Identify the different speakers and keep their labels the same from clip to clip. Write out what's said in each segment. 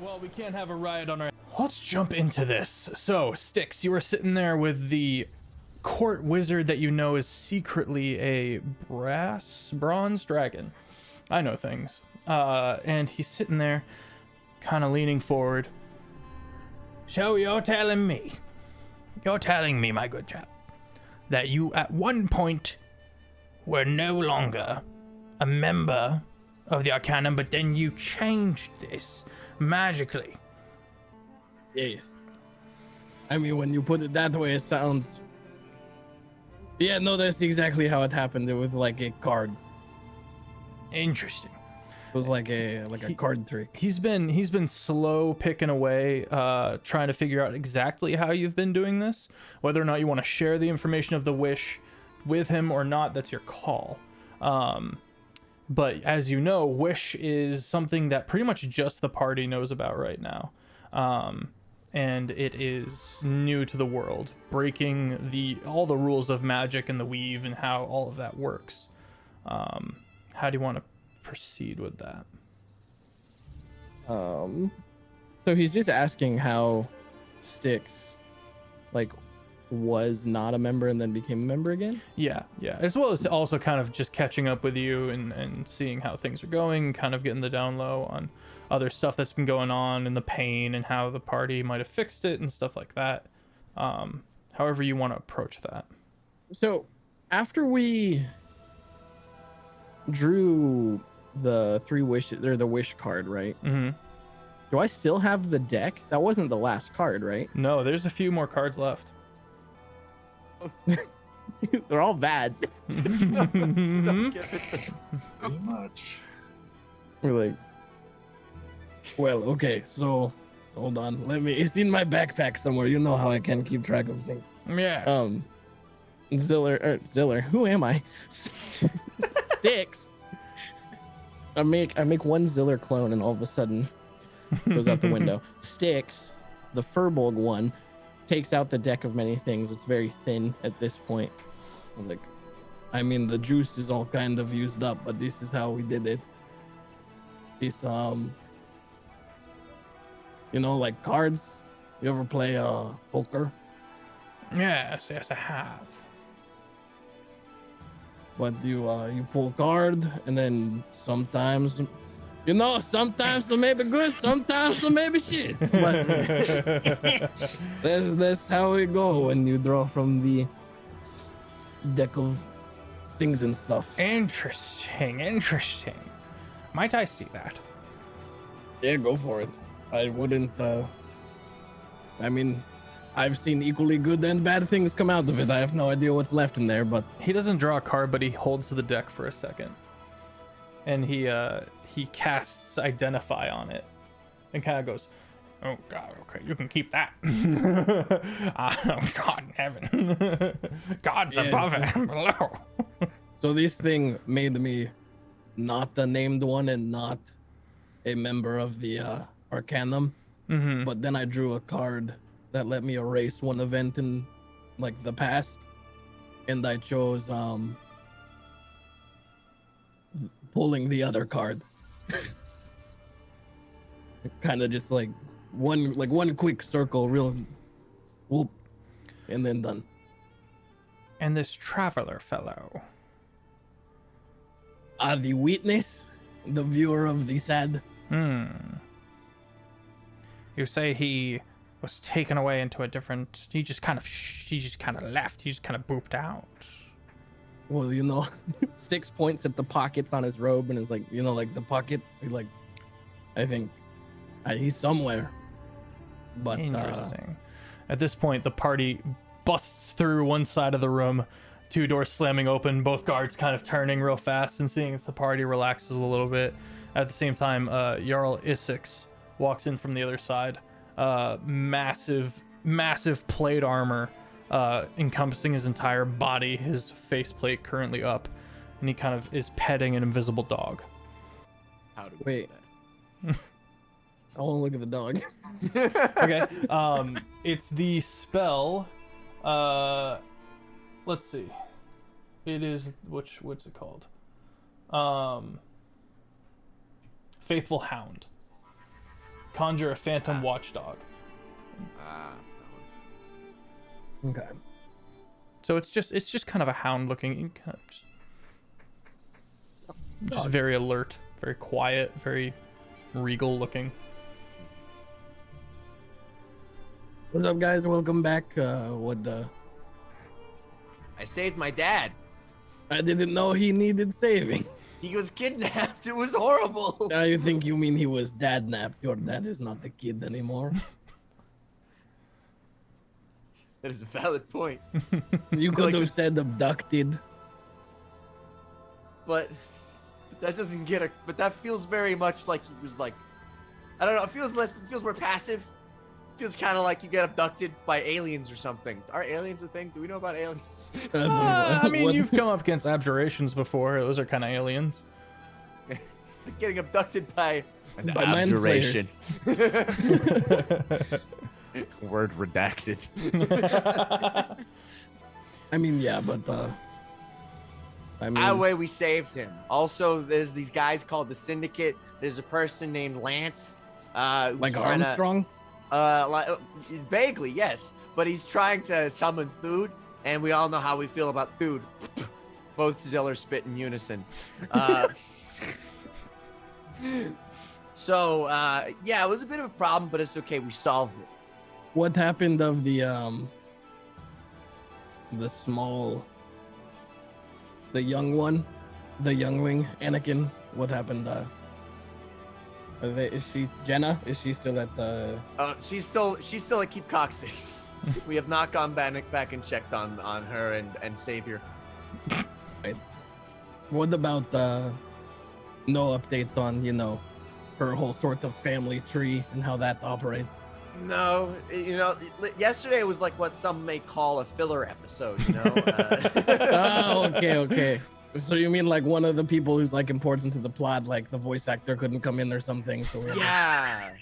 Speaker 1: Well, we can't have a riot on our... Let's jump into this. So, Styx, you are sitting there with the court wizard that you know is secretly a bronze dragon. I know things. And he's sitting there, kind of leaning forward. So you're telling me, my good chap, that you at one point were no longer a member of the Arcanum, but then you changed this magically.
Speaker 2: Yes. I mean, when you put it that way, it sounds... Yeah, no, that's exactly how it happened. It was like a card.
Speaker 1: Interesting.
Speaker 2: It was like a card trick.
Speaker 1: He's been slow picking away, trying to figure out exactly how you've been doing this. Whether or not you want to share the information of the wish with him or not, that's your call. But as you know, wish is something that pretty much just the party knows about right now. And it is new to the world, breaking all the rules of magic and the weave and how all of that works. How do you want to proceed with that?
Speaker 2: So he's just asking how Styx, was not a member and then became a member again?
Speaker 1: Yeah. As well as also kind of just catching up with you and seeing how things are going, kind of getting the down low on other stuff that's been going on and the pain and how the party might have fixed it and stuff like that. However you want to approach that.
Speaker 2: So after we drew the 3 wishes, or the wish card, right?
Speaker 1: Mm-hmm.
Speaker 2: Do I still have the deck? That wasn't the last card, right?
Speaker 1: No, there's a few more cards left.
Speaker 2: They're all bad.
Speaker 3: Don't give it to too much.
Speaker 2: We're like, well, okay, so hold on. It's in my backpack somewhere. You know how I can keep track of things.
Speaker 1: Yeah.
Speaker 2: Ziller, who am I? Styx. I make one Ziller clone and all of a sudden goes out the window. Styx, the Furbolg one, takes out the deck of many things. It's very thin at this point. The juice is all kind of used up, but this is how we did it. It's like cards. You ever play poker?
Speaker 1: Yes, I have.
Speaker 2: But you pull a card, and then sometimes some may be good, sometimes some may be shit. But that's how it go when you draw from the deck of things and stuff.
Speaker 1: Interesting. Might I see that?
Speaker 2: Yeah, go for it. I wouldn't. I've seen equally good and bad things come out of it. I have no idea what's left in there, but
Speaker 1: he doesn't draw a card, but he holds the deck for a second, and he casts Identify on it, and kind of goes, "Oh God, okay, you can keep that." God in heaven, God's above and below.
Speaker 2: So this thing made me not the named one and not a member of the Arcanum, but then I drew a card that let me erase one event in the past, and I chose pulling the other card. Kind of just one quick circle, real whoop, and then done.
Speaker 1: And this traveler fellow,
Speaker 2: the witness, the viewer of the sad.
Speaker 1: You say he was taken away into a different... He just kind of left. He just kind of booped out.
Speaker 2: Well, Styx points at the pockets on his robe and is like, the pocket. I think he's somewhere. But
Speaker 1: interesting. At this point, the party busts through one side of the room, 2 doors slamming open, both guards kind of turning real fast and seeing as the party relaxes a little bit. At the same time, Jarl Isix walks in from the other side. Massive plate armor encompassing his entire body, his faceplate currently up, and he kind of is petting an invisible dog.
Speaker 3: How do
Speaker 2: we I want to look at the dog.
Speaker 1: Okay. It's the spell. Let's see. It is what's it called? Faithful Hound. conjure a phantom watchdog.
Speaker 2: Okay.
Speaker 1: So it's just kind of a hound looking, kind of just very alert, very quiet, very regal looking.
Speaker 2: What's up, guys? Welcome back.
Speaker 4: I saved my dad.
Speaker 2: I didn't know he needed saving.
Speaker 4: He was kidnapped. It was horrible.
Speaker 2: I think you mean he was dad-napped. Your dad is not the kid anymore.
Speaker 4: That is a valid point.
Speaker 2: You could
Speaker 4: Like-
Speaker 2: have said abducted.
Speaker 4: But that doesn't get a. But that feels very much like he was like. I don't know. It feels more passive. Feels kind of like you get abducted by aliens or something. Are aliens a thing? Do we know about aliens?
Speaker 1: I mean,
Speaker 2: What-
Speaker 1: you've come up against abjurations before. Those are kind of aliens.
Speaker 4: It's like getting abducted by an
Speaker 2: By mind
Speaker 4: abjuration.
Speaker 3: Word redacted.
Speaker 2: I mean, yeah, but I mean,
Speaker 4: Either way, we saved him. Also, there's these guys called the Syndicate. There's a person named Lance. Who's
Speaker 2: like
Speaker 4: trying to-
Speaker 2: Armstrong.
Speaker 4: Vaguely, yes, but he's trying to summon Food, and we all know how we feel about Food. Both Ziller spit in unison. So, yeah, it was a bit of a problem, but it's okay. We solved it.
Speaker 2: What happened of the young one, the youngling, Anakin? What happened? Is she Jenna? Is she still at the?
Speaker 4: She's still at Keep Cock 6. We have not gone back and checked on her and Savior.
Speaker 2: What about no updates on her whole sort of family tree and how that operates?
Speaker 4: No, yesterday was like what some may call a filler episode.
Speaker 2: Oh, okay. So you mean like one of the people who's like important to the plot, like the voice actor couldn't come in or something? So
Speaker 4: Yeah.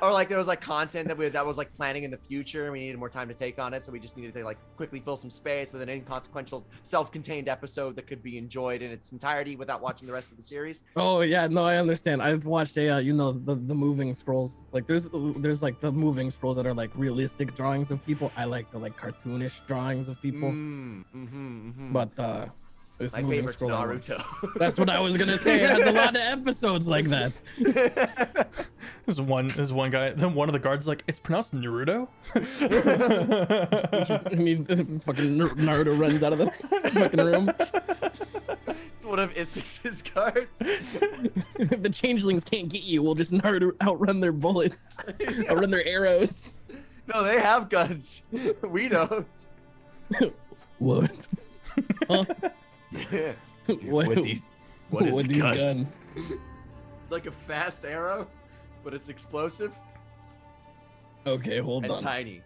Speaker 4: Or like there was like content that was like planning in the future and we needed more time to take on it, so we just needed to like quickly fill some space with an inconsequential self-contained episode that could be enjoyed in its entirety without watching the rest of the series.
Speaker 2: Oh yeah, no, I understand. I've watched the moving scrolls. Like there's like the moving scrolls that are like realistic drawings of people. I like the like cartoonish drawings of people. But this
Speaker 4: My
Speaker 2: moving
Speaker 4: favorite's
Speaker 2: scroll I
Speaker 4: Naruto.
Speaker 2: That's what I was gonna say. It has a lot of episodes like that.
Speaker 1: There's one guy. Then one of the guards like, it's pronounced Naruto.
Speaker 2: I mean, fucking Naruto runs out of the fucking room.
Speaker 4: It's one of Issa's cards.
Speaker 2: If the changelings can't get you, we'll just Naruto outrun their bullets, outrun their arrows.
Speaker 4: No, they have guns. We don't.
Speaker 2: What? Huh? What?
Speaker 3: What is
Speaker 2: What
Speaker 3: the gun?
Speaker 2: gun?
Speaker 4: It's like a fast arrow, but it's explosive
Speaker 2: Okay, hold
Speaker 4: and
Speaker 2: on.
Speaker 4: tiny.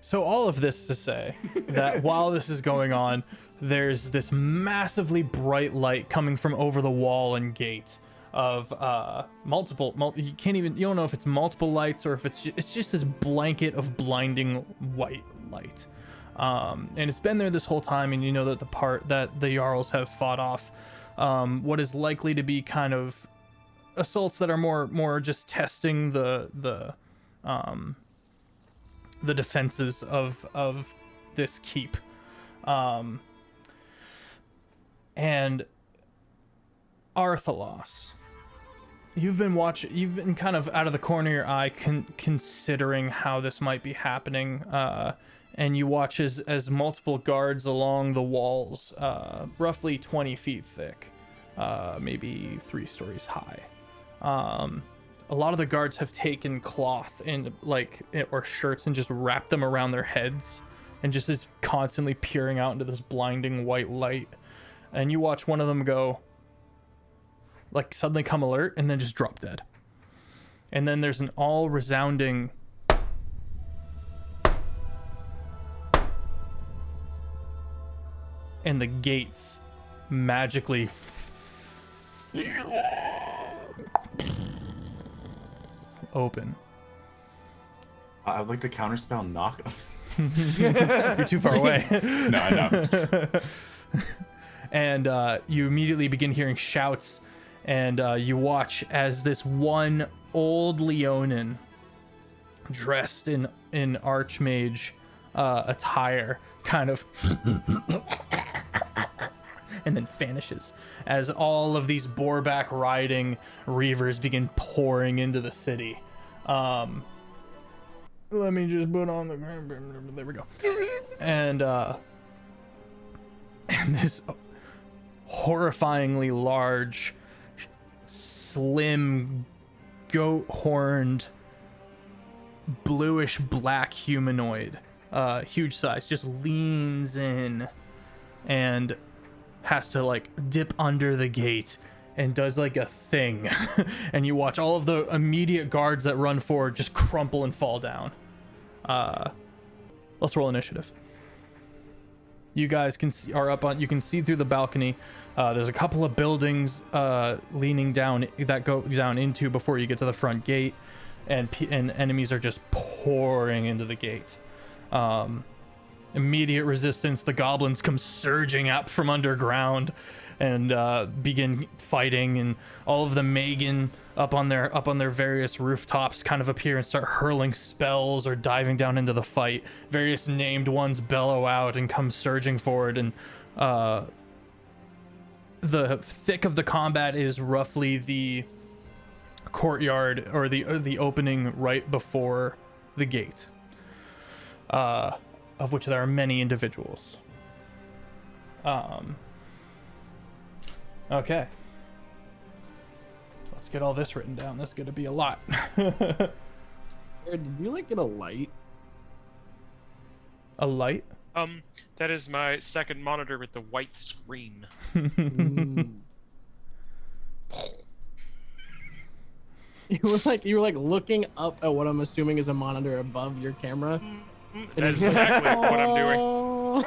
Speaker 1: So all of this to say that while this is going on, there's this massively bright light coming from over the wall and gate of you don't know if it's multiple lights or if it's just this blanket of blinding white light. And it's been there this whole time, and you know that the part that the Jarls have fought off what is likely to be kind of assaults that are more just testing the defenses of this keep. And Arthalos, you've been kind of out of the corner of your eye considering how this might be happening, and you watch as multiple guards along the walls, roughly 20 feet thick, maybe 3 stories high. A lot of the guards have taken cloth or shirts and just wrapped them around their heads and just is constantly peering out into this blinding white light. And you watch one of them go, like, suddenly come alert and then just drop dead. And then there's an all resounding and the gates magically open.
Speaker 3: I'd like to counterspell knock.
Speaker 1: You're too far away.
Speaker 3: No, I know.
Speaker 1: And you immediately begin hearing shouts and you watch as this one old Leonin dressed in archmage attire kind of and then vanishes as all of these boarback riding reavers begin pouring into the city. Let me just put on the, there we go. And this horrifyingly large, slim, goat-horned, bluish black humanoid, huge size, just leans in and has to like dip under the gate and does like a thing. And you watch all of the immediate guards that run forward just crumple and fall down. Let's roll initiative. You guys can see, you can see through the balcony. There's a couple of buildings leaning down that go down into before you get to the front gate, and enemies are just pouring into the gate. Immediate resistance. The goblins come surging up from underground and begin fighting, and all of the Megan up on their various rooftops kind of appear and start hurling spells or diving down into the fight. Various named ones bellow out and come surging forward, and the thick of the combat is roughly the courtyard or the opening right before the gate, of which there are many individuals. Okay. Let's get all this written down. This is going to be a lot.
Speaker 2: Did you like get a light?
Speaker 1: A light?
Speaker 5: That is my second monitor with the white screen.
Speaker 2: You were like looking up at what I'm assuming is a monitor above your camera.
Speaker 5: That's exactly what I'm doing.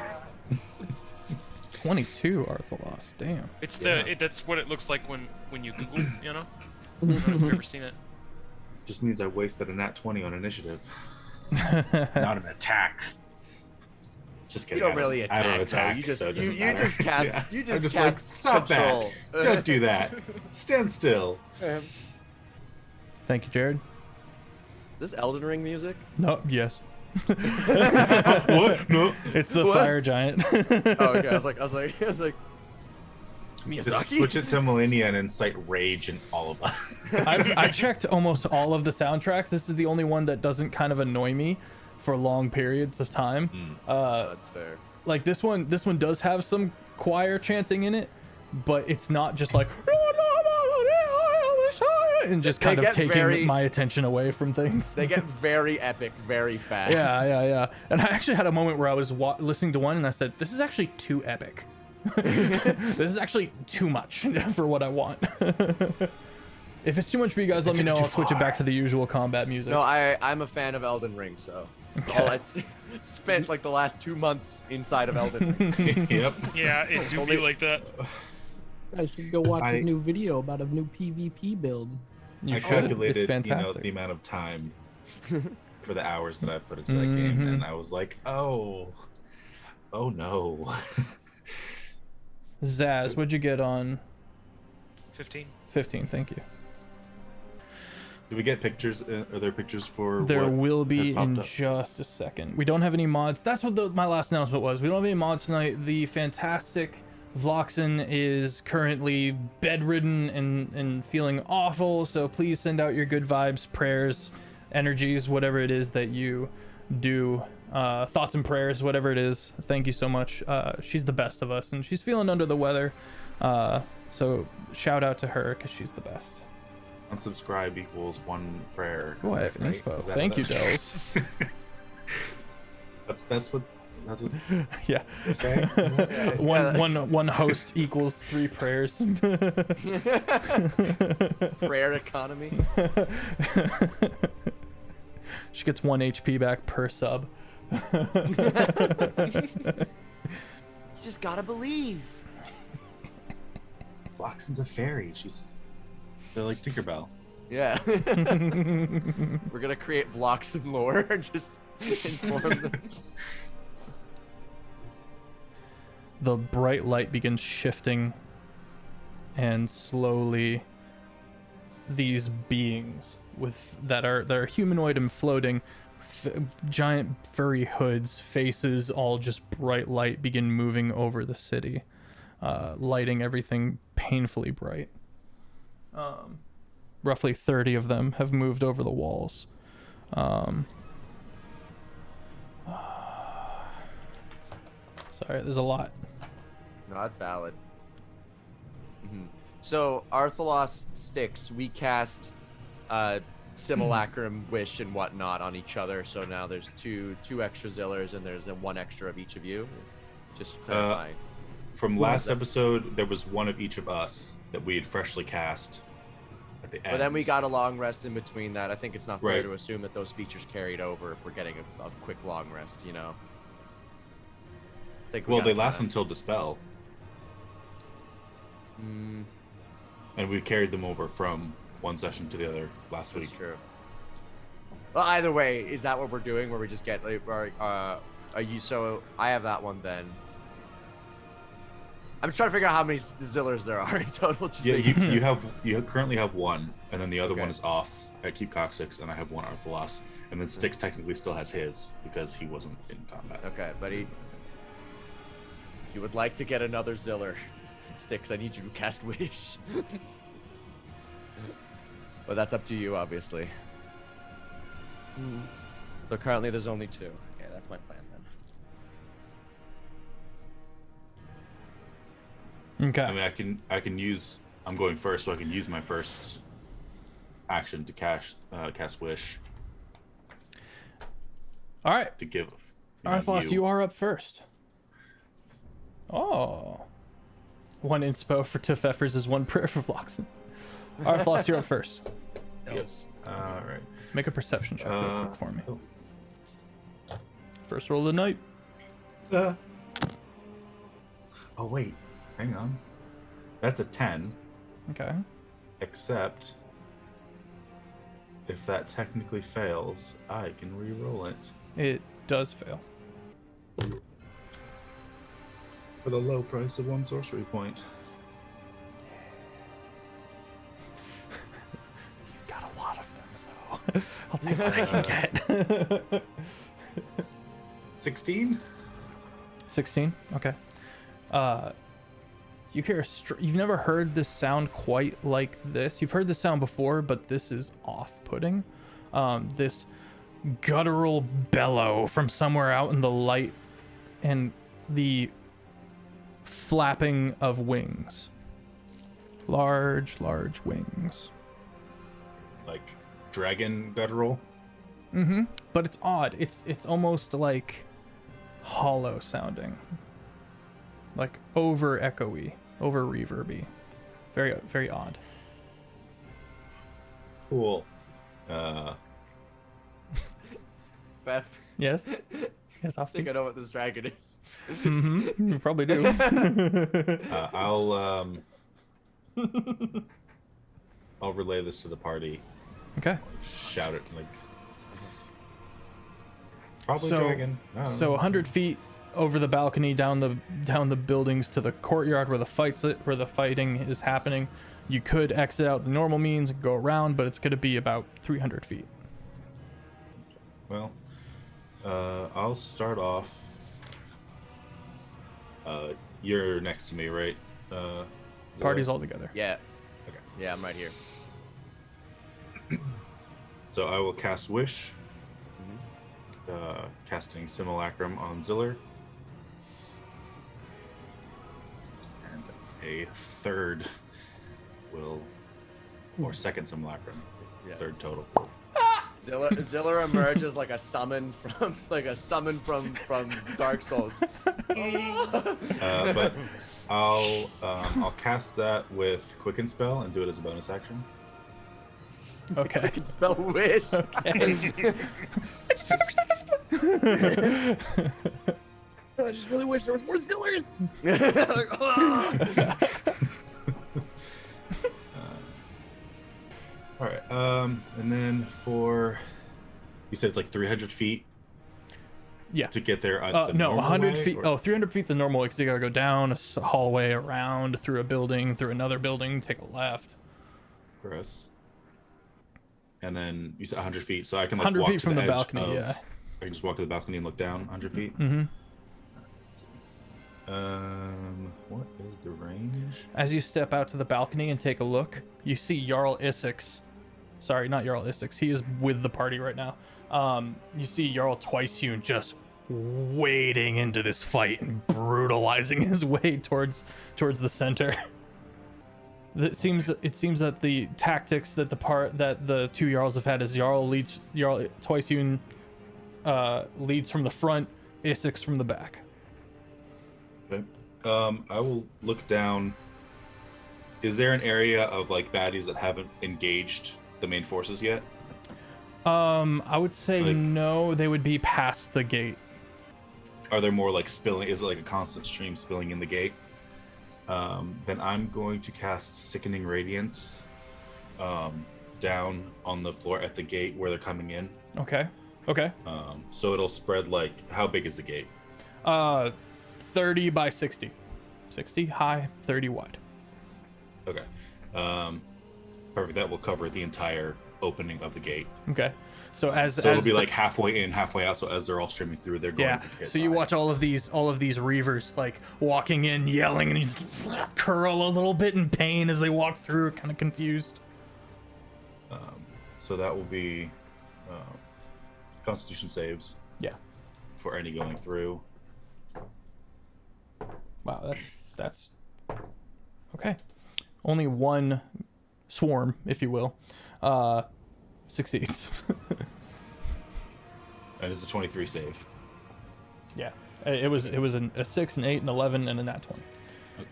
Speaker 1: 22 Arthalos. Damn.
Speaker 5: It's that's what it looks like when you Google, you know? I don't know if you've ever seen it.
Speaker 3: Just means I wasted a nat 20 on initiative. Not an attack. Just kidding.
Speaker 4: You don't really
Speaker 3: I don't
Speaker 4: attack.
Speaker 3: attack.
Speaker 4: You just
Speaker 3: so it doesn't
Speaker 4: you
Speaker 3: matter.
Speaker 4: just cast.
Speaker 3: Yeah.
Speaker 4: You
Speaker 3: I'm
Speaker 4: just
Speaker 3: just
Speaker 4: cast
Speaker 3: like, stop
Speaker 4: control.
Speaker 3: that. Don't do that. Stand still.
Speaker 1: Thank you, Jared.
Speaker 4: This Elden Ring music?
Speaker 1: No, yes.
Speaker 3: What? No.
Speaker 1: It's the
Speaker 4: What?
Speaker 1: fire giant.
Speaker 4: Oh, okay. I was like,
Speaker 3: Just
Speaker 4: Miyazaki.
Speaker 3: switch it to Millennia and incite rage in all of us.
Speaker 1: I checked almost all of the soundtracks. This is the only one that doesn't kind of annoy me for long periods of time.
Speaker 4: That's fair.
Speaker 1: Like this one does have some choir chanting in it, but it's not just like and just kind of taking my attention away from things.
Speaker 4: They get very epic very fast.
Speaker 1: Yeah. And I actually had a moment where I was listening to one and I said, "This is actually too epic. This is actually too much for what I want." If it's too much for you guys, let me know. I'll switch it back to the usual combat music.
Speaker 4: No, I'm a fan of Elden Ring, so it's spent like the last 2 months inside of Elden Ring.
Speaker 3: Yep.
Speaker 5: Yeah, it do be like that.
Speaker 2: I should go watch a new video about a new PvP build.
Speaker 3: I calculated, you know, the amount of time for the hours that I put into that game, and I was like, oh no.
Speaker 1: Zaz, what'd you get on?
Speaker 5: 15.
Speaker 1: 15, thank you.
Speaker 3: Do we get pictures? Are there pictures for
Speaker 1: There
Speaker 3: what
Speaker 1: will
Speaker 3: has
Speaker 1: be
Speaker 3: popped
Speaker 1: in
Speaker 3: up?
Speaker 1: just a second. We don't have any mods. That's what my last announcement was. We don't have any mods tonight. The fantastic Vloxen is currently bedridden and feeling awful, so please send out your good vibes, prayers, energies, whatever it is that you do, thoughts and prayers, whatever it is. Thank you so much. She's the best of us, and she's feeling under the weather, so shout out to her because she's the best.
Speaker 3: Unsubscribe equals one prayer.
Speaker 1: Oh, I have
Speaker 3: right?
Speaker 1: inspo.
Speaker 3: Is that
Speaker 1: Thank you,
Speaker 3: what-
Speaker 1: Dels.
Speaker 3: That's what
Speaker 1: Yeah.
Speaker 3: they say.
Speaker 1: One host equals 3 prayers.
Speaker 4: Prayer economy.
Speaker 1: She gets 1 HP back per sub.
Speaker 4: You just gotta believe.
Speaker 3: Vloxen's a fairy. They're like Tinkerbell.
Speaker 4: Yeah. We're gonna create vlogs and lore and just inform them.
Speaker 1: The bright light begins shifting and slowly these beings that are humanoid and floating, giant furry hoods, faces all just bright light, begin moving over the city, lighting everything painfully bright. Roughly 30 of them have moved over the walls. Sorry, there's a lot.
Speaker 4: No, that's valid. So Arthalos sticks, we cast Simulacrum, Wish, and whatnot on each other. So now there's two extra Zillers, and there's one extra of each of you. Just clarifying.
Speaker 3: From last episode, there was one of each of us that we had freshly cast at the end.
Speaker 4: But then we got a long rest in between that. I think it's not fair to assume that those features carried over if we're getting a quick long rest, you know?
Speaker 3: Well, they last until Dispel. And we carried them over from one session to the other last week.
Speaker 4: That's true. Well, either way, is that what we're doing? Where we just get are you? So I have that one then. I'm trying to figure out how many Zillers there are in total.
Speaker 3: Yeah, you currently have one, and then the other one is off. I keep Coccyx, and I have one Arthalos, and then Styx technically still has his because he wasn't in combat.
Speaker 4: Okay, but if you would like to get another Ziller, Styx, I need you to cast Wish. But that's up to you, obviously. So currently there's only 2. Okay, that's my plan then.
Speaker 1: Okay.
Speaker 3: I mean, I can use. I'm going first, so I can use my first action to cast Wish.
Speaker 1: All right.
Speaker 3: To give.
Speaker 1: Arthalos, you are up first. Oh. 1 inspo to Feffers is 1 prayer for Vloxen. Arthalos, you're up first.
Speaker 3: Yes. All right.
Speaker 1: Make a perception check real quick for me. First roll of the night.
Speaker 3: Oh wait, hang on. That's a 10.
Speaker 1: Okay.
Speaker 3: Except if that technically fails, I can re-roll it.
Speaker 1: It does fail.
Speaker 3: For the low price of 1 sorcery point.
Speaker 1: He's got a lot of them, so I'll take what I can get.
Speaker 3: 16?
Speaker 1: 16? Okay. You hear you've never heard this sound quite like this. You've heard this sound before, but this is off-putting. This guttural bellow from somewhere out in the light and the flapping of wings. Large wings.
Speaker 3: Like dragon guttural?
Speaker 1: But it's odd. It's almost like hollow sounding. Like over echoey, over reverby. Very, very odd.
Speaker 3: Cool.
Speaker 4: Beth.
Speaker 1: Yes? Yes,
Speaker 4: I think I know what this dragon is.
Speaker 1: You probably do.
Speaker 3: I'll relay this to the party.
Speaker 1: Okay.
Speaker 3: Shout it like probably dragon.
Speaker 1: So 100 feet over the balcony, down the buildings to the courtyard where the fighting is happening. You could exit out the normal means and go around, but it's going to be about 300 feet.
Speaker 3: Well, I'll start off. You're next to me, right?
Speaker 1: Party's all together.
Speaker 4: Yeah.
Speaker 3: Okay.
Speaker 4: Yeah, I'm right here.
Speaker 3: So I will cast Wish. Casting Simulacrum on Ziller. And a third second Simulacrum.
Speaker 4: Yeah.
Speaker 3: Third total.
Speaker 4: Ziller emerges like a summon from Dark Souls.
Speaker 3: But I'll cast that with Quicken Spell and do it as a bonus action.
Speaker 1: Okay.
Speaker 4: I can spell Wish.
Speaker 1: Okay.
Speaker 2: I just really wish there was more Zillers.
Speaker 3: All right. And then you said it's like 300 feet.
Speaker 1: Yeah.
Speaker 3: To get there.
Speaker 1: No, 100 feet. Oh, 300 feet the normal way because you gotta go down a hallway, around, through a building, through another building, take a left.
Speaker 3: Gross. And then you said 100 feet, so I can like
Speaker 1: 100
Speaker 3: walk
Speaker 1: feet
Speaker 3: to
Speaker 1: from the
Speaker 3: edge
Speaker 1: balcony.
Speaker 3: of-
Speaker 1: Yeah.
Speaker 3: I can just walk to the balcony and look down 100 feet.
Speaker 1: Mm-hmm.
Speaker 3: What is the range?
Speaker 1: As you step out to the balcony and take a look, you see Jarl Isix. Sorry, not Jarl Isix. He is with the party right now. You see Jarl Twiceune just wading into this fight and brutalizing his way towards the center. It seems that the tactics that the two Jarls have had is Jarl Twiceune leads from the front, Isix from the back.
Speaker 3: Okay. I will look down. Is there an area of like baddies that haven't engaged the main forces yet?
Speaker 1: I would say
Speaker 3: Like-
Speaker 1: no. They would be past the gate.
Speaker 3: Are there more like spilling? Is it like a constant stream spilling in the gate? Then I'm going to cast Sickening Radiance down on the floor at the gate where they're coming in.
Speaker 1: Okay.
Speaker 3: So it'll spread like, how big is the gate?
Speaker 1: 30 by 60. 60 high, 30 wide.
Speaker 3: Okay. Perfect. That will cover the entire opening of the gate.
Speaker 1: Okay. So
Speaker 3: it'll be like halfway in, halfway out. So as they're all streaming through, they're going.
Speaker 1: Yeah. So you watch all of these Reavers like walking in, yelling, and you just curl a little bit in pain as they walk through, kind of confused.
Speaker 3: So that will be Constitution saves.
Speaker 1: Yeah.
Speaker 3: For any going through.
Speaker 1: Wow, that's okay. Only one swarm, if you will, succeeds.
Speaker 3: And it's a 23 save.
Speaker 1: Yeah, it was a 6, an 8, an 11, and a nat 20.
Speaker 3: Okay.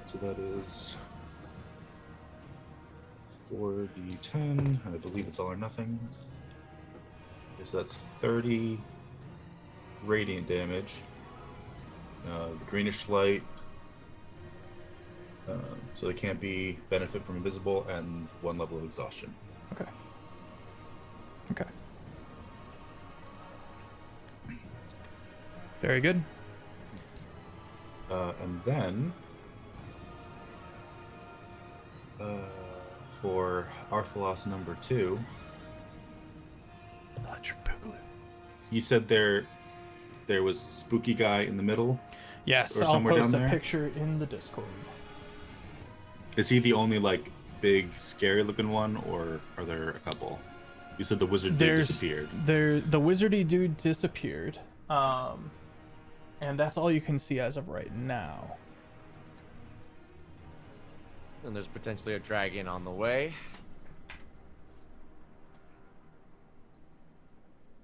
Speaker 3: So that is 4d10. I believe it's all or nothing. Okay, so that's 30 radiant damage. The greenish light. So they can't be benefit from invisible, and 1 level of exhaustion.
Speaker 1: Okay. Very good.
Speaker 3: And then for Arthalos number 2,
Speaker 1: Electric Boogaloo.
Speaker 3: you said there was spooky guy in the middle.
Speaker 1: Yes,
Speaker 3: or
Speaker 1: I'll
Speaker 3: somewhere
Speaker 1: post
Speaker 3: down
Speaker 1: a
Speaker 3: there?
Speaker 1: picture in the Discord.
Speaker 3: Is he the only like big scary looking one, or are there a couple? You said the wizard dude disappeared.
Speaker 1: The wizardy dude disappeared. And that's all you can see as of right now.
Speaker 4: And there's potentially a dragon on the way.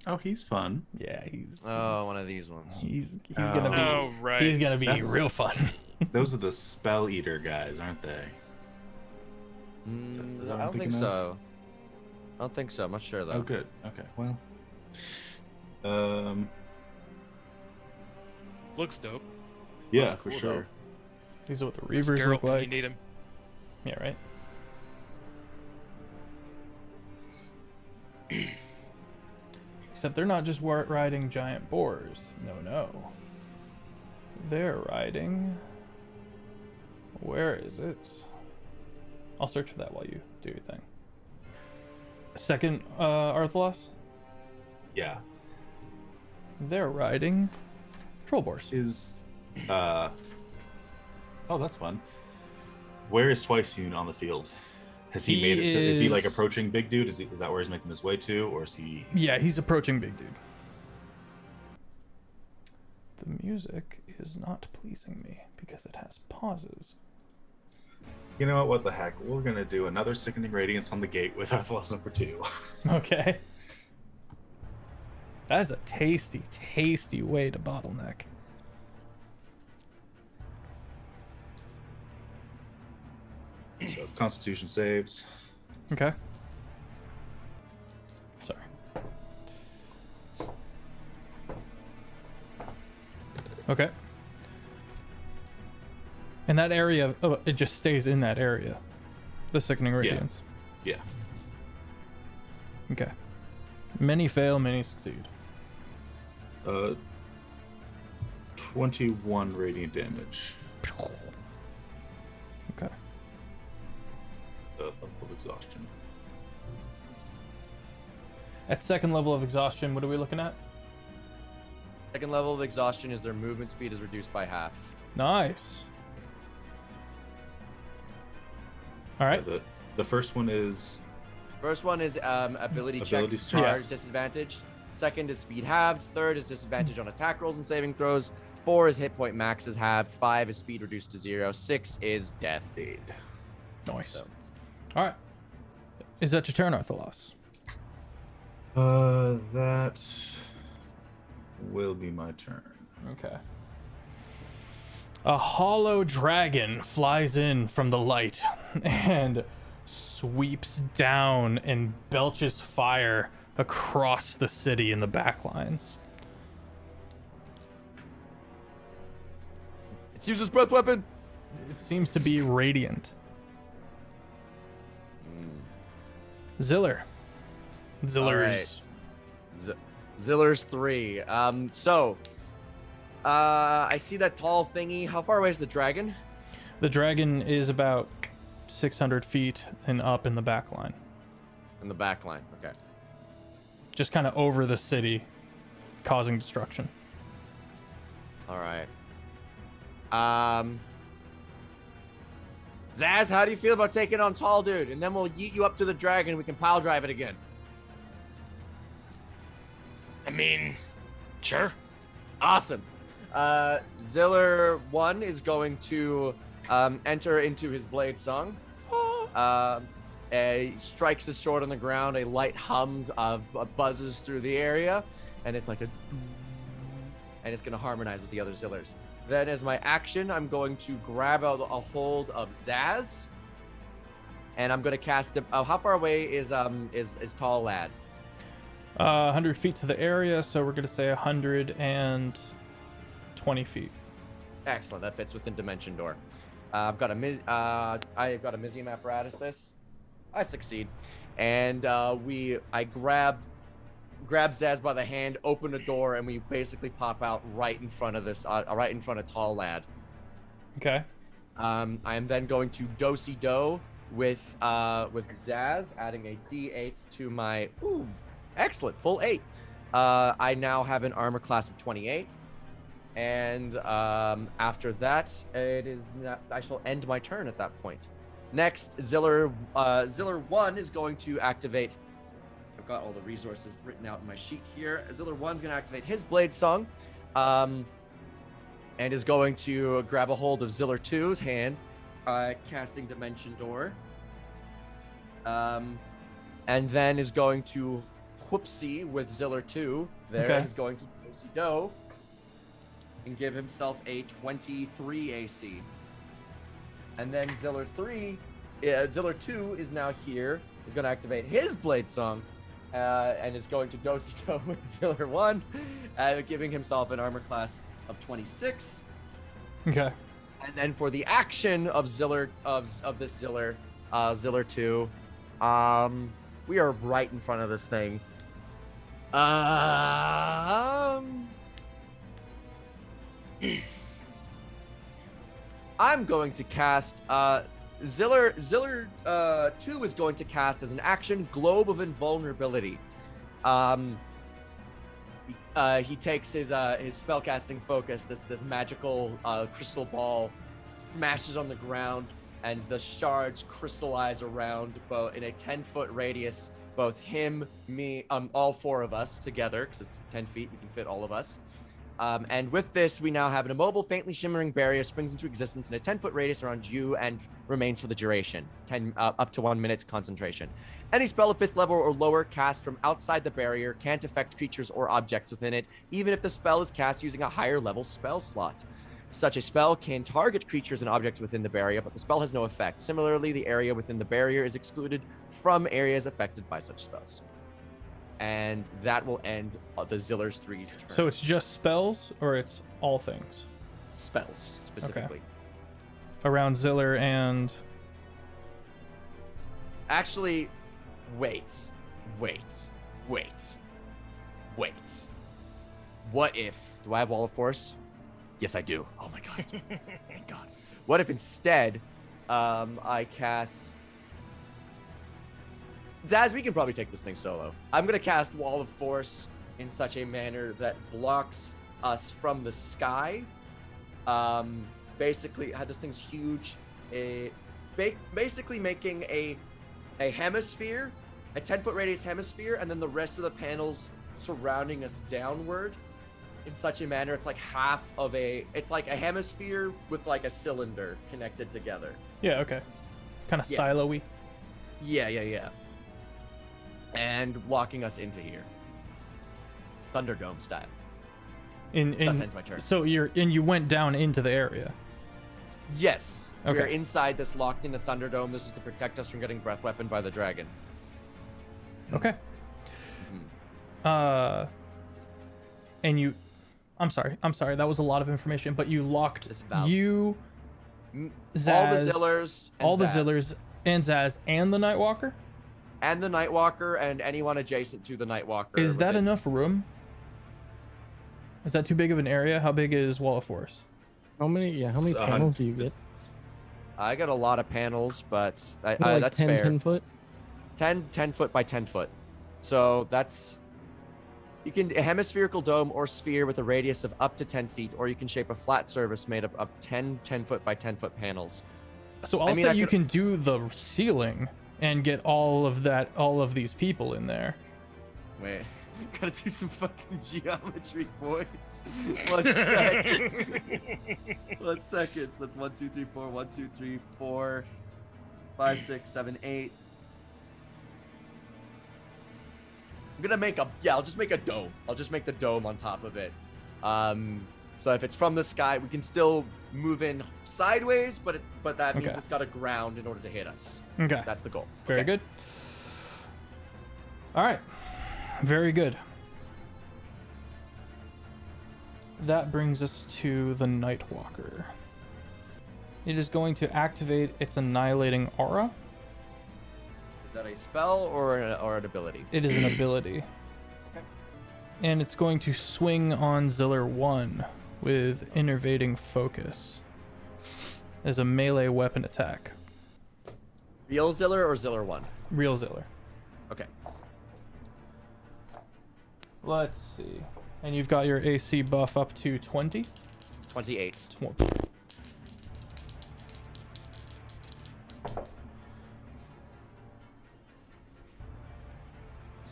Speaker 3: Oh, he's fun.
Speaker 1: Yeah, he's
Speaker 4: one of these ones.
Speaker 1: he's gonna be
Speaker 5: Oh, right.
Speaker 1: he's gonna be
Speaker 3: That's-
Speaker 1: real fun.
Speaker 3: Those are the spell eater guys, aren't they?
Speaker 4: Mm,
Speaker 3: Is that what
Speaker 4: I
Speaker 3: I'm
Speaker 4: don't think
Speaker 3: thinking of?
Speaker 4: so. I don't think so. I'm not sure though.
Speaker 3: Oh, good. Okay. Well.
Speaker 5: Looks dope.
Speaker 3: Yeah,
Speaker 4: That's
Speaker 3: for
Speaker 4: cool,
Speaker 3: sure.
Speaker 1: These are what the Reavers
Speaker 5: Geralt
Speaker 1: look
Speaker 5: when you
Speaker 1: like.
Speaker 5: need him.
Speaker 1: Yeah, right. Except they're not just riding giant boars. No. They're riding... Where is it? I'll search for that while you do your thing. Second, Arthalos?
Speaker 3: Yeah.
Speaker 1: They're riding troll boars.
Speaker 3: Is oh, that's fun. Where is Twiceune on the field? Has he made it? Is he like approaching Big Dude? Is that where he's making his way to, or is he?
Speaker 1: Yeah, he's approaching Big Dude. The music is not pleasing me because it has pauses.
Speaker 3: You know what the heck? We're gonna do another Sickening Radiance on the gate with Outlaws number 2.
Speaker 1: Okay. That is a tasty, tasty way to bottleneck.
Speaker 3: So Constitution saves.
Speaker 1: Okay. Sorry. Okay. And that area, oh, it just stays in that area. The Sickening Radiance.
Speaker 3: Yeah.
Speaker 1: Okay. Many fail, many succeed.
Speaker 3: 21 radiant damage.
Speaker 1: Okay.
Speaker 3: The level of exhaustion.
Speaker 1: At second level of exhaustion, what are we looking at?
Speaker 4: Second level of exhaustion is their movement speed is reduced by half.
Speaker 1: Nice. All right.
Speaker 3: The first one is
Speaker 4: First one is ability
Speaker 3: Abilities
Speaker 4: checks are
Speaker 1: checks.
Speaker 4: disadvantaged. Second is speed halved. Third is disadvantage on attack rolls and saving throws. 4 is hit point max is halved. 5 is speed reduced to 0. 6 is death.
Speaker 1: Nice.
Speaker 4: So,
Speaker 1: All right. Is that your turn, Arthalos?
Speaker 3: that will be my turn.
Speaker 1: Okay. A hollow dragon flies in from the light and sweeps down and belches fire across the city in the backlines.
Speaker 4: It's useless breath weapon.
Speaker 1: It seems to be radiant. Ziller. Ziller's.
Speaker 4: Ziller's 3. I see that tall thingy. How far away is the dragon?
Speaker 1: The dragon is about 600 feet and up in the back line.
Speaker 4: In the back line. Okay.
Speaker 1: Just kind of over the city, causing destruction.
Speaker 4: All right. Zaz, how do you feel about taking on tall dude? And then we'll yeet you up to the dragon. We can pile drive it again.
Speaker 5: I mean, sure.
Speaker 4: Awesome. Ziller 1 is going to enter into his blade song. He strikes his sword on the ground. A light hum buzzes through the area, and it's like and it's going to harmonize with the other Zillers. Then, as my action, I'm going to grab a hold of Zaz, and I'm going to cast. How far away is Tall Lad?
Speaker 1: 100 feet to the area, so we're going to say 120 feet.
Speaker 4: Excellent. That fits within Dimension Door. I've got a Mizium apparatus. I succeed, and I grab Zaz by the hand, open a door, and we basically pop out right in front of Tall Lad.
Speaker 1: Okay.
Speaker 4: I am then going to do-si-do with Zaz, adding a D8 to my excellent full 8. I now have an armor class of 28. And after that, I shall end my turn at that point. Next, Ziller 1 is going to activate. I've got all the resources written out in my sheet here. Ziller 1 is going to activate his Blade Song, and is going to grab a hold of Ziller 2's hand, casting Dimension Door, and then is going to whoopsie with Ziller 2.
Speaker 1: Okay.
Speaker 4: He's going to do-si-do and give himself a 23 AC. And then Ziller 2 is now here. He's going to activate his Blade Song, and is going to do-si-do with Ziller 1, giving himself an armor class of 26.
Speaker 1: Okay.
Speaker 4: And then for the action of Ziller Ziller 2, we are right in front of this thing. I'm going to cast Ziller 2 is going to cast as an action Globe of Invulnerability. He takes his spellcasting focus, this magical crystal ball, smashes on the ground, and the shards crystallize around both in a 10-foot radius, both him, me, all 4 of us together, because it's 10 feet, we can fit all of us. And with this, we now have an immobile, faintly shimmering barrier springs into existence in a 10-foot radius around you and remains for the duration, up to 1 minute concentration. Any spell of 5th level or lower cast from outside the barrier can't affect creatures or objects within it, even if the spell is cast using a higher level spell slot. Such a spell can target creatures and objects within the barrier, but the spell has no effect. Similarly, the area within the barrier is excluded from areas affected by such spells. And that will end the Ziller's 3's turn.
Speaker 1: So it's just spells, or it's all things?
Speaker 4: Spells, specifically.
Speaker 1: Okay. Around Ziller and...
Speaker 4: Actually, wait. Wait. What if? Do I have Wall of Force? Yes, I do. Oh my god. Thank God. What if instead, I cast. Zaz, we can probably take this thing solo. I'm gonna cast Wall of Force in such a manner that blocks us from the sky. Basically, this thing's huge. Basically making a hemisphere, a 10-foot radius hemisphere, and then the rest of the panels surrounding us downward in such a manner it's like it's like a hemisphere with like a cylinder connected together.
Speaker 1: Yeah, okay. Kind of silo-y.
Speaker 4: Yeah. And locking us into here. Thunderdome style. That ends my turn.
Speaker 1: So you went down into the area.
Speaker 4: Yes.
Speaker 1: Okay.
Speaker 4: We're inside this locked into Thunderdome. This is to protect us from getting breath weaponed by the dragon.
Speaker 1: Okay. And you, I'm sorry. That was a lot of information, but you locked you, Zaz,
Speaker 4: all the Zillers,
Speaker 1: and Zaz, and the Nightwalker?
Speaker 4: And the Nightwalker, and anyone adjacent to the Nightwalker.
Speaker 1: Is that enough room? Is that too big of an area? How big is Wall of Force?
Speaker 2: How many panels do you get?
Speaker 4: I got a lot of panels, but
Speaker 2: Like
Speaker 4: that's
Speaker 2: 10,
Speaker 4: fair.
Speaker 2: 10 foot?
Speaker 4: 10 foot by 10 foot. So that's... You can a hemispherical dome or sphere with a radius of up to 10 feet, or you can shape a flat surface made up of 10 foot by 10 foot panels.
Speaker 1: So I'll say you can do the ceiling and get all of these people in there.
Speaker 4: Wait, gotta do some fucking geometry, boys. 1 sec. 1 second. That's 1, 2, 3, 4. 1, 2, 3, 4, 5, 6, 7, 8. I'm gonna make I'll just make a dome. I'll just make the dome on top of it. So if it's from the sky, we can still move in sideways, but that means it's got a ground in order to hit us.
Speaker 1: Okay.
Speaker 4: That's the goal.
Speaker 1: Very good. All right. Very good. That brings us to the Nightwalker. It is going to activate its annihilating aura.
Speaker 4: Is that a spell or an ability?
Speaker 1: It is an ability.
Speaker 4: Okay.
Speaker 1: And it's going to swing on Ziller 1 with Innervating Focus as a melee weapon attack.
Speaker 4: Real Ziller or Ziller 1?
Speaker 1: Real Ziller.
Speaker 4: Okay.
Speaker 1: Let's see. And you've got your AC buff up to 20?
Speaker 4: 28.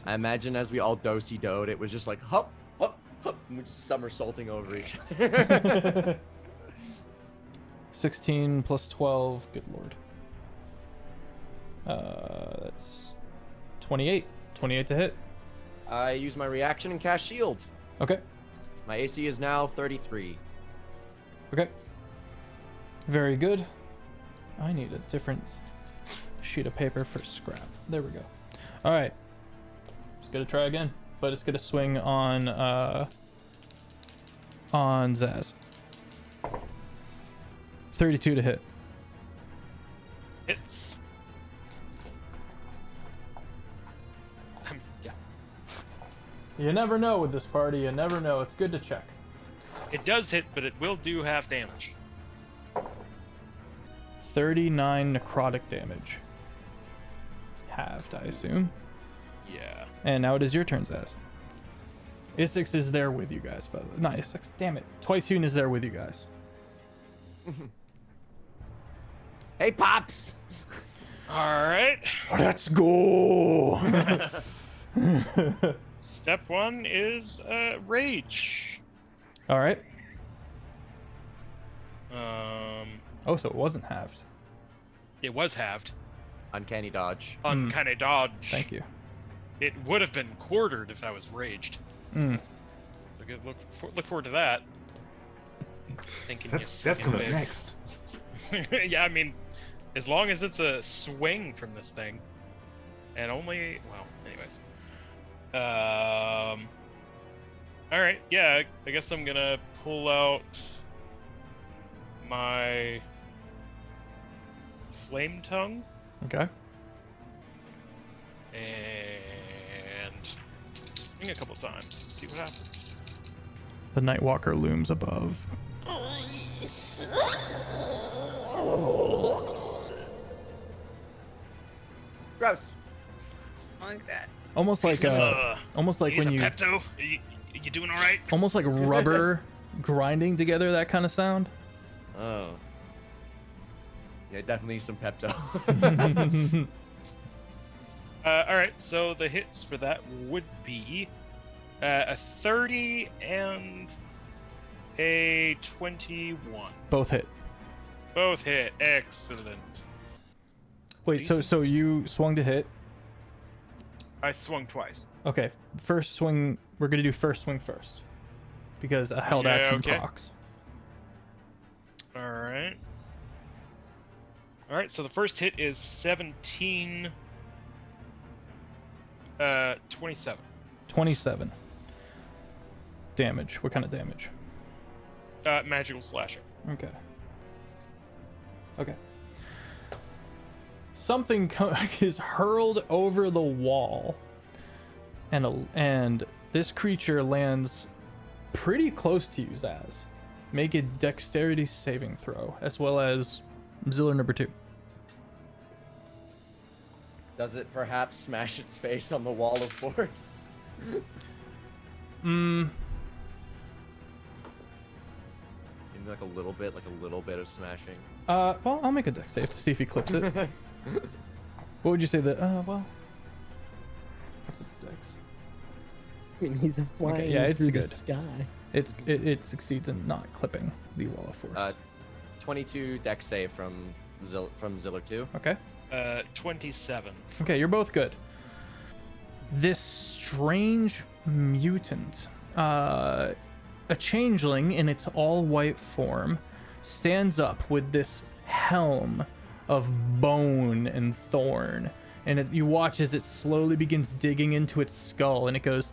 Speaker 4: I imagine as we all do-si-doed, it was just like, hop, hop, hop, and we're just somersaulting over each other.
Speaker 1: 16 plus 12, good lord. That's 28. 28 to hit.
Speaker 4: I use my reaction and cast shield.
Speaker 1: Okay.
Speaker 4: My AC is now 33.
Speaker 1: Okay. Very good. I need a different sheet of paper for scrap. There we go. All right. It's gonna try again, but it's gonna swing on Zaz. 32 to hit.
Speaker 5: Hits. Yeah.
Speaker 1: You never know with this party. You never know. It's good to check.
Speaker 5: It does hit, but it will do half damage.
Speaker 1: 39 necrotic damage. Halved, I assume.
Speaker 5: Yeah.
Speaker 1: And now it is your turn, Zaz. Isix is there with you guys, by the way. Not Isix, damn it. Twiceune is there with you guys.
Speaker 4: Hey, Pops!
Speaker 5: All right.
Speaker 1: Let's go!
Speaker 5: Step 1 is rage.
Speaker 1: All right.
Speaker 5: Um,
Speaker 1: Oh, so it wasn't halved.
Speaker 5: it was halved.
Speaker 4: Uncanny dodge.
Speaker 5: Uncanny dodge.
Speaker 1: Thank you.
Speaker 5: It would have been quartered if I was raged.
Speaker 1: Mm.
Speaker 5: So good, look forward to that. Thinking
Speaker 3: That's coming up next.
Speaker 5: Yeah, I mean, as long as it's a swing from this thing, and only anyways. All right, yeah, I guess I'm gonna pull out my flame tongue
Speaker 1: Okay.
Speaker 5: and swing a couple times. See what happens.
Speaker 1: The Nightwalker looms above.
Speaker 4: Gross.
Speaker 6: Like that.
Speaker 1: Almost like
Speaker 5: He's
Speaker 1: when
Speaker 5: a
Speaker 1: you
Speaker 5: Pepto. You doing all right?
Speaker 1: almost like rubber grinding together, that kind of sound.
Speaker 4: Oh. Yeah, definitely need some Pepto.
Speaker 5: All right. So the hits for that would be a 30 and a 21.
Speaker 1: Both hit.
Speaker 5: Both hit. Excellent.
Speaker 1: Wait, so you swung to hit.
Speaker 5: I swung twice.
Speaker 1: Okay, first swing. We're gonna do first swing first, because a held action
Speaker 5: okay.
Speaker 1: procs.
Speaker 5: All right. All right. So the first hit is 17. 27.
Speaker 1: 27. Damage. What kind of damage?
Speaker 5: Magical slashing.
Speaker 1: Okay. Okay. Something is hurled over the wall, and this creature lands pretty close to you, Zaz. Make a dexterity saving throw, as well as Ziller number 2.
Speaker 4: Does it perhaps smash its face on the wall of force?
Speaker 1: Mm.
Speaker 4: Maybe like a little bit of smashing.
Speaker 1: Well, I'll make a dex save to see if he clips it. What would you say that? Well, what's its dex?
Speaker 2: I mean, he's flying
Speaker 1: yeah, it's
Speaker 2: through
Speaker 1: good.
Speaker 2: the sky.
Speaker 1: It succeeds in not clipping the wall of force.
Speaker 4: 22 dex save from Ziller 2.
Speaker 1: Okay.
Speaker 5: 27.
Speaker 1: Okay, you're both good. This strange mutant, a changeling in its all-white form, stands up with this helm of bone and thorn, and you watch as it slowly begins digging into its skull, and it goes,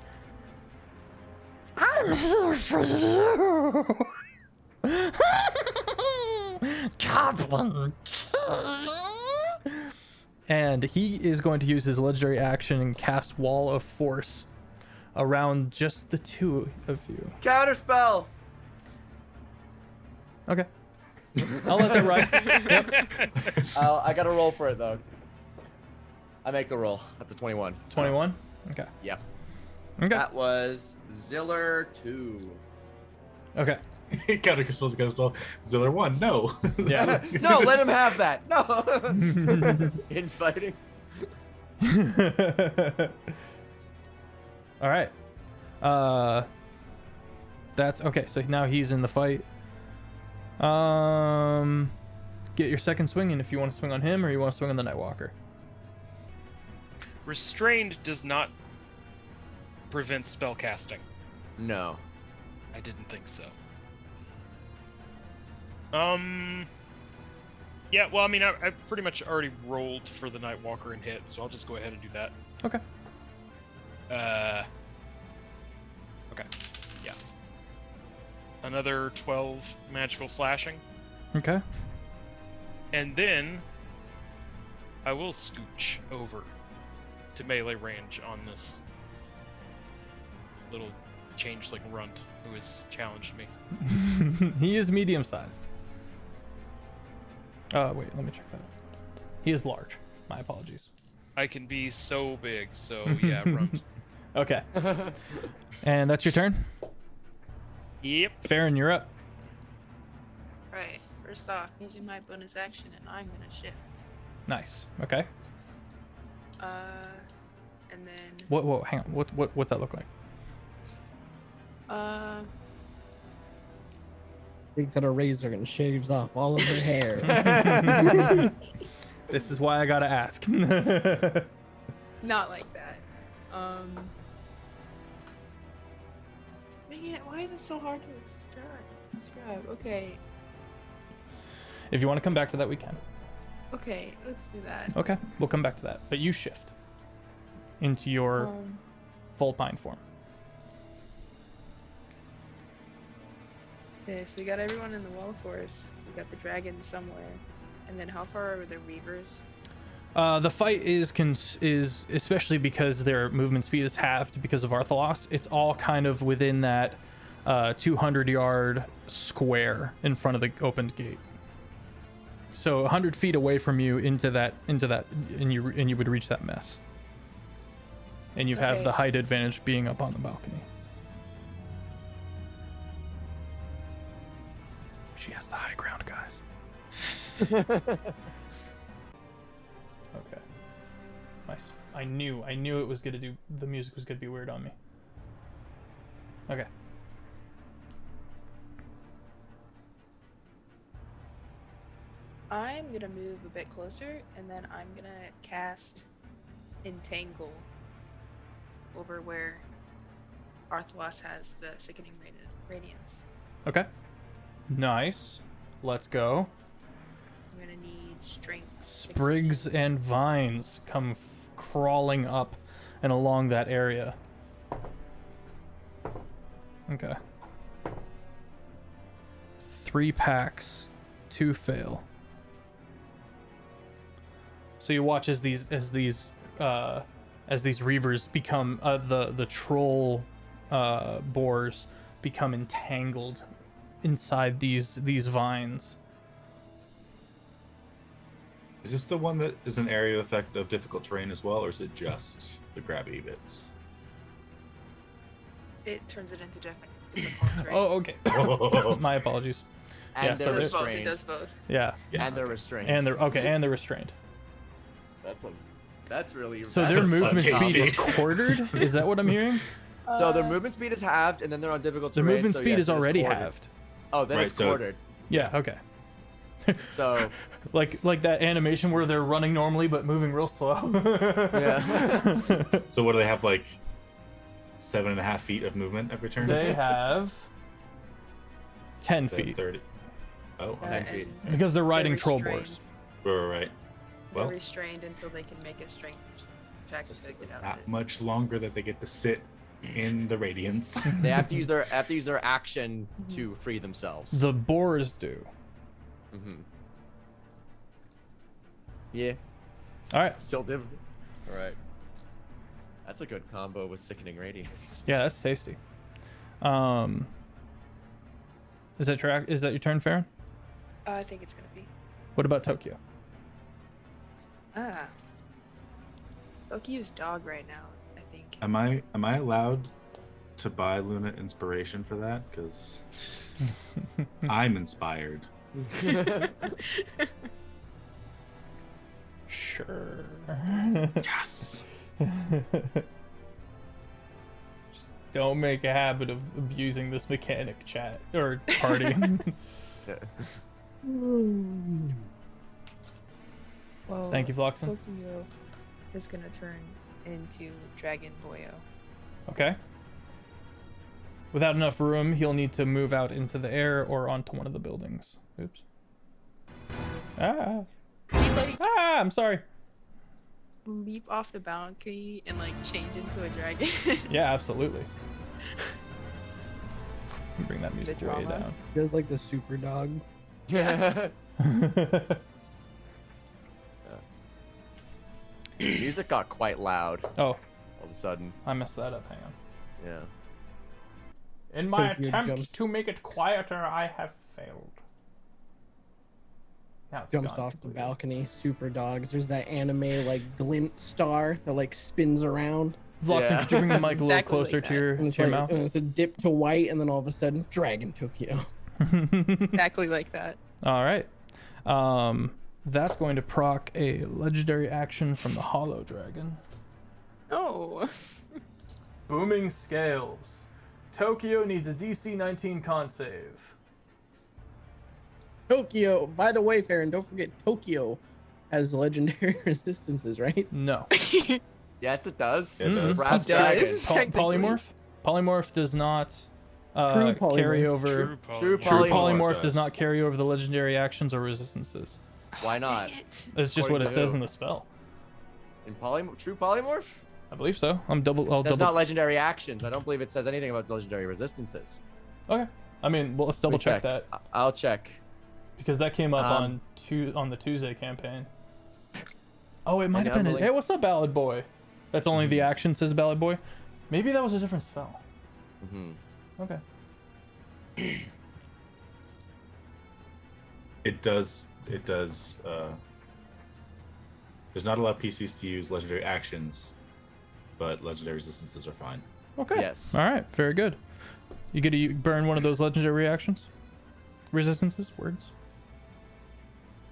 Speaker 1: "I'm here for you, Goblin King." And he is going to use his legendary action and cast Wall of Force around just the two of you.
Speaker 4: Counterspell.
Speaker 1: Okay. I'll let that ride. Yep.
Speaker 4: I gotta roll for it though. I make the roll. That's a 21.
Speaker 1: 21? Okay.
Speaker 4: Yep.
Speaker 1: Okay.
Speaker 4: That was Ziller 2.
Speaker 1: Okay.
Speaker 3: Counterspell. Ziller 1, no.
Speaker 1: Yeah.
Speaker 4: No, let him have that. No. Infighting.
Speaker 1: All right. That's okay. So now he's in the fight. Get your second swing in if you want to swing on him or you want to swing on the Nightwalker.
Speaker 5: Restrained does not prevent spell casting.
Speaker 4: No.
Speaker 5: I didn't think so. Yeah, well, I mean, I pretty much already rolled for the Nightwalker and hit, so I'll just go ahead and do that.
Speaker 1: Okay.
Speaker 5: Okay. Yeah. Another 12 magical slashing.
Speaker 1: Okay.
Speaker 5: And then I will scooch over to melee range on this little changeling runt who has challenged me.
Speaker 1: He is medium-sized. Wait, let me check that out. He is large. My apologies.
Speaker 5: I can be so big, so yeah, runt.
Speaker 1: Okay. And that's your turn?
Speaker 5: Yep.
Speaker 1: Farron, you're up.
Speaker 6: Right. First off, using my bonus action, and I'm gonna shift.
Speaker 1: Nice. Okay.
Speaker 6: And then.
Speaker 1: Whoa, hang on. What's that look like?
Speaker 2: Takes out a razor and shaves off all of her hair.
Speaker 1: This is why I gotta ask.
Speaker 6: Not like that. Dang it, why is it so hard to describe? Okay.
Speaker 1: If you want to come back to that, we can.
Speaker 6: Okay, let's do that.
Speaker 1: Okay, we'll come back to that. But you shift into your Vulpine form.
Speaker 6: Okay, so we got everyone in the Wall of Force. We got the dragon somewhere. And then how far are the Reavers?
Speaker 1: The fight is especially because their movement speed is halved because of Arthalos. It's all kind of within that 200-yard square in front of the opened gate. So 100 feet away from you into that, and you would reach that mess. And you have the height advantage being up on the balcony. She has the high ground, guys. Okay. Nice. I knew it was gonna do. The music was gonna be weird on me. Okay.
Speaker 6: I'm gonna move a bit closer, and then I'm gonna cast Entangle over where Arthlos has the Sickening Radiance.
Speaker 1: Okay. Nice. Let's go.
Speaker 6: I'm gonna need Strength.
Speaker 1: Sprigs
Speaker 6: 16.
Speaker 1: and vines come crawling up and along that area. Okay. 3 packs, 2 fail. So you watch as these reavers become the troll boars become entangled inside these vines.
Speaker 3: Is this the one that is an area effect of difficult terrain as well, or is it just the grabby bits?
Speaker 6: It turns it into difficult terrain.
Speaker 1: Oh, okay. My apologies.
Speaker 4: And
Speaker 1: Yeah,
Speaker 4: they're
Speaker 1: so
Speaker 6: It does both. It
Speaker 4: restrained.
Speaker 6: does both.
Speaker 1: Yeah.
Speaker 4: And they're restrained.
Speaker 1: And they're restrained.
Speaker 4: That's really.
Speaker 1: So
Speaker 4: that's
Speaker 1: their
Speaker 4: a
Speaker 1: movement
Speaker 3: so
Speaker 1: speed is
Speaker 3: tasty.
Speaker 1: quartered? Is that what I'm hearing?
Speaker 4: So their movement speed is halved, and then they're on difficult
Speaker 1: Their
Speaker 4: terrain.
Speaker 1: movement
Speaker 4: so
Speaker 1: speed
Speaker 4: yes,
Speaker 1: is
Speaker 4: it
Speaker 1: already
Speaker 4: quartered.
Speaker 1: halved.
Speaker 4: Oh, then
Speaker 3: Right,
Speaker 4: it's
Speaker 3: so it's-
Speaker 4: quartered.
Speaker 1: Yeah, okay.
Speaker 4: So
Speaker 1: Like that animation where they're running normally but moving real slow.
Speaker 4: yeah.
Speaker 3: So what do they have, like 7.5 feet of movement every turn?
Speaker 1: They have 10
Speaker 3: So
Speaker 1: feet
Speaker 3: 30. Oh,
Speaker 4: 10 feet.
Speaker 1: because they're riding
Speaker 6: they're
Speaker 1: troll
Speaker 6: restrained.
Speaker 1: boars.
Speaker 3: right.
Speaker 6: They're
Speaker 3: Well,
Speaker 6: restrained until they can make a strength check to get out of
Speaker 3: not
Speaker 6: it.
Speaker 3: much longer that they get to sit in the radiance.
Speaker 4: They have to use their action to free themselves.
Speaker 1: The boars do.
Speaker 4: Mm-hmm. Yeah.
Speaker 1: All right.
Speaker 4: Still difficult. All right. That's a good combo with Sickening Radiance.
Speaker 1: Yeah, that's tasty. Is that your turn, Farron?
Speaker 6: I think it's gonna be.
Speaker 1: What about Tokyo?
Speaker 6: Tokyo's dog right now, I think.
Speaker 3: Am I allowed to buy Luna Inspiration for that? Because I'm inspired.
Speaker 1: Sure.
Speaker 3: Yes.
Speaker 1: Just don't make a habit of abusing this mechanic, chat or party.
Speaker 6: Well,
Speaker 1: Thank you, Floxen.
Speaker 6: Tokyo is gonna turn into Dragon Boyo.
Speaker 1: Okay. Without enough room, he'll need to move out into the air or onto one of the buildings. Oops. I'm sorry.
Speaker 6: Leap off the balcony and like change into a dragon.
Speaker 1: Yeah, absolutely. Bring that music way
Speaker 6: drama.
Speaker 1: down.
Speaker 2: Feels like the super dog.
Speaker 4: Yeah. Music got quite loud
Speaker 1: Oh,
Speaker 4: all of a sudden.
Speaker 1: I messed that up. Hang on.
Speaker 4: Yeah.
Speaker 1: In my
Speaker 2: Tokyo
Speaker 1: attempt
Speaker 2: jumps-
Speaker 1: to make it quieter, I have failed. Now it's
Speaker 2: Jumps
Speaker 1: gone
Speaker 2: off the
Speaker 1: completely.
Speaker 2: balcony. Super dogs. There's that anime like glint star that like spins around.
Speaker 1: Vloxen,
Speaker 4: Yeah.
Speaker 1: could you bring the mic a little
Speaker 6: Exactly
Speaker 1: closer
Speaker 6: like
Speaker 1: to your,
Speaker 2: And it's
Speaker 1: to your
Speaker 2: like
Speaker 1: mouth?
Speaker 2: and it's a dip to white, and then all of a sudden, Dragon Tokyo.
Speaker 6: Exactly like that.
Speaker 1: All right. That's going to proc a legendary action from the Hollow Dragon.
Speaker 6: No.
Speaker 1: Booming Scales. Tokyo needs a DC 19 con save.
Speaker 2: Tokyo. By the way, Farron, don't forget Tokyo has legendary resistances, right?
Speaker 1: No.
Speaker 4: Yes, it does.
Speaker 3: It
Speaker 4: It's a
Speaker 3: does.
Speaker 4: brass
Speaker 6: It does.
Speaker 4: dragon.
Speaker 6: Technically.
Speaker 1: Polymorph? Polymorph does not
Speaker 2: True
Speaker 1: carry
Speaker 2: polymorph.
Speaker 1: over.
Speaker 4: True
Speaker 1: True
Speaker 4: polymorph
Speaker 1: polymorph
Speaker 3: does.
Speaker 1: does not carry over the legendary actions or resistances.
Speaker 4: Why not?
Speaker 6: Dang it.
Speaker 1: It's just what
Speaker 4: According
Speaker 1: it
Speaker 4: to
Speaker 1: says
Speaker 4: who?
Speaker 1: in the spell.
Speaker 4: In true polymorph?
Speaker 1: I believe so. I'll double.
Speaker 4: That's not legendary actions. I don't believe it says anything about legendary resistances.
Speaker 1: Okay. I mean, well, let's double
Speaker 4: Let me
Speaker 1: check that
Speaker 4: I'll check.
Speaker 1: because that came up
Speaker 4: Um,
Speaker 1: on the Tuesday campaign. Oh, it might have been.
Speaker 4: Emily.
Speaker 1: Hey, what's up, Ballad Boy? That's only the action says Ballad Boy. Maybe that was a different spell. Okay.
Speaker 3: It does. There's not a lot of PCs to use legendary actions, but legendary resistances are fine.
Speaker 1: Okay.
Speaker 4: Yes.
Speaker 1: All right. Very good. You get to burn one of those legendary reactions, resistances, words.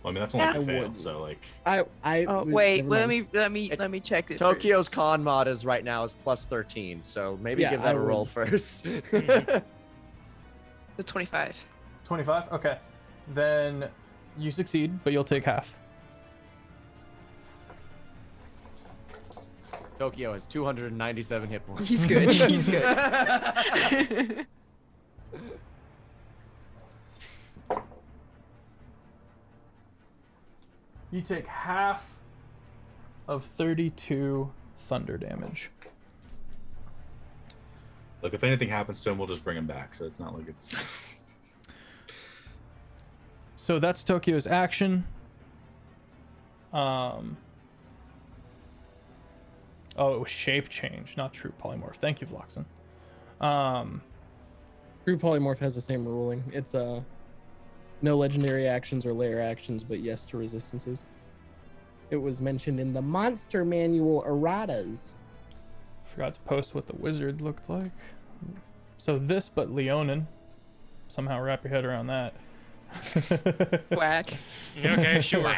Speaker 3: Well, I mean, that's only
Speaker 6: Yeah.
Speaker 3: a
Speaker 2: I
Speaker 3: fail,
Speaker 2: would.
Speaker 3: so like.
Speaker 6: Oh wait,
Speaker 2: never
Speaker 6: let
Speaker 2: mind.
Speaker 6: me check it.
Speaker 4: Tokyo's
Speaker 6: first.
Speaker 4: con mod is right now is plus 13, so maybe
Speaker 2: Yeah,
Speaker 4: give that
Speaker 2: I
Speaker 4: a roll
Speaker 2: would.
Speaker 4: first.
Speaker 6: The 25.
Speaker 1: 25. Okay. Then you succeed, but you'll take half.
Speaker 4: Tokyo has 297 hit points.
Speaker 6: He's good. He's good.
Speaker 1: You take half of 32 thunder damage.
Speaker 3: Look, if anything happens to him, we'll just bring him back. So it's not like it's.
Speaker 1: So that's Tokyo's action. Oh, it was shape change, not true polymorph. Thank you, Vloxen.
Speaker 2: True polymorph has the same ruling. It's no legendary actions or layer actions, but yes to resistances. It was mentioned in the monster manual erratas.
Speaker 1: Forgot to post what the wizard looked like. So this, but Leonin. Somehow wrap your head around that.
Speaker 6: Whack.
Speaker 5: Okay, sure.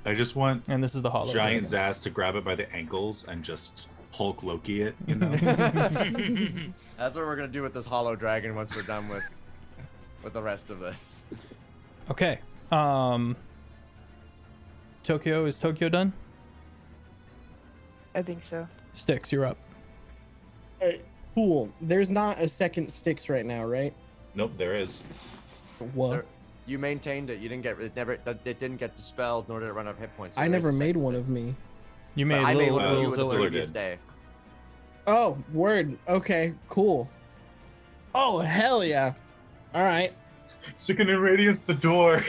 Speaker 3: I just want
Speaker 1: And this is the hollow.
Speaker 3: Giant
Speaker 1: dragon.
Speaker 3: Zaz to grab it by the ankles and just Hulk Loki it, you know?
Speaker 4: That's what we're gonna do with this hollow dragon once we're done with the rest of this.
Speaker 1: Okay. Tokyo, is Tokyo done?
Speaker 6: I think so.
Speaker 1: Sticks, you're up.
Speaker 2: Alright, cool. There's not a second Styx right now, right?
Speaker 3: Nope, there is.
Speaker 2: What?
Speaker 4: There- You maintained it. You didn't get it. It didn't get dispelled, nor did it run out of hit points. So
Speaker 2: I
Speaker 4: there is
Speaker 2: never
Speaker 4: a
Speaker 2: made
Speaker 4: second
Speaker 2: one
Speaker 4: step.
Speaker 2: of me.
Speaker 1: You
Speaker 4: But
Speaker 1: made
Speaker 4: I made
Speaker 1: little,
Speaker 4: one of you
Speaker 1: little
Speaker 4: with the
Speaker 3: Ziller
Speaker 4: previous
Speaker 3: did.
Speaker 4: day.
Speaker 2: Oh, word. Okay, cool. Oh, hell yeah. All right.
Speaker 3: Sickening Radiance, the door.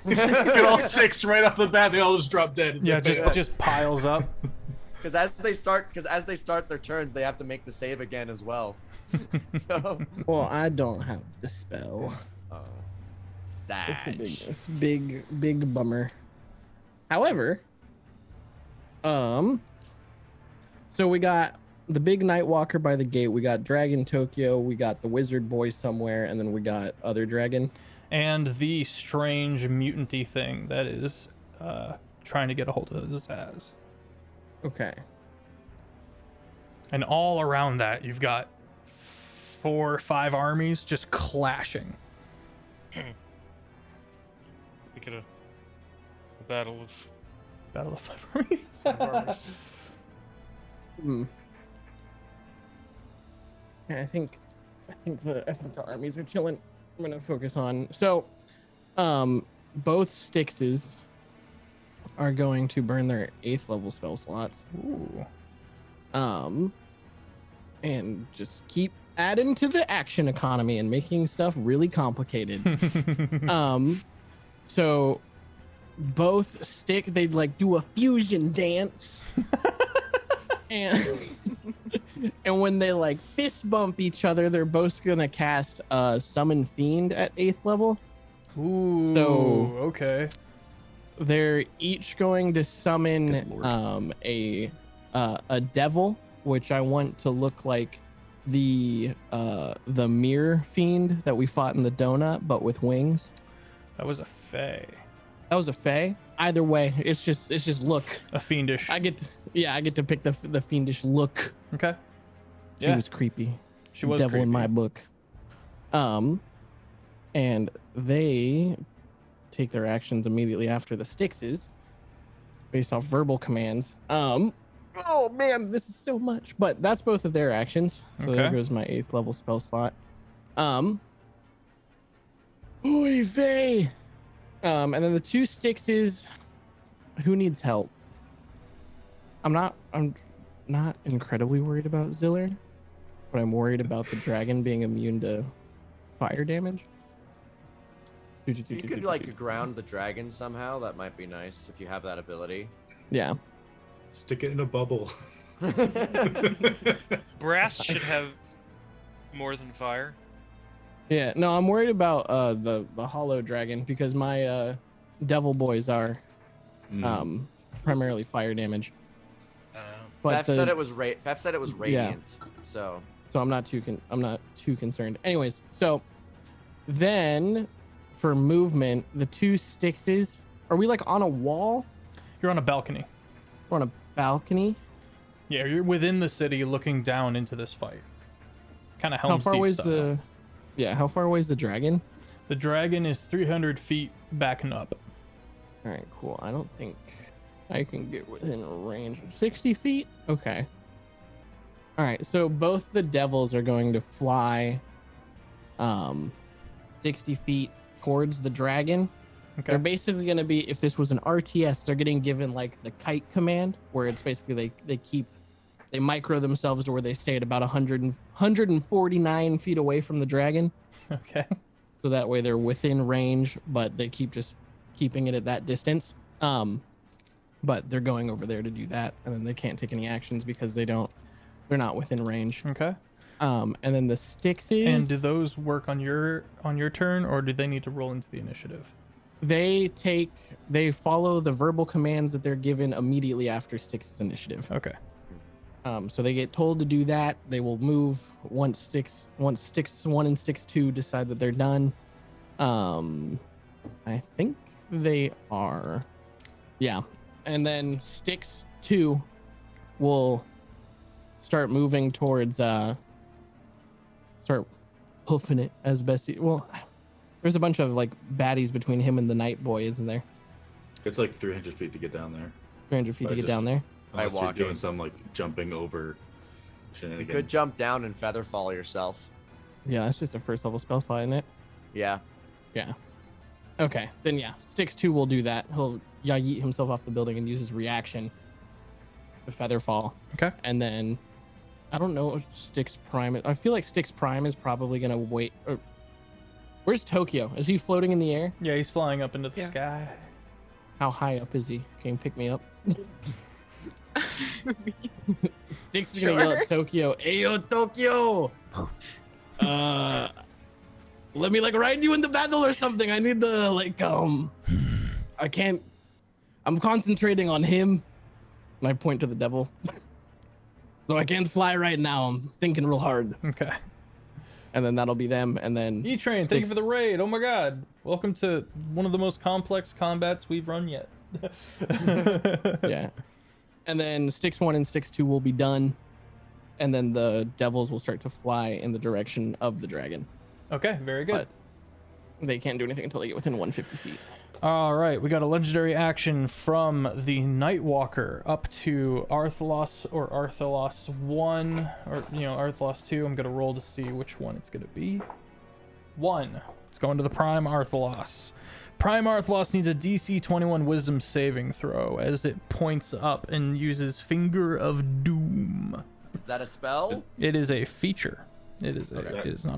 Speaker 3: Get all 6 right off the bat. They all just drop dead.
Speaker 1: Yeah, just piles up.
Speaker 4: Because as they start their turns, they have to make the save again as well. So,
Speaker 2: Well, I don't have the spell.
Speaker 4: sad.
Speaker 2: It's a big bummer. However, so we got the big Nightwalker by the gate. We got Dragon Tokyo. We got the Wizard Boy somewhere, and then we got other dragon.
Speaker 1: And the strange mutanty thing that is trying to get a hold of Zaz.
Speaker 2: Okay.
Speaker 1: And all around that, you've got 4 or 5 armies just clashing.
Speaker 5: We get a battle of
Speaker 1: Battle of 5 armies.
Speaker 5: armies.
Speaker 2: Hmm. Yeah, I think the armies are chilling. I'm gonna focus on both Styxes are going to burn their 8th level spell slots.
Speaker 1: Ooh.
Speaker 2: And just keep adding to the action economy and making stuff really complicated. So both they'd like do a fusion dance. and when they like fist bump each other, they're both gonna cast Summon Fiend at 8th level.
Speaker 1: Ooh.
Speaker 2: So-
Speaker 1: Okay.
Speaker 2: They're each going to summon
Speaker 1: Good lord.
Speaker 2: a devil, which I want to look like the mirror fiend that we fought in the donut, but with wings.
Speaker 1: That was a fae.
Speaker 2: That was a fae. Either way, it's just look.
Speaker 1: A fiendish.
Speaker 2: I get to pick the fiendish look.
Speaker 1: Okay.
Speaker 2: She
Speaker 1: Yeah.
Speaker 2: was creepy.
Speaker 1: She was
Speaker 2: devil in my
Speaker 1: creepy.
Speaker 2: book. And they take their actions immediately after the Styxes, based off verbal commands. Oh man, this is so much. But that's both of their actions. So there
Speaker 1: Okay.
Speaker 2: goes my 8th level spell slot. Oy vey. And then the 2 Styxes. Who needs help? I'm not incredibly worried about Zillard, but I'm worried about the dragon being immune to fire damage.
Speaker 4: You could like ground the dragon somehow. That might be nice if you have that ability.
Speaker 2: Yeah.
Speaker 3: Stick it in a bubble.
Speaker 5: Brass should have more than fire.
Speaker 2: Yeah. No, I'm worried about the hollow dragon because my devil boys are primarily fire damage. But
Speaker 4: Feff said it was radiant. So
Speaker 2: I'm not too concerned. Anyways, so then for movement, the 2 Styxes, are we like on a wall?
Speaker 1: You're on a balcony.
Speaker 2: We're on a balcony.
Speaker 1: Yeah, you're within the city looking down into this fight. Kind of
Speaker 2: How
Speaker 1: Helm's
Speaker 2: far
Speaker 1: Deep
Speaker 2: away is
Speaker 1: style.
Speaker 2: how far away is the dragon?
Speaker 1: The dragon is 300 feet back and up.
Speaker 2: All right, cool. I don't think I can get within range of 60 feet. Okay. All right, so both the devils are going to fly 60 feet towards the dragon.
Speaker 1: Okay.
Speaker 2: They're basically going to be, if this was an RTS, they're getting given like the kite command, where it's basically they micro themselves to where they stay at about 149 feet away from the dragon.
Speaker 1: Okay.
Speaker 2: So that way they're within range, but they keeping it at that distance. But they're going over there to do that, and then they can't take any actions because they're not within range.
Speaker 1: Okay.
Speaker 2: And then the Styxes.
Speaker 1: And do those work on your turn, or do they need to roll into the initiative?
Speaker 2: They follow the verbal commands that they're given immediately after Styx's initiative.
Speaker 1: Okay.
Speaker 2: So they get told to do that. They will move once Styx 1 and Styx 2 decide that they're done. I think they are. Yeah. And then Styx 2 will start moving towards start hoofing it as best there's a bunch of like baddies between him and the night boy, isn't there?
Speaker 3: It's like 300 feet to get down there.
Speaker 2: 300 feet to get down there.
Speaker 3: Unless you're
Speaker 4: walking.
Speaker 3: doing some like jumping over
Speaker 4: you
Speaker 3: shenanigans.
Speaker 4: could jump down and feather fall yourself.
Speaker 2: Yeah, that's just a first level spell slot, isn't it?
Speaker 4: Yeah.
Speaker 2: Yeah. Okay, then yeah, Styx 2 will do that. He'll yeet himself off the building and use his reaction to feather fall.
Speaker 1: Okay.
Speaker 2: And then I don't know what Styx Prime is. I feel like Styx Prime is probably gonna wait. Where's Tokyo? Is he floating in the air?
Speaker 1: Yeah, he's flying up into the
Speaker 6: Yeah.
Speaker 1: sky.
Speaker 2: How high up is he? Can you pick me up? Styx is gonna yell at Tokyo. Ayo, Tokyo! Let me like ride you in the battle or something. I need the I can't. I'm concentrating on him. And I point to the devil. So I can't fly right now. I'm thinking real hard.
Speaker 1: Okay.
Speaker 2: And then that'll be them. And then
Speaker 1: E-Train, thank you for the raid. Oh my god. Welcome to one of the most complex combats we've run yet.
Speaker 2: Yeah. And then Styx 1 and Styx 2 will be done. And then the devils will start to fly in the direction of the dragon.
Speaker 1: Okay, very good.
Speaker 2: But they can't do anything until they get within 150 feet.
Speaker 1: All right, we got a legendary action from the Nightwalker up to Arthalos or Arthalos 1, or, Arthalos 2. I'm going to roll to see which one it's going to be. 1. It's going to the Prime Arthalos. Prime Arthalos needs a DC 21 Wisdom saving throw as it points up and uses Finger of Doom.
Speaker 4: Is that a spell?
Speaker 1: It is a feature. It is not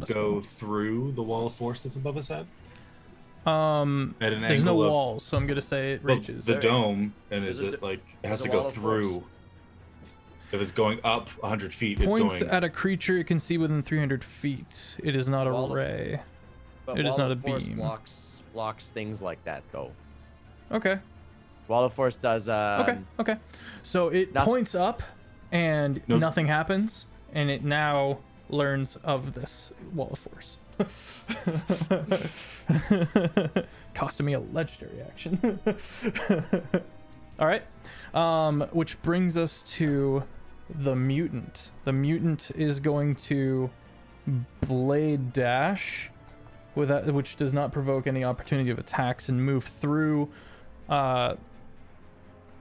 Speaker 1: a
Speaker 3: Go
Speaker 1: spell.
Speaker 3: through the wall of force that's above his head. At an
Speaker 1: There's no
Speaker 3: angle of
Speaker 1: walls, so I'm gonna say it
Speaker 3: well,
Speaker 1: reaches.
Speaker 3: the dome, and
Speaker 4: There's
Speaker 3: is
Speaker 4: a
Speaker 3: it like it has
Speaker 4: there's
Speaker 3: to
Speaker 4: a
Speaker 3: go
Speaker 4: wall of
Speaker 3: through?
Speaker 4: force.
Speaker 3: If it's going up 100 feet, it's
Speaker 1: Points
Speaker 3: going.
Speaker 1: at a creature it can see within 300 feet. It is not a
Speaker 4: Wall of-
Speaker 1: ray.
Speaker 4: But
Speaker 1: It is
Speaker 4: Wall
Speaker 1: not
Speaker 4: of
Speaker 1: a
Speaker 4: Force
Speaker 1: beam.
Speaker 4: blocks things like that, though.
Speaker 1: Okay.
Speaker 4: Wall of Force does.
Speaker 1: Okay. So it
Speaker 4: Noth-
Speaker 1: points up, and
Speaker 3: No-
Speaker 1: nothing happens, and it now learns of this wall of force. Costing me a legendary action. All right. Which brings us to the mutant. The mutant is going to blade dash, which does not provoke any opportunity of attacks, and move through.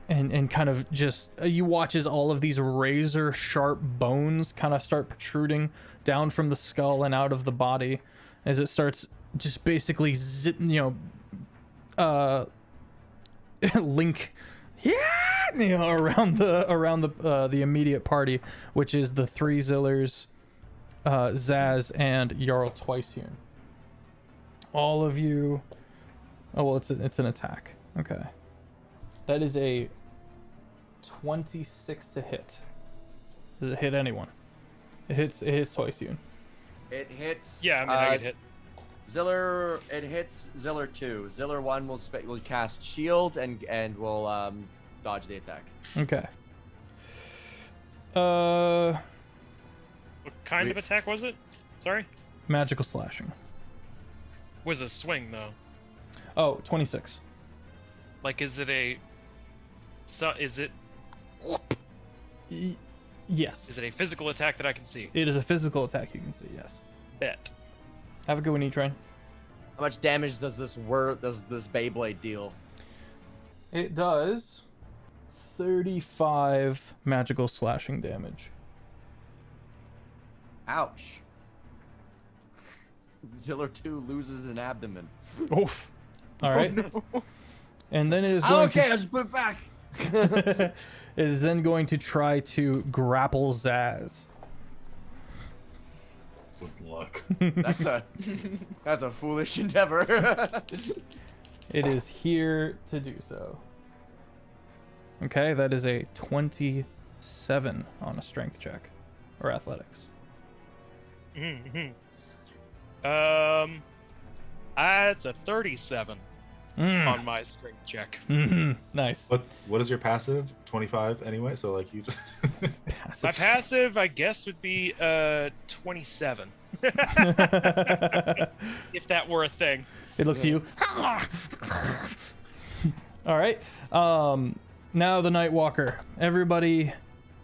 Speaker 1: And kind of just you watch as all of these razor sharp bones kind of start protruding down from the skull and out of the body as it starts just basically link around the immediate party, which is the 3 Zillers, Zaz, and Jarl Twicehearn. All of you Oh well, it's an attack. Okay. That is a 26 to hit. Does it hit anyone? It hits twice, you.
Speaker 4: It hits.
Speaker 5: Yeah, I mean, I get hit.
Speaker 4: Ziller. It hits Ziller 2. Ziller 1 will cast shield and will dodge the attack.
Speaker 1: Okay.
Speaker 5: What kind of attack was it? Sorry?
Speaker 1: Magical slashing.
Speaker 5: Was a swing, though.
Speaker 1: Oh, 26.
Speaker 5: Like, is it a... So, is it...
Speaker 1: Yes.
Speaker 5: Is it a physical attack that I can see?
Speaker 1: It is a physical attack you can see, yes.
Speaker 5: Bet.
Speaker 1: Have a good one, E-Train.
Speaker 4: How much damage does this Beyblade deal?
Speaker 1: It does 35 magical slashing damage.
Speaker 4: Ouch. Ziller 2 loses an abdomen.
Speaker 1: Oof. All right. And then it is
Speaker 4: I
Speaker 1: going
Speaker 4: don't care, just put it back.
Speaker 1: it is then going to try to grapple Zaz.
Speaker 3: Good luck.
Speaker 4: That's a foolish endeavor.
Speaker 1: It is here to do so. Okay, that is a 27 on a strength check or athletics.
Speaker 5: It's a 37 on my strength check.
Speaker 1: Nice.
Speaker 3: What is your passive? 25 anyway, so like you just
Speaker 5: My passive, I guess, would be 27. If that were a thing.
Speaker 1: It looks at you. All right. Now the Nightwalker. Everybody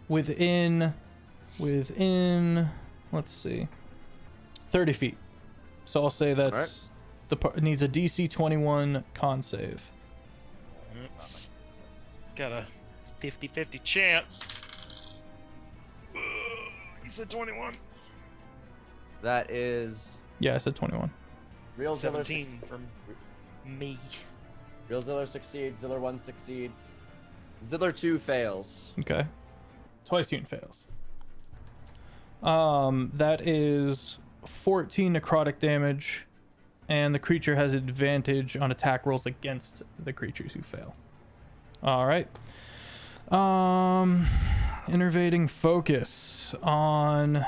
Speaker 1: within, let's see, 30 feet. So I'll say that's it needs a DC 21 con save.
Speaker 5: Oops. Got a 50-50 chance. You said 21.
Speaker 4: That is
Speaker 1: Yeah, I said 21.
Speaker 4: real Ziller
Speaker 5: 17 from me.
Speaker 4: Real Ziller succeeds. Ziller 1 succeeds. Ziller 2 fails.
Speaker 1: Okay. Twice unit fails. That is 14 necrotic damage, and the creature has advantage on attack rolls against the creatures who fail. All right. Innervating focus on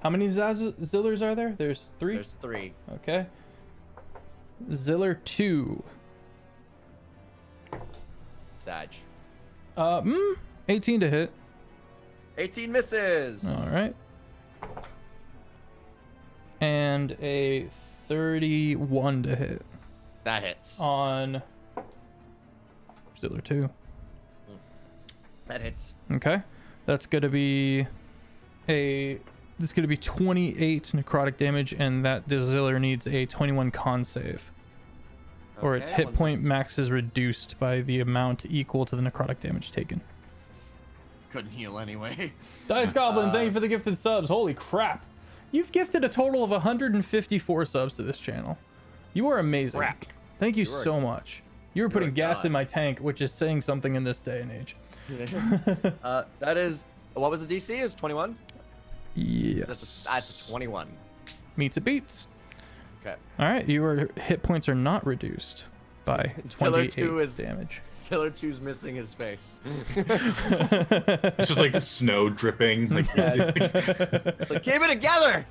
Speaker 1: how many Zillers are there? There's 3.
Speaker 4: There's 3.
Speaker 1: Okay. Ziller 2.
Speaker 4: Sag.
Speaker 1: 18 to hit.
Speaker 4: 18 misses.
Speaker 1: All right. And a 31 to hit
Speaker 4: That hits.
Speaker 1: on Ziller 2.
Speaker 4: That hits.
Speaker 1: Okay. That's going to be 28 necrotic damage, and that Ziller needs a 21 con save. Or its
Speaker 4: Okay,
Speaker 1: hit point max is reduced by the amount equal to the necrotic damage taken.
Speaker 4: Couldn't heal anyway.
Speaker 1: Dice Goblin, thank you for the gifted subs. Holy crap. You've gifted a total of 154 subs to this channel. You are amazing.
Speaker 5: Crap.
Speaker 1: Thank you
Speaker 4: You are-
Speaker 1: so much. You were putting
Speaker 4: a
Speaker 1: gas
Speaker 4: god.
Speaker 1: in my tank, which is saying something in this day and age.
Speaker 4: That is, what was the DC? Is 21?
Speaker 1: Yes.
Speaker 4: That's a 21.
Speaker 1: Meets it beats.
Speaker 4: Okay.
Speaker 1: All right, your hit points are not reduced by
Speaker 4: Ziller
Speaker 1: 28
Speaker 4: 2 is-
Speaker 1: damage.
Speaker 4: Ziller 2's missing his face.
Speaker 3: it's just like snow dripping. Like, you see,
Speaker 4: Like, keep it together!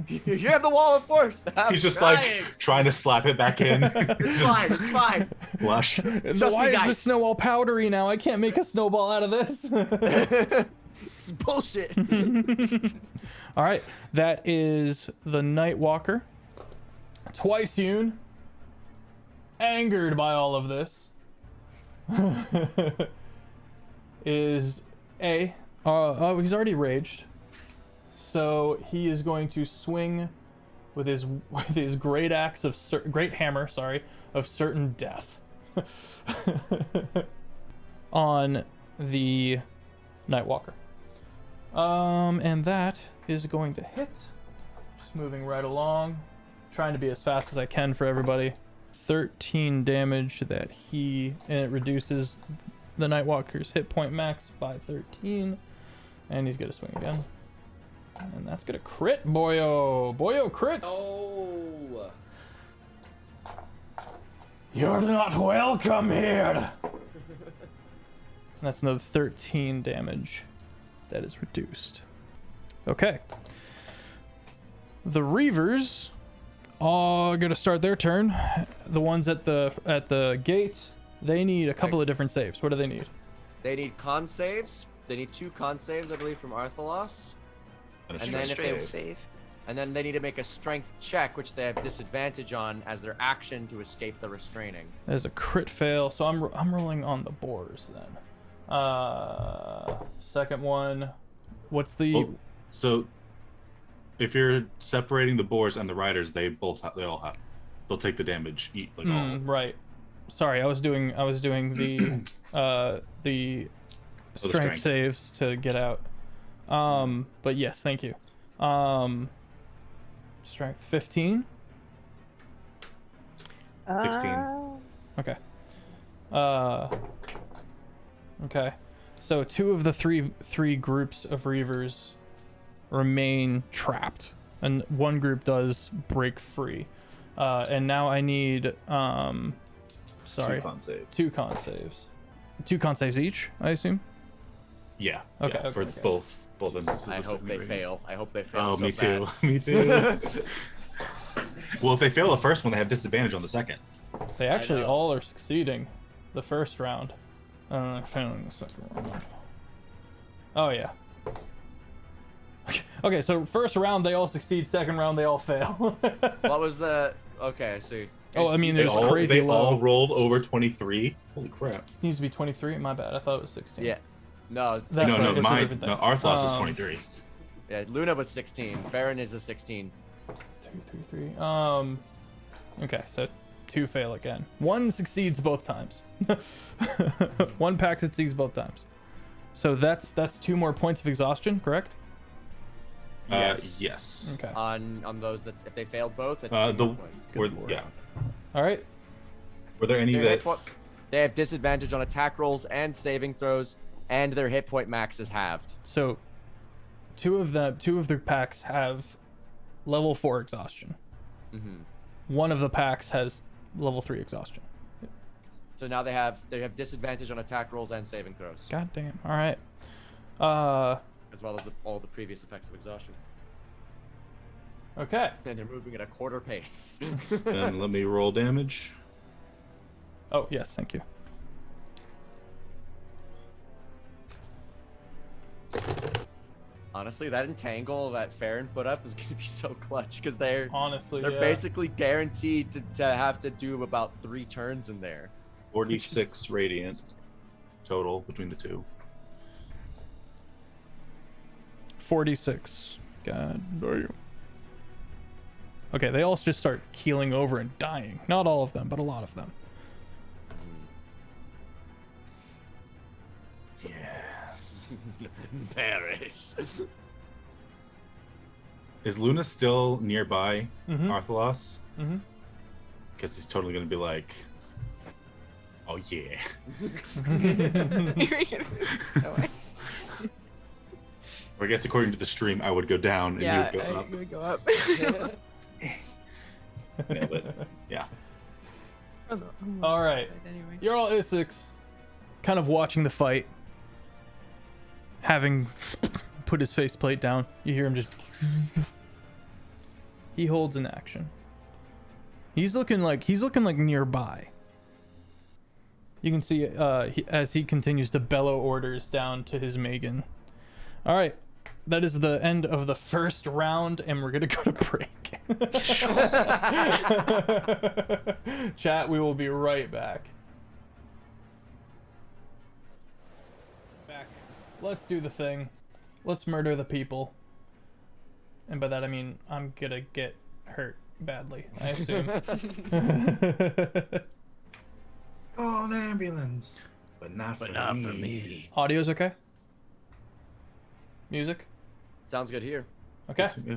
Speaker 4: You have the wall of force!
Speaker 3: he's just
Speaker 4: trying.
Speaker 3: like trying to slap it back in.
Speaker 4: It's fine, it's fine.
Speaker 3: Flush.
Speaker 4: Trust
Speaker 1: Why
Speaker 4: me,
Speaker 1: is the
Speaker 4: guys.
Speaker 1: snow all powdery now? I can't make a snowball out of this.
Speaker 4: It's bullshit.
Speaker 1: All right, that is the Nightwalker. Twice hewn, angered by all of this, is he's already raged, so he is going to swing with his great axe of great hammer, of certain death, on the Nightwalker. And that is going to hit. Just moving right along, trying to be as fast as I can for everybody. 13 damage and it reduces the Nightwalker's hit point max by 13. And he's gonna swing again. And that's gonna crit, boyo. Boyo crits.
Speaker 4: Oh.
Speaker 1: You're not welcome here. That's another 13 damage. That is reduced. Okay. The Reavers are gonna start their turn. The ones at the gate, they need a couple of different saves. What do they need?
Speaker 4: They need con saves. They need 2 con saves, I believe, from Arthalos.
Speaker 3: And a
Speaker 4: And then
Speaker 3: strength
Speaker 4: if they-
Speaker 3: save.
Speaker 6: Save.
Speaker 4: And then they need to make a strength check, which they have disadvantage on as their action to escape the restraining.
Speaker 1: There's a crit fail, so I'm rolling on the boars then. Second one. What's the?
Speaker 3: Well, so if you're separating the boars and the riders, they all have. They'll take the damage. Eat like all.
Speaker 1: Right. Sorry, I was doing the the strength saves to get out. But yes, thank you. Strength 15.
Speaker 3: 16.
Speaker 1: Okay. Okay. So 2 of the three groups of Reavers remain trapped, and 1 group does break free. And now I need sorry,
Speaker 3: 2 con saves.
Speaker 1: 2 con saves. 2 con saves each, I assume.
Speaker 3: Yeah.
Speaker 1: Okay,
Speaker 3: yeah,
Speaker 1: okay,
Speaker 3: for
Speaker 1: okay.
Speaker 3: both instances.
Speaker 4: I
Speaker 3: of
Speaker 4: hope they
Speaker 3: secondary
Speaker 4: fail. I hope they fail.
Speaker 3: Oh,
Speaker 4: so
Speaker 3: me too.
Speaker 4: bad.
Speaker 3: Me too. Well, if they fail the first one, they have disadvantage on the second.
Speaker 1: They actually
Speaker 4: know.
Speaker 1: all are succeeding the first round. Failing the second round. Oh yeah. Okay, so first round they all succeed, second round they all fail.
Speaker 4: What was the? Okay, I see.
Speaker 1: Oh, I mean,
Speaker 3: They
Speaker 1: there's
Speaker 3: all,
Speaker 1: crazy
Speaker 3: they
Speaker 1: low.
Speaker 3: all rolled over 23. Holy crap.
Speaker 1: Needs to be 23. My bad. I thought it was 16.
Speaker 4: Yeah. No,
Speaker 1: That's
Speaker 3: No,
Speaker 1: not-
Speaker 3: no,
Speaker 1: it's a
Speaker 3: mine.
Speaker 1: different thing.
Speaker 3: No, Arthlos is
Speaker 1: Um,
Speaker 3: 23.
Speaker 4: yeah. Luna was 16. Baron is a 16.
Speaker 1: 3. Okay, so 2 fail again. 1 succeeds both times. 1 pack succeeds both times. So that's 2 more points of exhaustion, correct?
Speaker 3: Yes.
Speaker 1: Okay.
Speaker 4: On those that if they failed both, it's 2
Speaker 3: The
Speaker 4: more points.
Speaker 3: yeah.
Speaker 1: All right.
Speaker 3: Were there any
Speaker 4: Their
Speaker 3: that?
Speaker 4: hit point- they have disadvantage on attack rolls and saving throws, and their hit point max is halved.
Speaker 1: So 2 of the packs have level 4 exhaustion.
Speaker 4: Mm-hmm.
Speaker 1: 1 of the packs has level 3 exhaustion.
Speaker 4: So now they have disadvantage on attack rolls and saving throws,
Speaker 1: God damn. All right.
Speaker 4: as well as all the previous effects of exhaustion.
Speaker 1: Okay.
Speaker 4: And they're moving at a quarter pace.
Speaker 3: And let me roll damage.
Speaker 1: Oh, yes, thank you.
Speaker 4: Honestly, that entangle that Farron put up is going to be so clutch because they're
Speaker 1: Honestly,
Speaker 4: they're
Speaker 1: yeah.
Speaker 4: basically guaranteed to have to do about 3 turns in there.
Speaker 3: 46 radiant total between the 2.
Speaker 1: 46. God damn. Okay, they all just start keeling over and dying. Not all of them, but a lot of them.
Speaker 3: Yes.
Speaker 4: Perish.
Speaker 3: Is Luna still nearby
Speaker 1: Mhm.
Speaker 3: Arthalos?
Speaker 1: Mm-hmm.
Speaker 3: Because he's totally gonna be like, oh yeah. Or I guess according to the stream, I would go down and
Speaker 6: Yeah,
Speaker 3: you would go
Speaker 6: I'm
Speaker 3: up.
Speaker 6: gonna go up.
Speaker 3: Yeah, but yeah.
Speaker 6: I'm on
Speaker 1: All
Speaker 6: the
Speaker 1: right.
Speaker 6: side Anyway.
Speaker 1: You're all Isaacs, kind of watching the fight, having put his faceplate down. You hear him just. He holds an action. He's looking like nearby. You can see as he continues to bellow orders down to his Megan. All right, that is the end of the first round, and we're gonna go to break. Chat, we will be right back. Let's do the thing. Let's murder the people. And by that I mean I'm gonna get hurt badly, I assume.
Speaker 3: Oh, an ambulance. But not for me.
Speaker 1: Audio's okay? Music?
Speaker 4: Sounds good here.
Speaker 1: Okay.
Speaker 3: Yeah.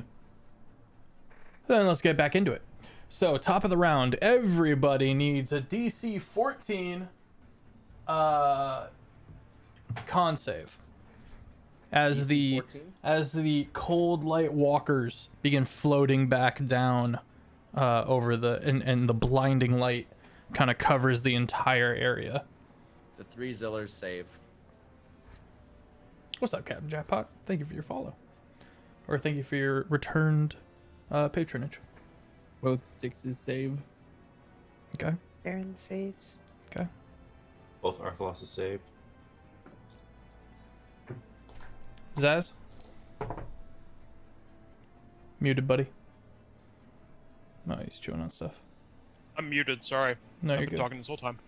Speaker 1: Then let's get back into it. So, top of the round, everybody needs a DC 14 con save. As the
Speaker 4: 14?
Speaker 1: cold light walkers begin floating back down over the and the blinding light kind of covers the entire area.
Speaker 4: The 3 Zillers save.
Speaker 1: What's up, Captain Jackpot? Thank you for your follow. Or thank you for your returned patronage.
Speaker 2: Both 6s save.
Speaker 1: Okay.
Speaker 6: Baron saves.
Speaker 1: Okay.
Speaker 3: Both Arthalos is saved.
Speaker 1: Zaz? Muted, buddy. No, he's chewing on stuff.
Speaker 5: I'm muted, sorry.
Speaker 1: No,
Speaker 5: I've
Speaker 1: you're
Speaker 5: been
Speaker 1: good.
Speaker 5: talking this whole time.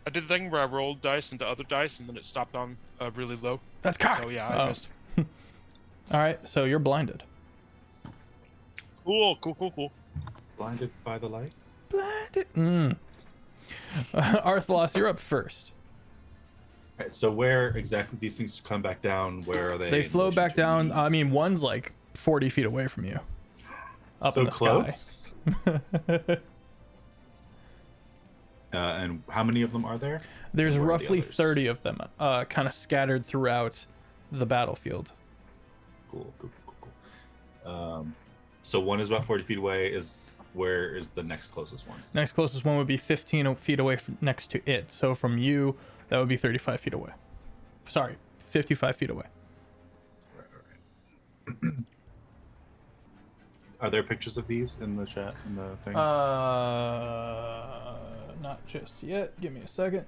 Speaker 5: I did the thing where I rolled dice into other dice and then it stopped on really low.
Speaker 1: That's cocked.
Speaker 5: Oh yeah, I missed.
Speaker 1: All right, so you're blinded.
Speaker 5: Cool.
Speaker 3: Blinded by the light.
Speaker 1: Blinded. Arthlos, you're up first.
Speaker 3: Right, so where exactly these things come back down? Where are they?
Speaker 1: They
Speaker 3: in
Speaker 1: flow
Speaker 3: relation
Speaker 1: back
Speaker 3: to
Speaker 1: down.
Speaker 3: me?
Speaker 1: I mean, one's like 40 feet away from you. Up
Speaker 3: so
Speaker 1: in the
Speaker 3: close.
Speaker 1: sky.
Speaker 3: And how many of them are there?
Speaker 1: There's
Speaker 3: Where are the
Speaker 1: roughly
Speaker 3: others?
Speaker 1: 30 of them, kind of scattered throughout the battlefield.
Speaker 3: Cool. So one is about 40 feet away. Where is the next closest one?
Speaker 1: Next closest one would be 15 feet away next to it. So from you, that would be 35 feet away. Sorry, 55 feet away.
Speaker 3: Right. Are there pictures of these in the chat, in the thing?
Speaker 1: Not just yet. Give me a second.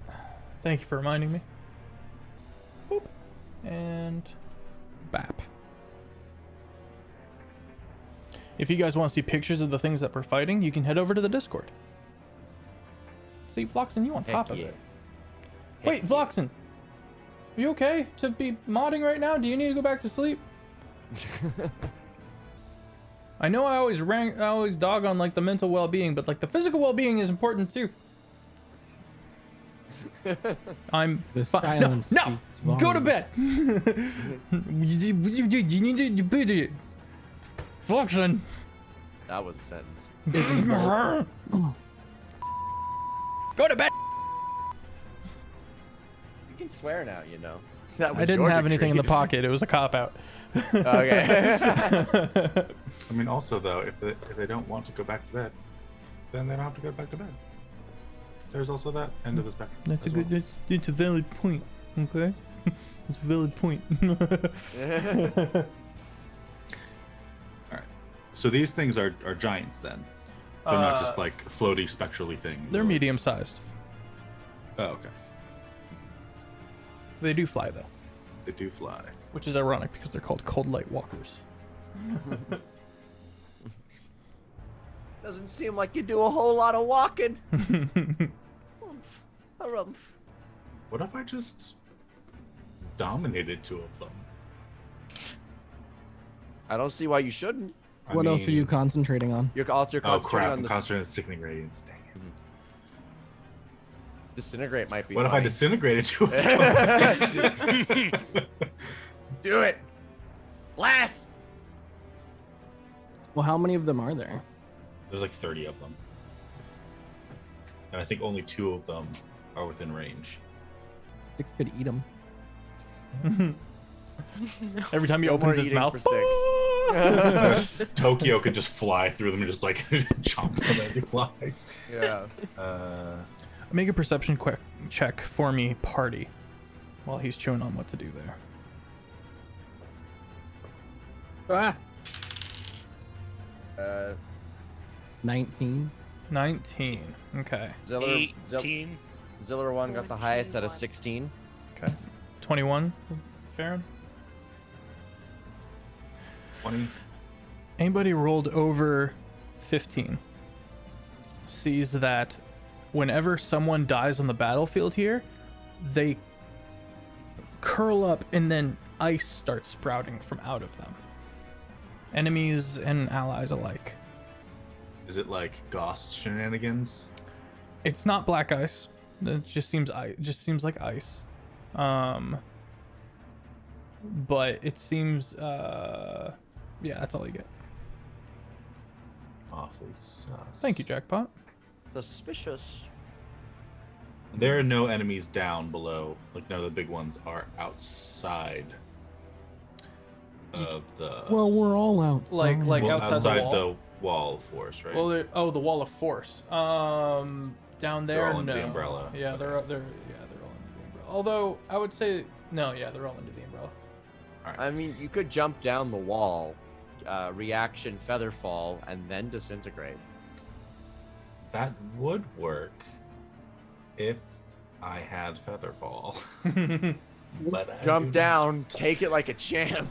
Speaker 1: Thank you for reminding me. Boop. And bap. If you guys want to see pictures of the things that we're fighting, you can head over to the Discord. See, Floxen, you on top of
Speaker 4: yeah.
Speaker 1: it. Wait, Floxen, are you okay to be modding right now? Do you need to go back to sleep? I know I always dog on like the mental well-being, but like the physical well-being is important too. I'm
Speaker 2: The
Speaker 1: fine. No,
Speaker 2: silence
Speaker 1: no,
Speaker 2: speaks
Speaker 1: go to
Speaker 2: volumes.
Speaker 1: bed. You need to bed. Fluxion.
Speaker 4: That was a sentence.
Speaker 1: Go to bed.
Speaker 4: You can swear now, you know. That
Speaker 1: I
Speaker 4: was
Speaker 1: didn't
Speaker 4: your
Speaker 1: have anything in the
Speaker 4: decrees.
Speaker 1: pocket. It was a cop out.
Speaker 4: Okay.
Speaker 3: I mean, also though, if they don't want to go back to bed, then they don't have to go back to bed. There's also that end of the spectrum.
Speaker 1: That's a
Speaker 3: as
Speaker 1: good.
Speaker 3: well.
Speaker 1: That's a valid point. Okay, it's a valid point.
Speaker 3: All right. So these things are giants then. They're not just like floaty spectrally things.
Speaker 1: They're
Speaker 3: Like-
Speaker 1: medium-sized.
Speaker 3: Oh, okay.
Speaker 1: They do fly though,
Speaker 3: They do fly.
Speaker 1: which is ironic because they're called cold light walkers.
Speaker 4: Doesn't seem like you do a whole lot of walking. Harumph.
Speaker 3: What if I just dominated two of them?
Speaker 4: I don't see why you shouldn't.
Speaker 3: I
Speaker 2: What else are you
Speaker 3: mean-
Speaker 2: concentrating on?
Speaker 4: You're also
Speaker 3: Oh
Speaker 4: concentrating
Speaker 3: crap!
Speaker 4: on
Speaker 3: I'm
Speaker 4: the
Speaker 3: concentrating on sickening radiance. Dang it.
Speaker 4: disintegrate might be
Speaker 3: What if I
Speaker 4: funny.
Speaker 3: disintegrated two of them?
Speaker 4: Do it. Last.
Speaker 2: Well, how many of them are there?
Speaker 3: There's like 30 of them, and I think only 2 of them are within range.
Speaker 2: 6 could eat them.
Speaker 1: Every time he
Speaker 4: No more
Speaker 1: opens his
Speaker 4: eating
Speaker 1: mouth,
Speaker 4: for sticks.
Speaker 3: Tokyo could just fly through them and just like chomp them as he flies.
Speaker 4: Yeah.
Speaker 1: make a perception check for me, party, while he's chewing on what to do there.
Speaker 2: Ah, 19.
Speaker 1: 19. Okay.
Speaker 4: Ziller
Speaker 5: 18.
Speaker 4: Ziller one got the highest at a
Speaker 6: 21.
Speaker 4: 16.
Speaker 1: Okay. 21. Farron.
Speaker 3: 20.
Speaker 1: Anybody rolled over 15 sees that whenever someone dies on the battlefield here, they curl up and then ice starts sprouting from out of them. Enemies and allies alike.
Speaker 3: Is it like Ghost shenanigans?
Speaker 1: It's not black ice. It just seems like ice. But it seems yeah, that's all you get.
Speaker 3: Awfully sus.
Speaker 1: Thank you, Jackpot.
Speaker 4: Suspicious.
Speaker 3: There are no enemies down below. Like none of the big ones are outside of the.
Speaker 2: Well, we're all outside.
Speaker 1: Like
Speaker 3: well,
Speaker 1: outside the wall?
Speaker 3: wall of force, right?
Speaker 1: Well, the wall of force. Down there,
Speaker 3: They're all under
Speaker 1: no.
Speaker 3: the umbrella.
Speaker 1: Yeah, they're all under the umbrella. Although I would say no. Yeah, they're all under the umbrella.
Speaker 3: All right.
Speaker 4: I mean, you could jump down the wall, reaction feather fall, and then disintegrate.
Speaker 3: That would work if I had Featherfall. But I
Speaker 4: Jump
Speaker 3: do
Speaker 4: down, take it like a champ.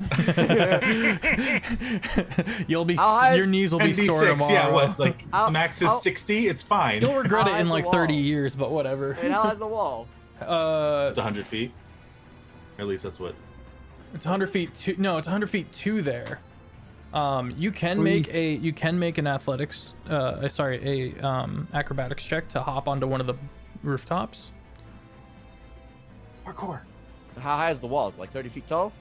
Speaker 1: You'll be
Speaker 4: How high
Speaker 1: your
Speaker 4: is-
Speaker 1: knees will be sore
Speaker 3: 96,
Speaker 1: tomorrow.
Speaker 3: yeah, what? Like max is
Speaker 4: I'll-
Speaker 3: 60. It's fine.
Speaker 1: You'll regret
Speaker 4: How
Speaker 1: it in
Speaker 4: high's
Speaker 1: like
Speaker 4: the
Speaker 1: 30
Speaker 4: wall?
Speaker 1: years, but whatever.
Speaker 4: And how high's the wall?
Speaker 3: It's 100 feet. Or at least that's what.
Speaker 1: It's 100 feet to no, it's 100 feet to there. You can make an athletics, acrobatics check to hop onto one of the rooftops.
Speaker 3: Parkour.
Speaker 4: How high is the wall? Is it like 30 feet tall?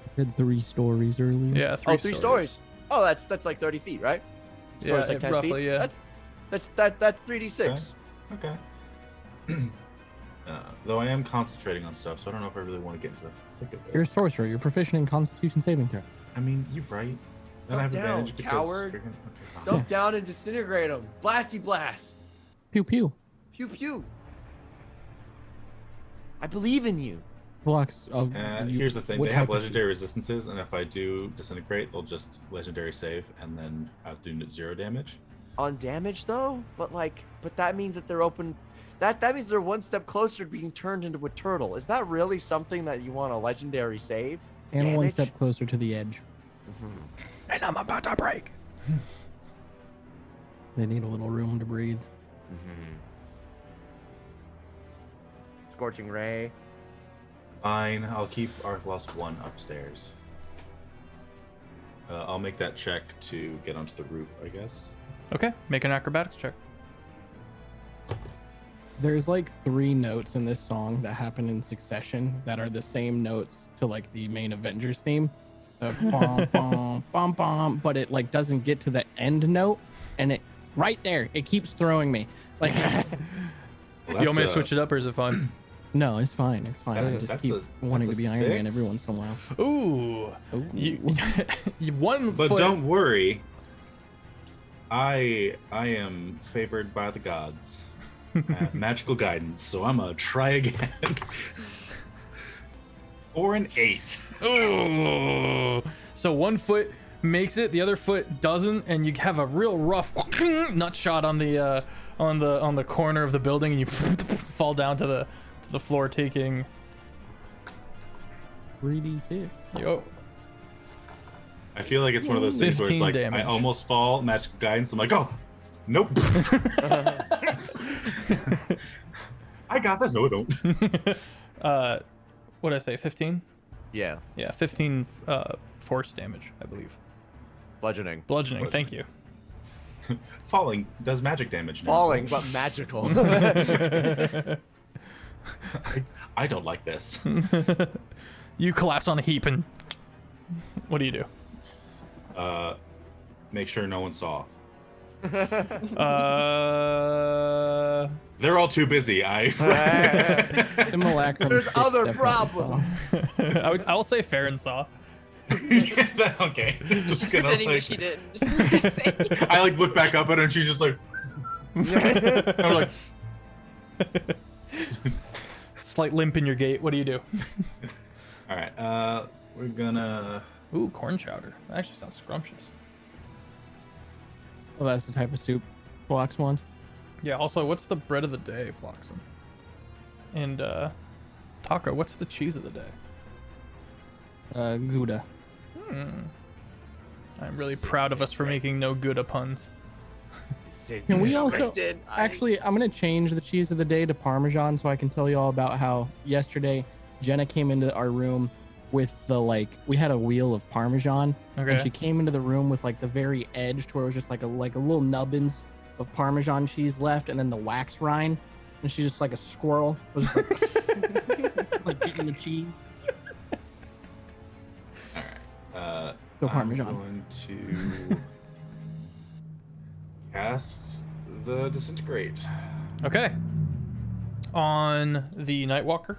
Speaker 2: I said 3 stories earlier.
Speaker 1: Yeah,
Speaker 4: Three stories. Oh, that's like 30 feet, right? Stories
Speaker 1: Yeah,
Speaker 4: like 10
Speaker 1: roughly,
Speaker 4: feet.
Speaker 1: yeah.
Speaker 4: That's 3d6.
Speaker 3: Okay. Though I am concentrating on stuff, so I don't know if I really want to get into the thick of it.
Speaker 2: You're a sorcerer. You're proficient in Constitution saving throws.
Speaker 3: I mean, you're right. Then I have
Speaker 4: Jump
Speaker 3: advantage
Speaker 4: down,
Speaker 3: because
Speaker 4: coward.
Speaker 3: freaking- okay, fine.
Speaker 4: Jump down and disintegrate them. Blasty blast.
Speaker 2: Pew pew.
Speaker 4: Pew pew. I believe in you.
Speaker 2: Blocks.
Speaker 3: Here's the thing:
Speaker 2: what
Speaker 3: they have
Speaker 2: type of
Speaker 3: legendary resistances, and if I do disintegrate, they'll just legendary save, and then I'll do 0 damage.
Speaker 4: On damage though, but that means that they're open. That means they're one step closer to being turned into a turtle. Is that really something that you want a legendary save?
Speaker 2: And one
Speaker 4: Damage?
Speaker 2: step closer to the edge.
Speaker 1: And I'm about to break.
Speaker 2: They need a little room to breathe.
Speaker 4: Scorching ray.
Speaker 3: Fine, I'll keep Arthlos 1 upstairs. I'll make that check to get onto the roof, I guess.
Speaker 1: Okay, make an acrobatics check.
Speaker 2: There's like 3 notes in this song that happen in succession that are the same notes to like the main Avengers theme. The bom bom bom bom, but it like doesn't get to the end note, and it right there it keeps throwing me. Like
Speaker 3: Well,
Speaker 1: You want me to
Speaker 3: that's
Speaker 1: switch it up, or is it fine?
Speaker 2: no, it's fine. It's fine. I just
Speaker 3: that's
Speaker 2: keep
Speaker 3: a-
Speaker 2: wanting
Speaker 3: that's
Speaker 2: to
Speaker 3: a
Speaker 2: be Iron Man
Speaker 3: 6.
Speaker 2: every once in a while.
Speaker 1: Ooh,
Speaker 2: Ooh.
Speaker 1: you one
Speaker 3: But
Speaker 1: foot.
Speaker 3: don't worry. I am favored by the gods. I have magical guidance, so I'm gonna try again. 4 and 8.
Speaker 1: Ooh. So one foot makes it, the other foot doesn't, and you have a real rough nut shot on the corner of the building, and you fall down to the floor, taking
Speaker 2: 3d6.
Speaker 1: yo.
Speaker 3: I feel like it's one of those things where it's
Speaker 1: 15
Speaker 3: like
Speaker 1: damage.
Speaker 3: I almost fall, magical guidance. I'm like, oh, nope. I got this. No, I don't.
Speaker 1: What did I say? 15?
Speaker 4: Yeah.
Speaker 1: Yeah, 15 force damage, I believe.
Speaker 4: Bludgeoning.
Speaker 1: Bludgeoning. Thank you.
Speaker 3: Falling does magic damage. now.
Speaker 4: Falling, but magical.
Speaker 3: I don't like this.
Speaker 1: You collapse on a heap, and what do you do?
Speaker 3: Make sure no one saw.
Speaker 1: Uh,
Speaker 3: They're all too busy.
Speaker 2: Simulacrum
Speaker 4: There's
Speaker 2: sticks
Speaker 4: other
Speaker 2: definitely
Speaker 4: problems.
Speaker 1: I'll say fair and saw.
Speaker 3: Okay. Just
Speaker 6: Just
Speaker 3: gonna,
Speaker 6: pretending
Speaker 3: like,
Speaker 6: that she didn't. Just say.
Speaker 3: I like look back up at her and she's just like. I'm like,
Speaker 1: Slight limp in your gait. What do you do?
Speaker 3: all right. We're gonna.
Speaker 1: Ooh, corn chowder. That actually sounds scrumptious.
Speaker 2: Well, that's the type of soup Blox wants.
Speaker 1: Yeah. Also, what's the bread of the day, Floxen? And Taco, what's the cheese of the day?
Speaker 2: Gouda.
Speaker 1: I'm really proud of us for making no Gouda puns.
Speaker 2: Can we also
Speaker 6: Twisted.
Speaker 2: actually? I'm gonna change the cheese of the day to Parmesan so I can tell you all about how yesterday Jenna came into our room with we had a wheel of Parmesan,
Speaker 1: Okay.
Speaker 2: and she came into the room with like the very edge to where it was just like a little nubbins of Parmesan cheese left, and then the wax rind, and she just like a squirrel was just like getting the cheese.
Speaker 3: All right.
Speaker 2: Go
Speaker 3: I'm
Speaker 2: Parmesan.
Speaker 3: going to cast the disintegrate.
Speaker 1: Okay. On the Nightwalker.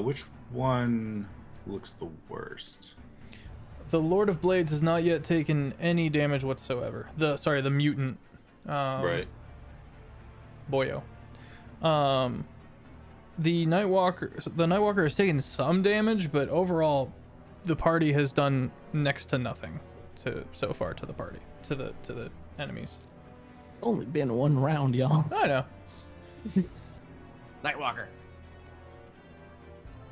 Speaker 3: Which one looks the worst?
Speaker 1: The Lord of Blades has not yet taken any damage whatsoever. The mutant.
Speaker 3: Right.
Speaker 1: Boyo. The Nightwalker has taken some damage, but overall, the party has done next to nothing so far to the party, to the enemies.
Speaker 2: It's only been one round, y'all.
Speaker 1: I know.
Speaker 4: Nightwalker.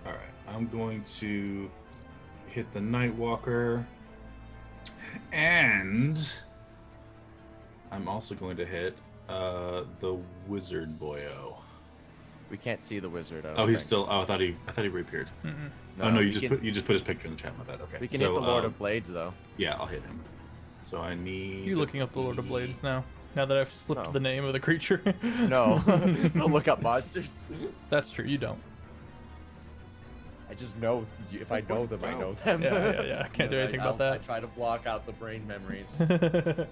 Speaker 3: All right, I'm going to hit the Nightwalker, and I'm also going to hit the Wizard Boyo.
Speaker 4: We can't see the wizard.
Speaker 3: Oh, he's still. Oh, I thought he reappeared.
Speaker 1: Mm-mm.
Speaker 3: Oh no, you just put his picture in the chat. My bad. Okay.
Speaker 4: We can hit the Lord of Blades though.
Speaker 3: Yeah, I'll hit him. So I need.
Speaker 1: You looking up the Lord of Blades now? Now that I've slipped the name of the creature.
Speaker 4: No, don't look up monsters.
Speaker 1: That's true. You don't.
Speaker 4: I just know if I know them, I know them.
Speaker 1: Yeah. I can't do anything about that.
Speaker 4: I try to block out the brain memories.
Speaker 3: It's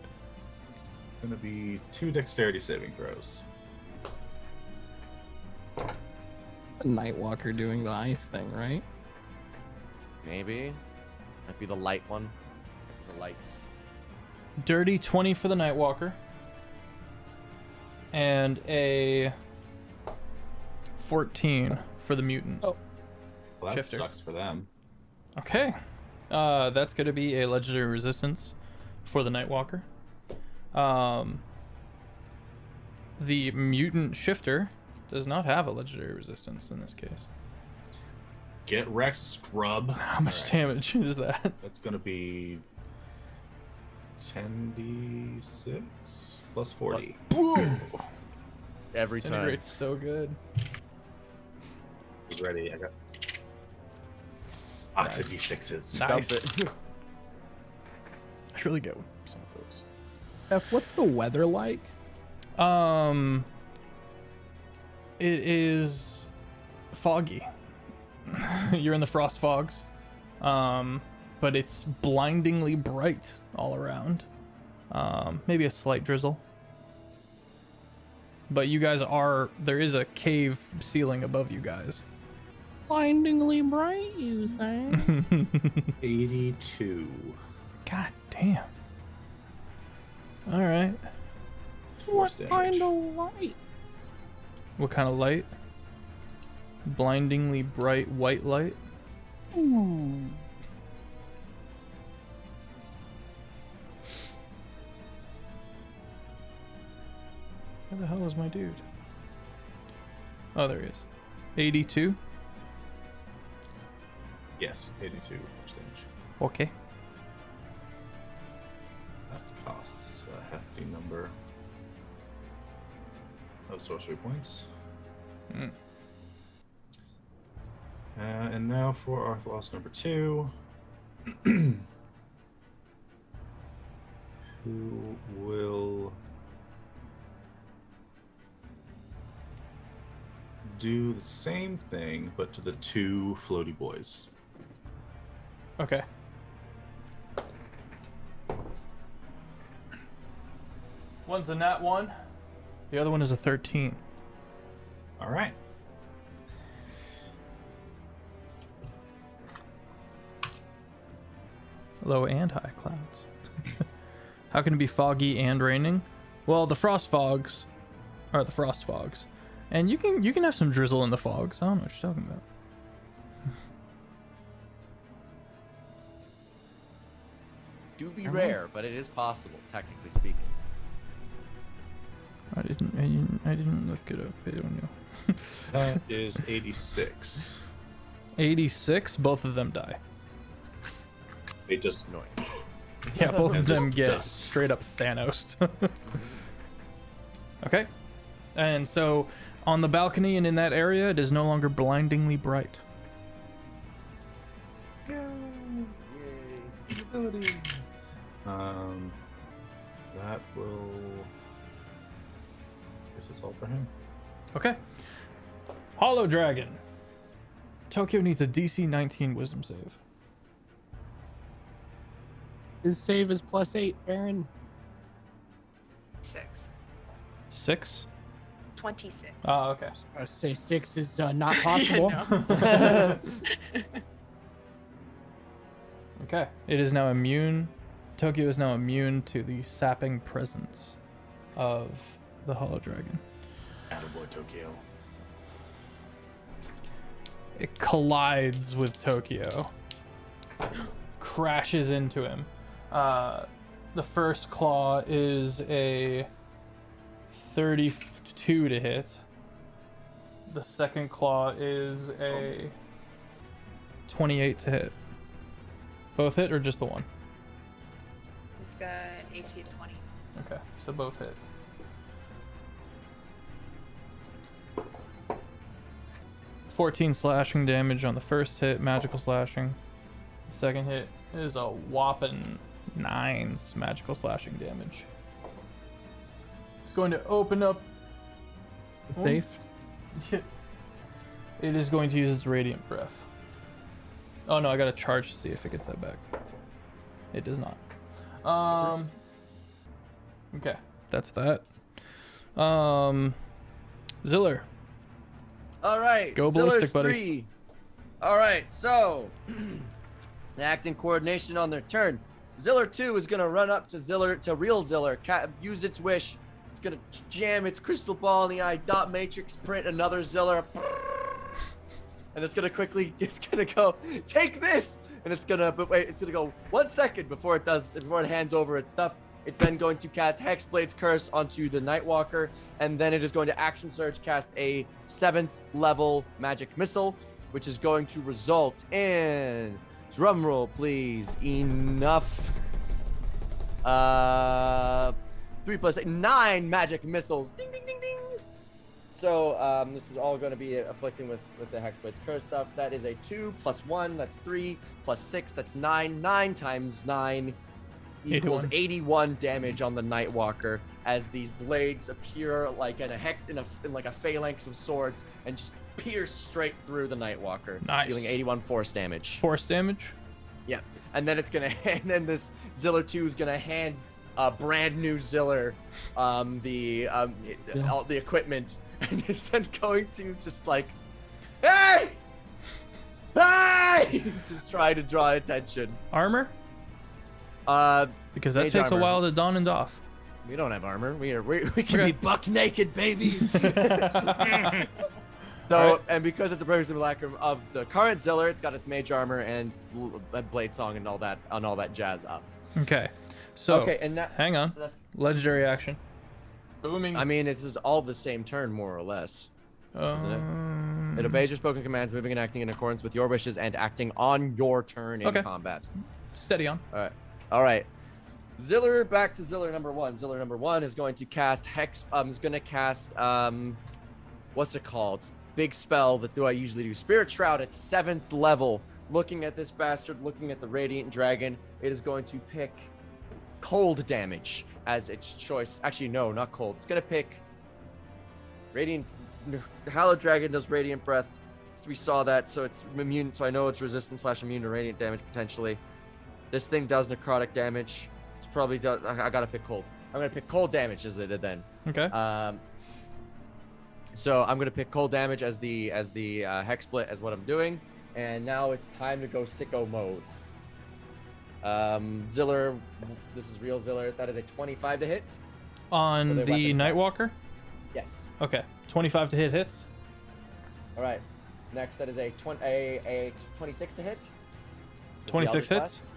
Speaker 3: gonna be 2 dexterity saving throws.
Speaker 2: A Nightwalker doing the ice thing, right?
Speaker 4: Maybe. Might be the light one. The lights.
Speaker 1: Dirty 20 for the Nightwalker. And a 14 for the mutant.
Speaker 2: Oh.
Speaker 3: Well, that
Speaker 1: Shifter.
Speaker 3: sucks for them.
Speaker 1: Okay. That's going to be a legendary resistance for the Nightwalker. The mutant shifter does not have a legendary resistance in this case.
Speaker 3: Get wrecked, scrub.
Speaker 1: How much
Speaker 3: All right.
Speaker 1: damage is that?
Speaker 3: That's gonna be 10d6 plus 40.
Speaker 4: Every time.
Speaker 1: Disintegrate's so good.
Speaker 3: Ready? I got lots of d6s.
Speaker 1: Nice.
Speaker 4: Dump it.
Speaker 1: I should really get some of those.
Speaker 2: F, what's the weather like?
Speaker 1: It is foggy. You're in the frost fogs. But it's blindingly bright all around. Maybe a slight drizzle. But you guys there is a cave ceiling above you guys.
Speaker 2: Blindingly bright, you say?
Speaker 3: 82.
Speaker 1: God damn. All right.
Speaker 3: Force
Speaker 2: What
Speaker 3: damage.
Speaker 2: kind of light?
Speaker 1: What kind of light? Blindingly bright white light.
Speaker 2: Hmm.
Speaker 1: Where the hell is my dude? Oh, there he is. 82.
Speaker 3: Yes, 82 force damage.
Speaker 1: Okay.
Speaker 3: That costs a hefty number of sorcery points.
Speaker 1: Mm.
Speaker 3: And now for Arthlos number 2. Who will do the same thing, but to the 2 floaty boys.
Speaker 1: Okay. One's a nat 1. The other one is a 13.
Speaker 3: All right.
Speaker 1: Low and high clouds. How can it be foggy and raining? Well, the frost fogs are the frost fogs. And you can have some drizzle in the fogs. I don't know what you're talking about.
Speaker 4: Do be rare, but it is possible, technically speaking.
Speaker 1: I didn't look it up. I don't know.
Speaker 3: That is 86.
Speaker 1: 86, both of them die.
Speaker 3: They just
Speaker 4: Annoying.
Speaker 1: Yeah, both of
Speaker 3: And
Speaker 1: them
Speaker 3: just
Speaker 1: get
Speaker 3: dust.
Speaker 1: straight up Thanos. Okay. And so on the balcony and in that area, it is no longer blindingly bright.
Speaker 3: That will. Guess it's all for him.
Speaker 1: Okay. Hollow Dragon. Tokyo needs a DC 19 Wisdom save.
Speaker 2: His save is +8, Aaron.
Speaker 6: 6.
Speaker 1: 6?
Speaker 6: 26.
Speaker 1: Oh, okay.
Speaker 2: I say 6 is not possible.
Speaker 6: No.
Speaker 1: Okay. It is now immune. Tokyo is now immune to the sapping presence of the Hollow Dragon.
Speaker 3: Attaboy, Tokyo.
Speaker 1: It collides with Tokyo. Crashes into him. The first claw is a 32 to hit. The second claw is a 28 to hit. Both hit or just the one?
Speaker 6: He's got an AC of 20.
Speaker 1: Okay, so both hit. $14 slashing damage on the first hit, magical slashing. The second hit is a whopping 9 magical slashing damage. It's going to open up.
Speaker 2: Safe.
Speaker 1: It is going to use its radiant breath. Oh no, I gotta charge to see if it gets that back. It does not. Okay, that's that. Ziller.
Speaker 4: All right.
Speaker 1: Go ballistic,
Speaker 4: Ziller's
Speaker 1: buddy.
Speaker 4: 3. All right, so they act in coordination on their turn. Ziller 2 is gonna run up to real Ziller, use its wish. It's gonna jam its crystal ball in the eye, dot matrix, print another Ziller, and it's gonna go, take this, and it's gonna go 1 second before it hands over its stuff. It's then going to cast Hexblade's Curse onto the Nightwalker, and then it is going to action surge cast a 7th level magic missile, which is going to result in, drumroll please, enough 3 plus 8, 9 magic missiles. Ding ding ding ding. So this is all going to be afflicting with the Hexblade's Curse stuff. That is a 2 plus 1, that's 3 plus 6, that's 9. 9 times 9 equals 81 damage on the Nightwalker as these blades appear like in a phalanx of swords and just pierce straight through the Nightwalker,
Speaker 1: Nice.
Speaker 4: dealing 81 force damage.
Speaker 1: Force damage?
Speaker 4: Yeah, and then this Ziller 2 is gonna hand a brand new Ziller the equipment, and is then going to just like, hey, just try to draw attention.
Speaker 1: Armor? Because that
Speaker 4: Mage
Speaker 1: takes a
Speaker 4: armor.
Speaker 1: while to don and off.
Speaker 4: We don't have armor. We can
Speaker 1: Okay.
Speaker 4: be buck naked, baby. So,
Speaker 1: Alright.
Speaker 4: and because it's a perfect simulacrum of the current Ziller, it's got its mage armor and blade song and all that jazz up.
Speaker 1: Okay. So,
Speaker 4: Okay, and now,
Speaker 1: hang on. Legendary action. Booming.
Speaker 4: I mean, this is all the same turn, more or less. It obeys your spoken commands, moving and acting in accordance with your wishes and acting on your turn in
Speaker 1: Okay.
Speaker 4: combat.
Speaker 1: Steady on.
Speaker 4: All right. Ziller, back to Ziller number 1. Ziller number 1 is going to cast what's it called? Big spell that I usually do. Spirit Shroud at 7th level. Looking at this bastard, looking at the Radiant Dragon, it is going to pick cold damage as its choice. Actually, no, not cold. It's going to pick Radiant. Hallowed Dragon does Radiant Breath. So we saw that, so it's immune. So I know it's resistant / immune to Radiant damage potentially. This thing does necrotic damage. It's probably does. I gotta pick cold. I'm gonna pick cold damage as it did then.
Speaker 1: Okay.
Speaker 4: So I'm gonna pick cold damage as the hex split as what I'm doing, and now it's time to go sicko mode. Ziller, this is real Ziller. That is a 25 to hit.
Speaker 1: On
Speaker 4: For
Speaker 1: the
Speaker 4: their weapon
Speaker 1: Nightwalker?
Speaker 4: Yes.
Speaker 1: Okay. 25 to hit hits.
Speaker 4: All right. Next, that is a 26 to hit. This is the
Speaker 1: 26
Speaker 4: Eldritch
Speaker 1: hits.
Speaker 4: Blast.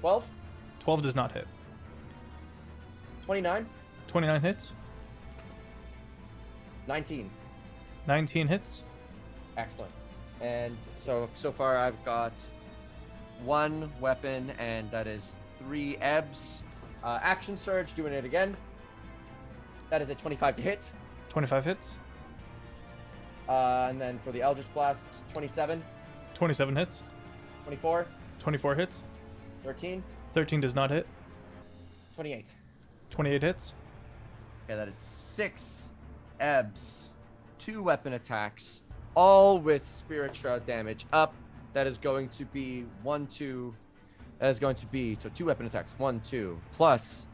Speaker 4: 12,
Speaker 1: 12 does not hit.
Speaker 4: 29,
Speaker 1: 29 hits.
Speaker 4: 19.
Speaker 1: 19 hits.
Speaker 4: Excellent. And so far I've got 1 weapon, and that is 3 ebbs. Action surge, doing it again. That is a 25 to hit.
Speaker 1: 25 hits.
Speaker 4: And then for the Eldritch Blast, 27,
Speaker 1: 27 hits.
Speaker 4: 24,
Speaker 1: 24 hits.
Speaker 4: 13,
Speaker 1: 13 does not hit.
Speaker 4: 28.
Speaker 1: 28 hits.
Speaker 4: Okay, that is 6 ebbs, 2 weapon attacks, all with Spirit Shroud damage up. That is going to be 1, 2. That is going to be, so 2 weapon attacks. 1, 2, plus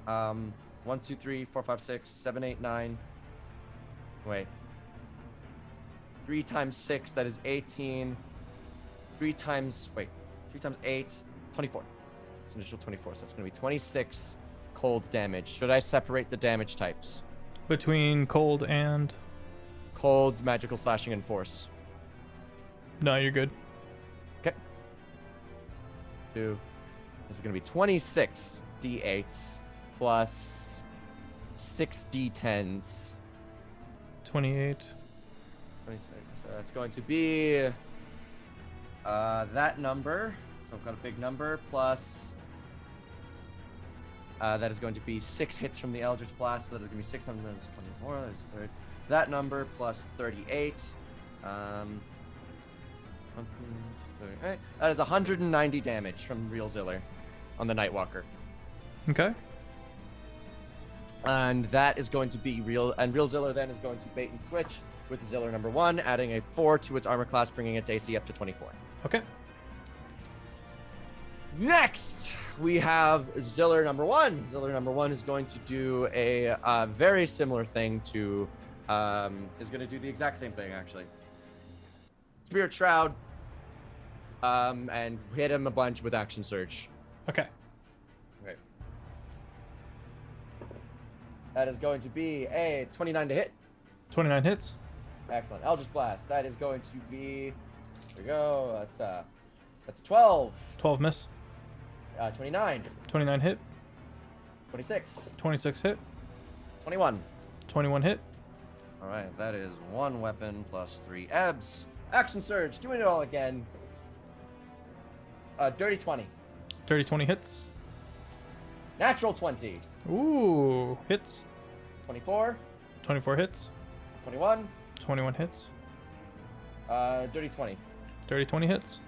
Speaker 4: 1, 2, 3, 4, 5, 6, 7, 8, 9. Wait. 3 times 6, that is 18. 3 times, wait. 3 times 8, 24. It's an initial 24, so it's going to be 26 cold damage. Should I separate the damage types?
Speaker 1: Between cold and...
Speaker 4: Cold, magical, slashing, and force.
Speaker 1: No, you're good.
Speaker 4: Okay. 2. This is going to be 26 d8s plus 6 d10s.
Speaker 1: 28.
Speaker 4: 26. So that's going to be that number. So I've got a big number plus that is going to be 6 hits from the Eldritch Blast. So that is going to be 6 times 24. That is 30. That number plus 38. 38. That is 190 damage from Real Ziller on the Nightwalker.
Speaker 1: Okay.
Speaker 4: And that is going to be Real Ziller then is going to bait and switch with Ziller number 1, adding a 4 to its armor class, bringing its AC up to 24.
Speaker 1: Okay.
Speaker 4: Next, we have Ziller number 1. Ziller number 1 is going to do a very similar thing to, is going to do the exact same thing, actually. Spirit Shroud, and hit him a bunch with Action Surge.
Speaker 1: Okay.
Speaker 4: Right. That is going to be a 29 to hit.
Speaker 1: 29 hits.
Speaker 4: Excellent. Eldritch Blast. That is going to be. There we go. That's 12.
Speaker 1: 12 miss.
Speaker 4: 29.
Speaker 1: 29 hit.
Speaker 4: 26.
Speaker 1: 26 hit.
Speaker 4: 21.
Speaker 1: 21 hit.
Speaker 4: All right. That is 1 weapon plus 3 ebs. Action Surge. Doing it all again. Dirty 20.
Speaker 1: Dirty 20 hits.
Speaker 4: Natural 20.
Speaker 1: Ooh, hits.
Speaker 4: 24.
Speaker 1: 24 hits.
Speaker 4: 21.
Speaker 1: 21 hits.
Speaker 4: Dirty 20.
Speaker 1: Dirty 20 hits.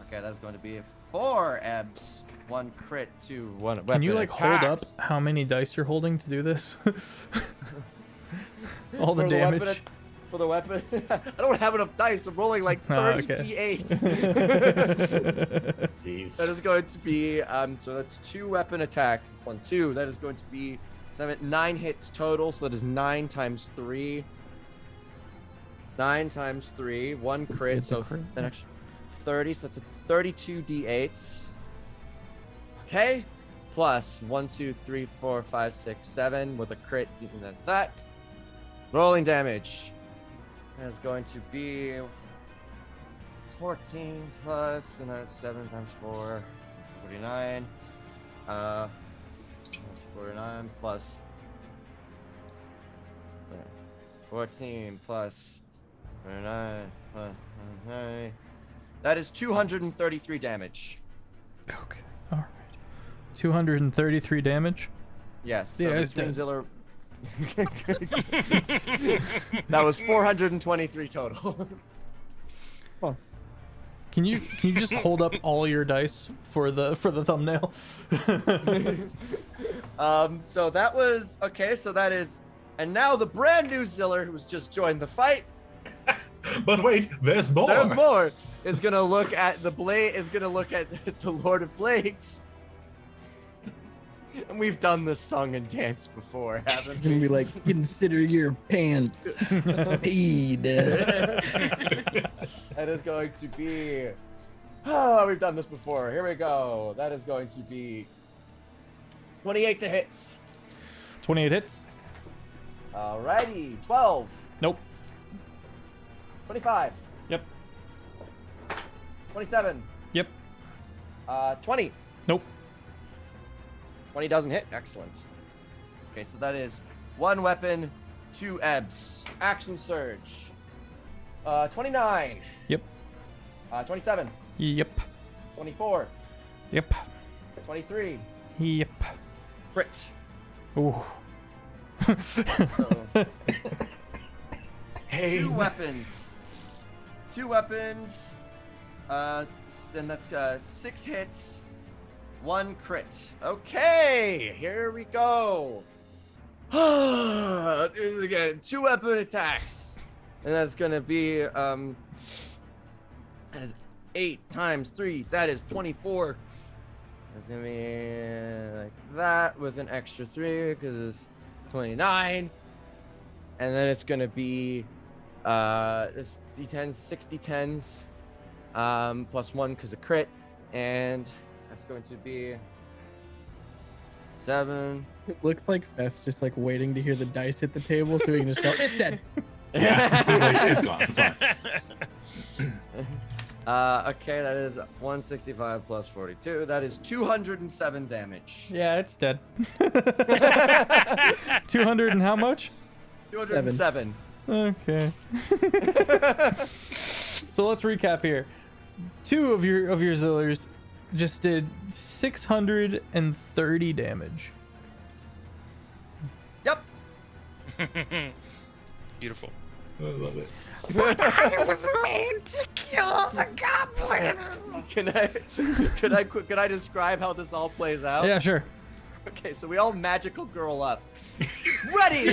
Speaker 4: Okay, that's going to be 4 ebs, 1 crit, 2, 1 weapon.
Speaker 1: Can you like hold up
Speaker 4: attacks.
Speaker 1: how many dice you're holding to do this? All the
Speaker 4: For
Speaker 1: damage.
Speaker 4: For the weapon, I don't have enough dice. I'm rolling like 30 d8s.
Speaker 3: Jeez.
Speaker 4: That is going to be so that's 2 weapon attacks. 1, 2. That is going to be 9 hits total. So that is 9 times 3. 9 times 3. 1 crit.
Speaker 1: It's a
Speaker 4: So
Speaker 1: crit.
Speaker 4: an extra 30. So that's a 32 d8s. Okay. Plus 1, 2, 3, 4, 5, 6, 7 with a crit. And that's that. Rolling damage. That's going to be 14 plus, and that's 7 times 4, 49. 49 plus 14 plus 49 plus 9. That is 233 damage.
Speaker 1: Okay. All right. 233 damage.
Speaker 4: Yes. So
Speaker 1: Yeah,
Speaker 4: the
Speaker 1: it's
Speaker 4: Twin
Speaker 1: dead.
Speaker 4: Ziller. That was 423 total.
Speaker 1: Can you just hold up all your dice for the thumbnail?
Speaker 4: So that was okay. So that is, and now the brand new Ziller who's just joined the fight.
Speaker 3: But wait, there's more.
Speaker 4: There's more. Is gonna look at the blade. Is gonna look at the Lord of Blades. And we've done this song and dance before, haven't
Speaker 2: Gonna
Speaker 4: we?
Speaker 2: be like, consider your pants paid.
Speaker 4: That is going to be. Oh, we've done this before. Here we go. That is going to be 28 to hit.
Speaker 1: 28 hits.
Speaker 4: Alrighty, 12,
Speaker 1: Nope.
Speaker 4: 25,
Speaker 1: Yep.
Speaker 4: 27,
Speaker 1: Yep.
Speaker 4: 20.
Speaker 1: Nope.
Speaker 4: 20 doesn't hit. Excellent. Okay, so that is 1 weapon, 2 ebs. Action surge. 29.
Speaker 1: Yep.
Speaker 4: 27.
Speaker 1: Yep.
Speaker 4: 24.
Speaker 1: Yep.
Speaker 4: 23.
Speaker 1: Yep.
Speaker 4: Crit.
Speaker 1: Ooh.
Speaker 4: So,
Speaker 3: Hey.
Speaker 4: 2 weapons. 2 weapons. Then that's 6 hits. 1 crit. Okay, here we go. Again, 2 weapon attacks. And that's gonna be that is 8 times 3. That is 24. That's gonna be like that with an extra 3 because it's 29. And then it's gonna be this d10s, 6 d10s, plus 1 because of crit. And that's going to be 7.
Speaker 2: It looks like Feff's just like waiting to hear the dice hit the table so he can just go, it's dead.
Speaker 3: Yeah, he's like, it's gone. It's fine.
Speaker 4: Okay, that is 165 plus 42. That is 207 damage.
Speaker 1: Yeah, it's dead. 200 and how much?
Speaker 4: 207.
Speaker 1: Okay. So let's recap here. 2 of your Zillers just did 630 damage.
Speaker 4: Yep.
Speaker 5: Beautiful.
Speaker 3: I love it.
Speaker 6: I was made to kill the goblin.
Speaker 4: Can I describe how this all plays out?
Speaker 1: Yeah, sure.
Speaker 4: Okay, so we all magical girl up. Ready!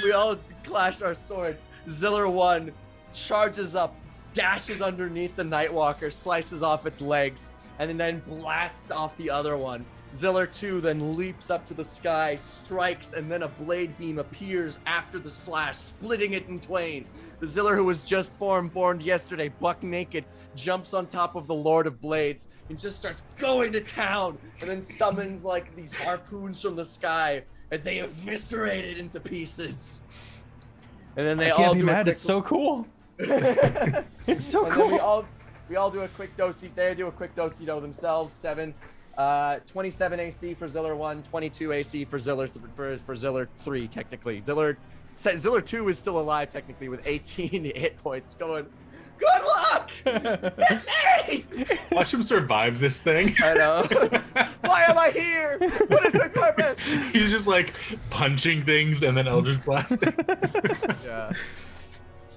Speaker 4: We all clash our swords. Ziller 1 charges up, dashes underneath the Nightwalker, slices off its legs, and then blasts off the other one. Ziller 2 then leaps up to the sky, strikes, and then a blade beam appears after the slash, splitting it in twain. The Ziller who was just born yesterday, buck naked, jumps on top of the Lord of Blades and just starts going to town, and then summons like these harpoons from the sky as they eviscerate it into pieces. And then they
Speaker 1: I can't
Speaker 4: all
Speaker 1: be
Speaker 4: do
Speaker 1: mad.
Speaker 4: a
Speaker 1: It's so cool.
Speaker 4: quick...
Speaker 1: It's so
Speaker 4: And then
Speaker 1: cool.
Speaker 4: we all do a quick dosey. They do a quick dosey themselves. 27 AC for Ziller 1, 22 AC for Ziller for Ziller 3 technically. Ziller 2 is still alive technically with 18 hit points. Going, good luck. Hey!
Speaker 3: Watch him survive this thing.
Speaker 4: I know. Why am I here? What is my purpose?
Speaker 3: He's just like punching things and then Eldritch blasting.
Speaker 4: Yeah.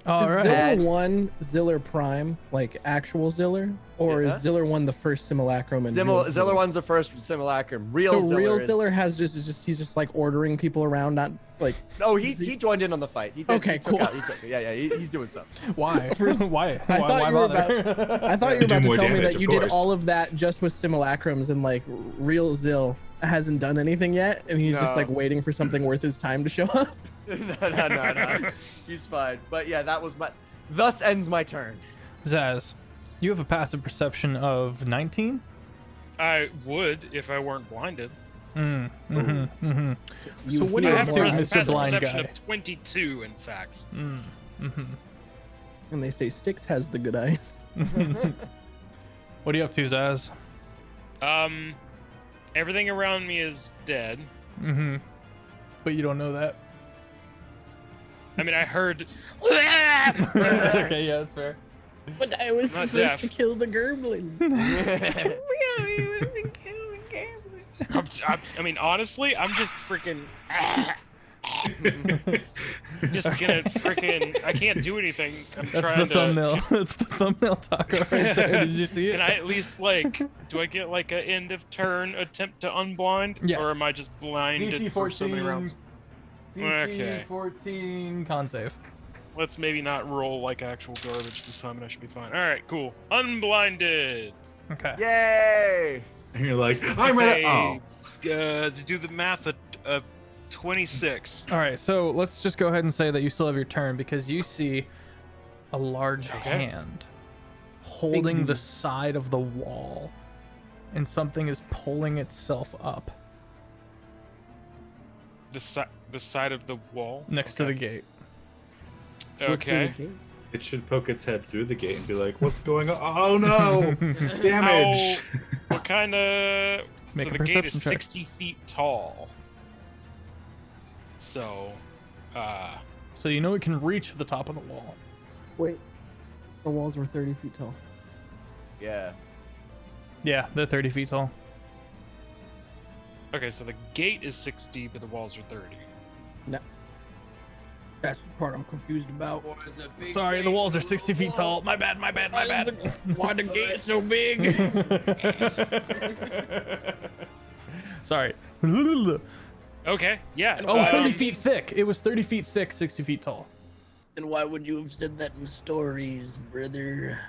Speaker 1: All
Speaker 2: Is
Speaker 1: right.
Speaker 2: Ziller 1 Ziller Prime, like actual Ziller? Or
Speaker 4: Yeah.
Speaker 2: is Ziller 1 the first simulacrum? And
Speaker 4: Ziller 1's the first simulacrum. Real
Speaker 2: So
Speaker 4: Ziller
Speaker 2: real
Speaker 4: is...
Speaker 2: Ziller has just he's just like ordering people around, not like.
Speaker 4: Oh, he joined in on the fight. He did,
Speaker 2: Okay,
Speaker 4: he took
Speaker 2: cool.
Speaker 4: Out, he took, yeah, he's doing something.
Speaker 1: Why? Why?
Speaker 2: I thought
Speaker 1: Why
Speaker 2: you were
Speaker 1: bother?
Speaker 2: I thought you were
Speaker 3: Do
Speaker 2: about to
Speaker 3: more
Speaker 2: tell me
Speaker 3: damage,
Speaker 2: that you
Speaker 3: of
Speaker 2: did
Speaker 3: course.
Speaker 2: all of that just with simulacrums and like real Zill hasn't done anything yet, and he's just
Speaker 4: No.
Speaker 2: like waiting for something worth his time to show up.
Speaker 4: No. He's fine. But yeah, that was my... Thus ends my turn.
Speaker 1: Zaz, you have a passive perception of 19?
Speaker 5: I would if I weren't blinded.
Speaker 1: So what do
Speaker 2: You
Speaker 1: you
Speaker 5: I
Speaker 1: up
Speaker 5: have
Speaker 1: to,
Speaker 2: hear
Speaker 5: a
Speaker 2: more.
Speaker 1: Mr.
Speaker 5: passive
Speaker 1: Blind
Speaker 5: perception
Speaker 1: Guy?
Speaker 5: of 22, in fact.
Speaker 2: And they say Styx has the good eyes.
Speaker 1: What are you up to, Zaz?
Speaker 5: Everything around me is dead.
Speaker 1: But you don't know that.
Speaker 5: I mean, I heard.
Speaker 1: Okay, yeah, that's fair.
Speaker 2: But I was
Speaker 5: Not
Speaker 2: supposed
Speaker 5: deaf.
Speaker 2: to kill the Gerblin.
Speaker 5: I mean, honestly, I'm just freaking. Just gonna freaking. I can't do anything. I'm
Speaker 1: That's
Speaker 5: trying
Speaker 1: the thumbnail. That's the thumbnail taco right there. Did you see it?
Speaker 5: Can I at least like? Do I get like an end of turn attempt to unblind?
Speaker 1: Yes.
Speaker 5: Or am I just blinded
Speaker 1: DC
Speaker 5: for so many
Speaker 1: 14.
Speaker 5: rounds?
Speaker 1: DC
Speaker 5: Okay.
Speaker 1: 14 con save.
Speaker 5: Let's maybe not roll like actual garbage this time, and I should be fine. All right, cool. Unblinded.
Speaker 1: Okay.
Speaker 4: Yay!
Speaker 3: And you're like, I'm ready. Oh.
Speaker 5: To do the math, of 26.
Speaker 1: All right, so let's just go ahead and say that you still have your turn because you see a large
Speaker 5: Okay.
Speaker 1: hand holding the side of the wall, and something is pulling itself up
Speaker 5: The side of the wall
Speaker 1: next to the gate.
Speaker 5: Okay.
Speaker 3: It should poke its head through the gate and be like, what's going on? Oh no! Damage!
Speaker 5: What kind of?
Speaker 1: Make
Speaker 5: so
Speaker 1: a
Speaker 5: the gate
Speaker 1: perception
Speaker 5: is
Speaker 1: check.
Speaker 5: 60 feet tall. So,
Speaker 1: So you know it can reach the top of the wall.
Speaker 2: Wait, the walls were 30 feet tall.
Speaker 4: Yeah.
Speaker 1: Yeah, they're 30 feet tall.
Speaker 5: okay, so the gate is 60, but the walls are 30.
Speaker 2: No. That's the part I'm confused about.
Speaker 1: Sorry, the walls are 60 feet tall. My bad.
Speaker 2: Why the gate so big?
Speaker 1: Sorry.
Speaker 5: Okay, yeah.
Speaker 1: Oh, 30 feet thick. It was 30 feet thick, 60 feet tall.
Speaker 2: Then why would you have said that in stories, brother?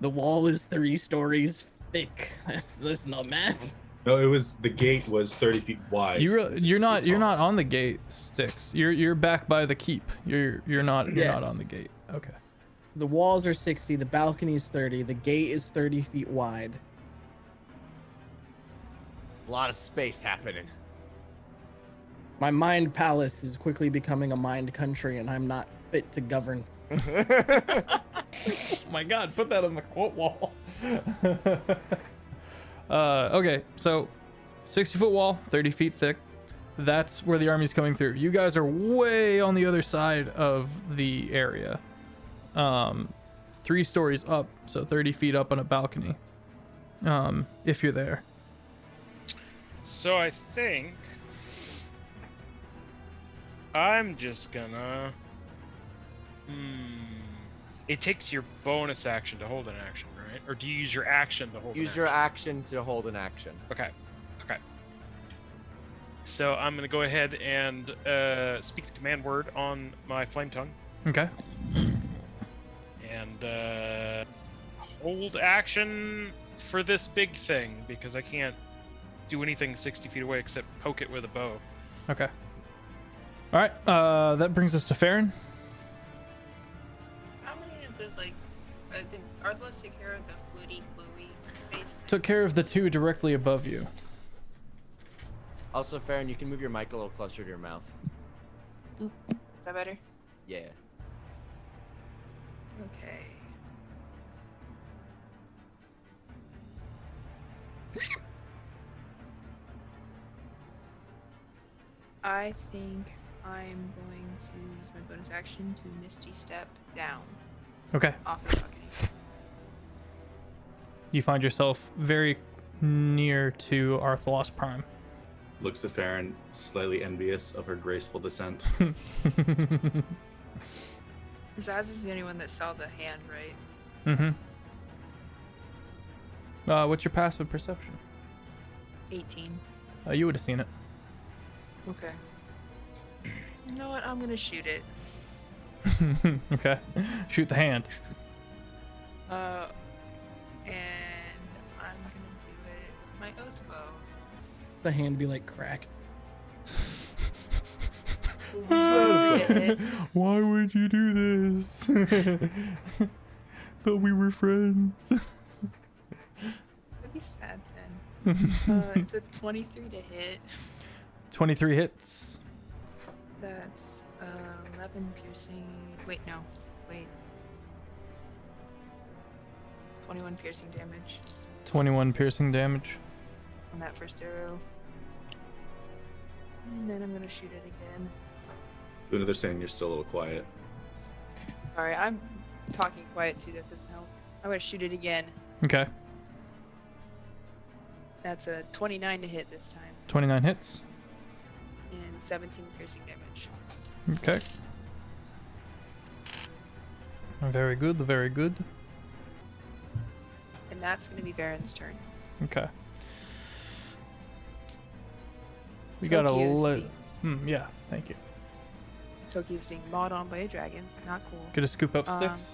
Speaker 2: The wall is 3 stories thick. That's not math.
Speaker 3: No, it was the gate was 30 feet wide.
Speaker 1: You're not on the gate, Sticks. You're back by the keep. You're not
Speaker 2: Yes.
Speaker 1: on the gate. Okay.
Speaker 2: The walls are 60, the balcony is 30, the gate is 30 feet wide.
Speaker 4: A lot of space happening.
Speaker 2: My mind palace is quickly becoming a mind country, and I'm not fit to govern.
Speaker 1: Oh my god, put that on the quote wall. Okay, so 60-foot wall, 30 feet thick. That's where the army's coming through. You guys are way on the other side of the area. 3 stories up, so 30 feet up on a balcony. If you're there.
Speaker 5: So I think I'm just gonna. It takes your bonus action to hold an action, right? Or do you use your action to hold?
Speaker 4: Use your action to hold an action.
Speaker 5: Okay. Okay. So I'm gonna go ahead and speak the command word on my flame tongue
Speaker 1: Okay.
Speaker 5: and hold action for this big thing because I can't do anything 60 feet away except poke it with a bow.
Speaker 1: Okay. All right. That brings us to Farron.
Speaker 6: How many of those, like, did Arthlos take care of the floaty, glowy face?
Speaker 1: Took care of the 2 directly above you.
Speaker 4: Also, Farron, you can move your mic a little closer to your mouth.
Speaker 6: Is that better?
Speaker 4: Yeah.
Speaker 6: Okay. I think I'm going to use my bonus action to Misty Step down
Speaker 1: Okay.
Speaker 6: off the balcony.
Speaker 1: You find yourself very near to Arthlos Prime.
Speaker 3: Looks at Farron, slightly envious of her graceful descent.
Speaker 6: Zaz is the only one that saw the hand, right?
Speaker 1: Mm-hmm. What's your passive perception?
Speaker 6: 18.
Speaker 1: You would have seen it.
Speaker 6: Okay. You know what? I'm gonna shoot it.
Speaker 1: Okay. Shoot the hand.
Speaker 6: And I'm gonna do it with my oath bow.
Speaker 2: The hand be like crack.
Speaker 1: Why would you do this? Thought we were friends.
Speaker 6: That'd be sad then. It's a 23 to hit.
Speaker 1: 23 hits.
Speaker 6: That's 11 piercing. Wait, no. Wait. 21 piercing damage
Speaker 1: 21 piercing damage.
Speaker 6: on that first arrow. And then I'm gonna shoot it again.
Speaker 3: Luna, they're saying you're still a little quiet.
Speaker 6: Sorry, I'm talking quiet too. That doesn't help. I'm gonna shoot it again.
Speaker 1: Okay.
Speaker 6: That's a 29 to hit this time.
Speaker 1: 29 hits.
Speaker 6: And 17 piercing damage.
Speaker 1: Okay. Very good, very good.
Speaker 6: And that's gonna be Varen's turn.
Speaker 1: Okay. We got a
Speaker 6: Tokyo's
Speaker 1: lit. Yeah, thank you.
Speaker 6: Tokyo's being mauled on by a dragon. Not cool.
Speaker 1: Gonna scoop up sticks.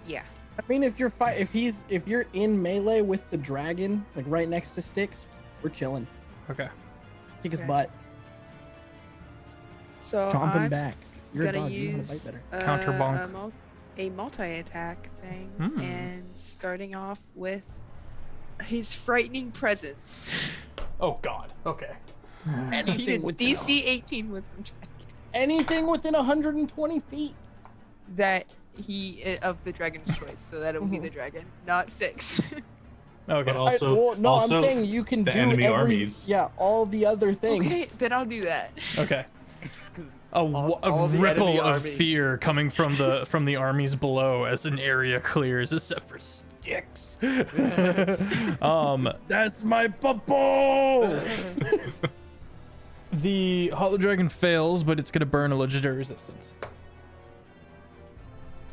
Speaker 6: Yeah.
Speaker 2: I mean, if you're if you're in melee with the dragon, like right next to Styx, we're chilling.
Speaker 1: Okay.
Speaker 2: Kick his
Speaker 6: Okay.
Speaker 2: butt,
Speaker 6: So
Speaker 2: chomp him
Speaker 6: I'm
Speaker 2: back. You're a
Speaker 6: gonna
Speaker 2: dog. You want to
Speaker 6: use
Speaker 2: bite better.
Speaker 1: Counter bonk.
Speaker 6: a multi-attack thing,
Speaker 1: Hmm.
Speaker 6: and starting off with his frightening presence.
Speaker 1: Oh God. Okay.
Speaker 2: Anything within
Speaker 6: DC 18 wisdom check.
Speaker 2: anything within 120 feet.
Speaker 6: That he of the dragon's choice, so that it will be the dragon, not 6.
Speaker 1: Okay.
Speaker 3: But also,
Speaker 2: Well, no,
Speaker 3: also
Speaker 2: I'm saying you can
Speaker 3: the
Speaker 2: do
Speaker 3: enemy
Speaker 2: every,
Speaker 3: armies.
Speaker 2: Yeah, all the other things.
Speaker 6: Okay, then I'll do that.
Speaker 1: Okay. A
Speaker 4: all the
Speaker 1: ripple
Speaker 4: enemy
Speaker 1: of
Speaker 4: armies.
Speaker 1: fear coming from the armies below as an area clears, except for Sticks.
Speaker 2: That's my football.
Speaker 1: The Hollow Dragon fails, but it's gonna burn a legendary resistance.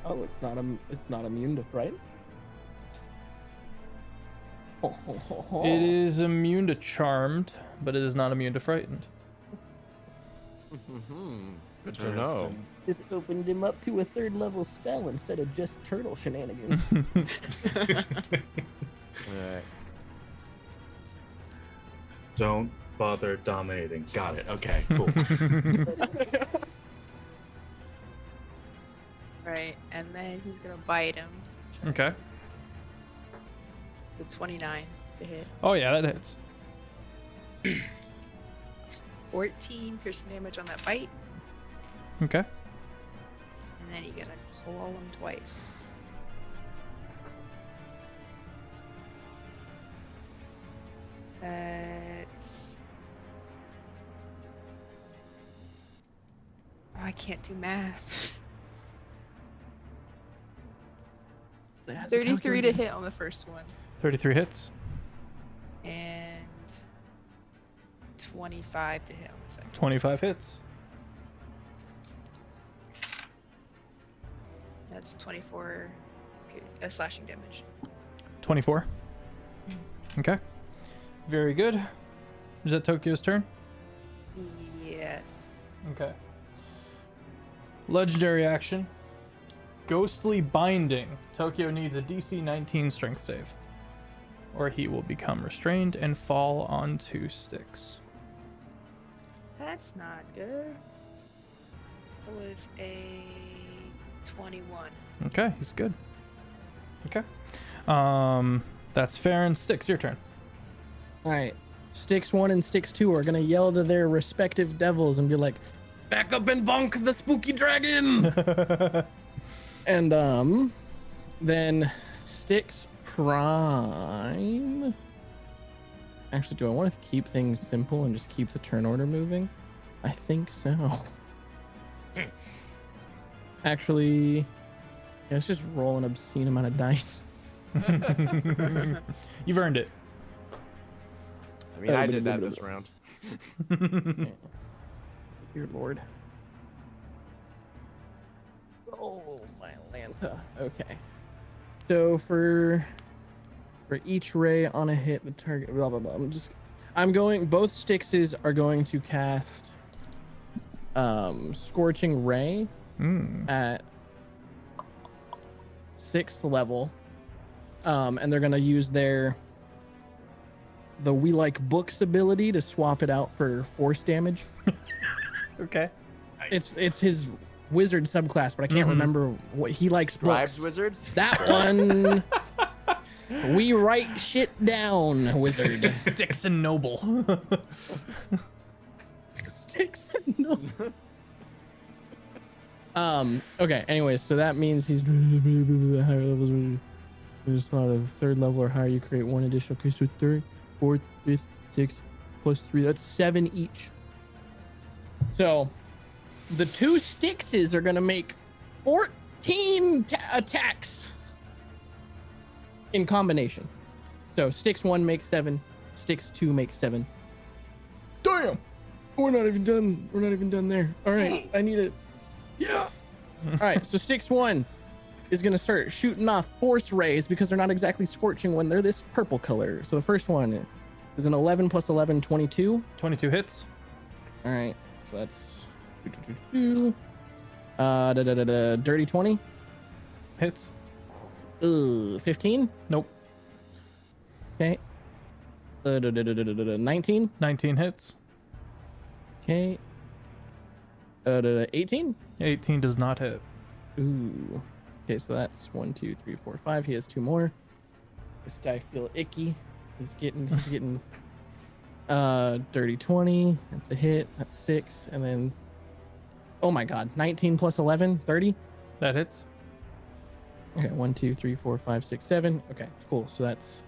Speaker 2: Oh, it's not immune to fright.
Speaker 1: It is immune to Charmed, but it is not immune to Frightened.
Speaker 4: Good to know.
Speaker 2: Just opened him up to a 3rd level spell instead of just turtle shenanigans.
Speaker 4: Alright.
Speaker 3: Don't bother dominating. Got it. Okay, cool.
Speaker 6: Alright, Right, and then he's gonna bite him.
Speaker 1: Okay.
Speaker 6: It's a 29 to hit.
Speaker 1: Oh yeah, that hits.
Speaker 6: 14 piercing damage on that bite,
Speaker 1: Okay.
Speaker 6: and then you gotta claw him twice. That's... Oh, I can't do math. 33 to hit on the first one,
Speaker 1: 33 hits.
Speaker 6: and 25 to hit on the second.
Speaker 1: 25 hits.
Speaker 6: That's 24 slashing damage.
Speaker 1: 24. Okay. Very good. Is that Tokyo's turn?
Speaker 6: Yes.
Speaker 1: Okay. Legendary action. Ghostly Binding. Tokyo needs a DC 19 strength save, or he will become restrained and fall onto sticks.
Speaker 6: That's not good. It was a 21.
Speaker 1: Okay, he's good. Okay. That's fair. And Sticks, your turn.
Speaker 2: All right. Sticks 1 and Sticks 2 are gonna yell to their respective devils and be like, "Back up and bonk the spooky dragon!" And then Sticks Prime. Actually, do I want to keep things simple and just keep the turn order moving? I think so. Actually, yeah, let's just roll an obscene amount of dice.
Speaker 1: You've earned it.
Speaker 4: I mean, I did that this round.
Speaker 2: Dear Lord. Oh, my Lanta. Okay. So for each ray on a hit, the target, blah, blah, blah. Both Stickses are going to cast Scorching Ray at 6th level. And they're going to use the We Like Books ability to swap it out for force damage.
Speaker 1: Okay.
Speaker 4: Nice.
Speaker 2: It's his wizard subclass, but I can't remember what he likes.
Speaker 4: Scribes
Speaker 2: books.
Speaker 4: wizards.
Speaker 2: That one. We write shit down, wizard.
Speaker 1: Dixon Noble.
Speaker 2: Sticks. No. Okay. Anyways, so that means he's higher levels. There's a lot of 3rd level or higher. You create 1 additional. Okay, so 3rd, 4th, 5th, 6th, plus 3. That's 7 each. So the 2 Stickses are gonna make 14 attacks in combination. So Sticks 1 makes 7, Sticks 2 makes 7. Damn! We're not even done. We're not even done there. All right, I need it. Yeah. All right, so Sticks 1 is gonna start shooting off force rays because they're not exactly scorching when they're this purple color. So the first one is an 11 plus 11, 22.
Speaker 1: 22 hits.
Speaker 2: All right, so that's dirty 20.
Speaker 1: Hits.
Speaker 2: 15.
Speaker 1: Nope.
Speaker 2: Okay. 19.
Speaker 1: 19 hits.
Speaker 2: Okay. 18.
Speaker 1: 18 does not hit.
Speaker 2: Ooh. Okay, so that's 1, 2, 3, 4, 5. He has 2 more. This guy feel icky. He's getting dirty 20. That's a hit. That's 6. And then, oh my god, 19 plus 11, 30.
Speaker 1: That hits.
Speaker 2: Okay, 1, 2, 3, 4, 5, 6, 7. Okay, cool. So that's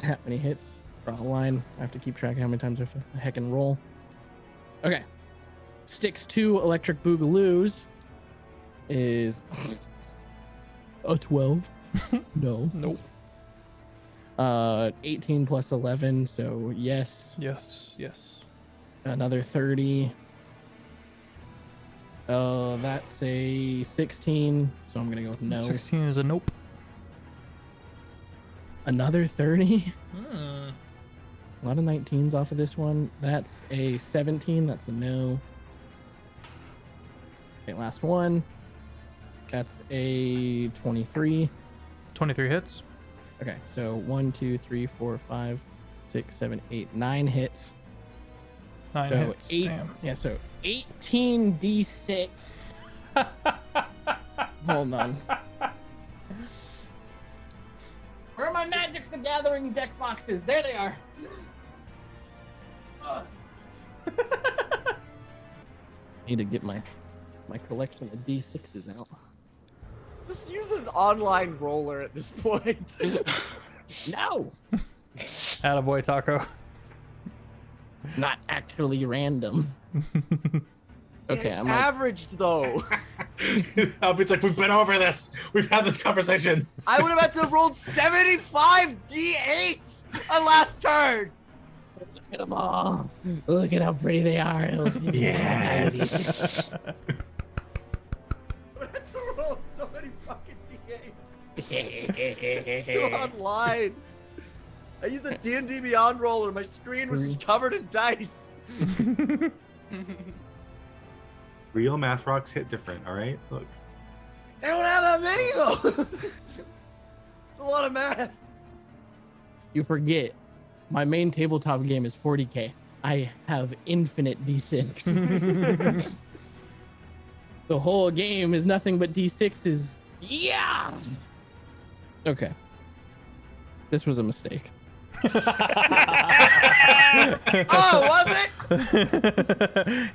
Speaker 2: that many hits. Draw a line. I have to keep track of how many times I have to heckin' roll. Okay. Sticks 2 electric boogaloos is a 12. No.
Speaker 1: Nope.
Speaker 2: 18 plus 11, so yes.
Speaker 1: Yes.
Speaker 2: Another 30. That's a 16, so I'm gonna go with no.
Speaker 1: 16 is a nope.
Speaker 2: Another 30.
Speaker 1: Hmm.
Speaker 2: A lot of 19s off of this one. That's a 17. That's a no. Okay, last one. That's a 23.
Speaker 1: 23 hits.
Speaker 2: Okay, so 1, 2, 3, 4, 5, 6, 7, 8, 9 hits.
Speaker 1: 9
Speaker 2: So
Speaker 1: hits.
Speaker 2: 8.
Speaker 1: Damn.
Speaker 2: Yeah, so 18d6 Hold on. Where are my Magic the Gathering deck boxes? There they are. Need to get my collection of D6s out.
Speaker 4: Just use an online roller at this point.
Speaker 2: No,
Speaker 1: Attaboy, Taco.
Speaker 2: not actually random. Okay,
Speaker 4: It's
Speaker 2: I'm like,
Speaker 4: averaged though.
Speaker 3: Outbeat's like, we've been over this. We've had this conversation.
Speaker 4: I would have had to have rolled 75 d8s on last turn.
Speaker 2: look at them all. Look at how pretty they are.
Speaker 3: Yes.
Speaker 4: I would have to roll so many fucking d8s. Just go online. I used a D&D Beyond roller. My screen was just covered in dice.
Speaker 3: Real math rocks hit different, all right? Look.
Speaker 4: They don't have that many though. It's a lot of math.
Speaker 2: You forget, my main tabletop game is 40k. I have infinite D6. The whole game is nothing but D6s. Yeah. Okay. This was a mistake.
Speaker 4: Oh, was it?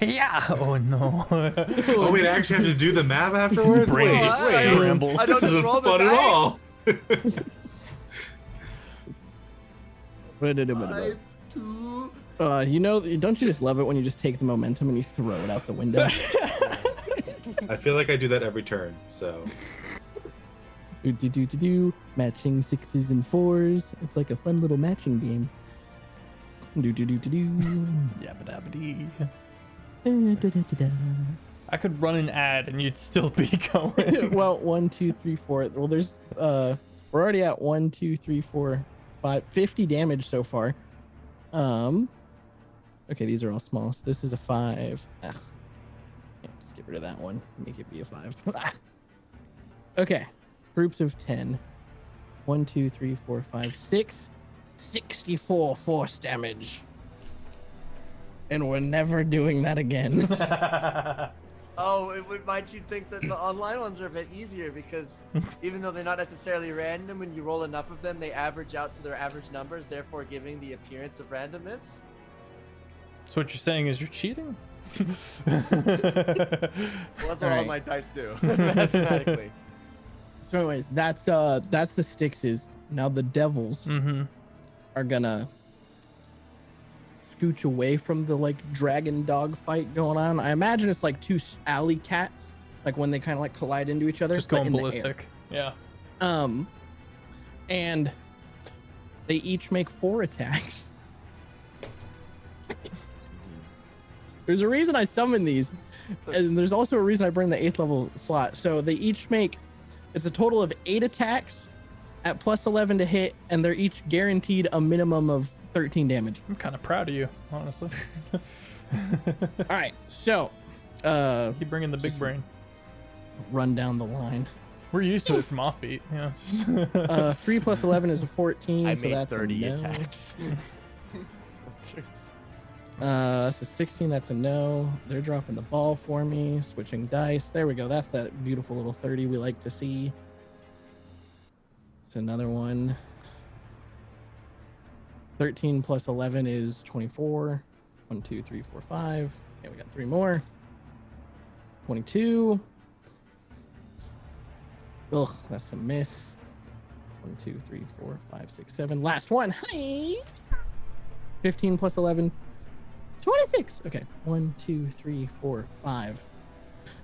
Speaker 1: Yeah. Oh no.
Speaker 3: Oh, wait, I actually have to do the math afterwards?
Speaker 1: brain
Speaker 3: Wait,
Speaker 1: just
Speaker 3: wait.
Speaker 1: scrambles.
Speaker 4: I
Speaker 3: This
Speaker 4: don't just
Speaker 3: isn't
Speaker 4: roll the
Speaker 3: fun at
Speaker 4: dice.
Speaker 3: all.
Speaker 4: 5, 2.
Speaker 2: You know, don't you just love it when you just take the momentum and you throw it out the window?
Speaker 3: I feel like I do that every turn, so.
Speaker 2: Do. Matching 6s and 4s. It's like a fun little matching game. Do.
Speaker 1: Yabba dabba dee. I could run an ad and you'd still be going.
Speaker 2: Well, 1, 2, 3, 4. Well, there's we're already at 1, 2, 3, 4, 5, 50 damage so far. Okay, these are all small. So this is a 5. Yeah, just get rid of that one. Make it be a 5. Okay, groups of 10. 1, 2, 3, 4, 5, 6. 64 force damage. And we're never doing that again.
Speaker 4: Oh, might you think that the online ones are a bit easier because even though they're not necessarily random, when you roll enough of them, they average out to their average numbers, therefore giving the appearance of randomness.
Speaker 1: So what you're saying is you're cheating?
Speaker 4: Well, that's what all
Speaker 2: Alright.
Speaker 4: my dice do, mathematically.
Speaker 2: So anyways, that's the Styxes. Now the devils
Speaker 1: Mm-hmm.
Speaker 2: are gonna scooch away from the like dragon dog fight going on. I imagine it's like two alley cats, like when they kind of like collide into each other.
Speaker 1: Just
Speaker 2: but
Speaker 1: going
Speaker 2: in the air.
Speaker 1: ballistic. Yeah.
Speaker 2: And they each make 4 attacks. There's a reason I summon these, and there's also a reason I bring the 8th level slot. So they each make, it's a total of 8 attacks at plus 11 to hit, and they're each guaranteed a minimum of 13 damage.
Speaker 1: I'm kind of proud of you, honestly.
Speaker 2: All right, so
Speaker 1: Keep bringing the big brain.
Speaker 2: run down the line.
Speaker 1: We're used to it from Offbeat. Yeah.
Speaker 2: 3 plus 11 is a 14.
Speaker 4: I
Speaker 2: so
Speaker 4: made
Speaker 2: that's
Speaker 4: 30
Speaker 2: a no.
Speaker 4: attacks. That's true.
Speaker 2: That's a 16. That's a no. They're dropping the ball for me. Switching dice. There we go. That's that beautiful little 30 we like to see. It's another one. 13 plus 11 is 24. 1, 2, 3, 4, 5. Okay, we got 3 more. 22. Ugh, that's a miss. 1, 2, 3, 4, 5, 6, 7. Last one. Hi. 15 plus 11. 26. Okay. 1, 2, 3, 4, 5.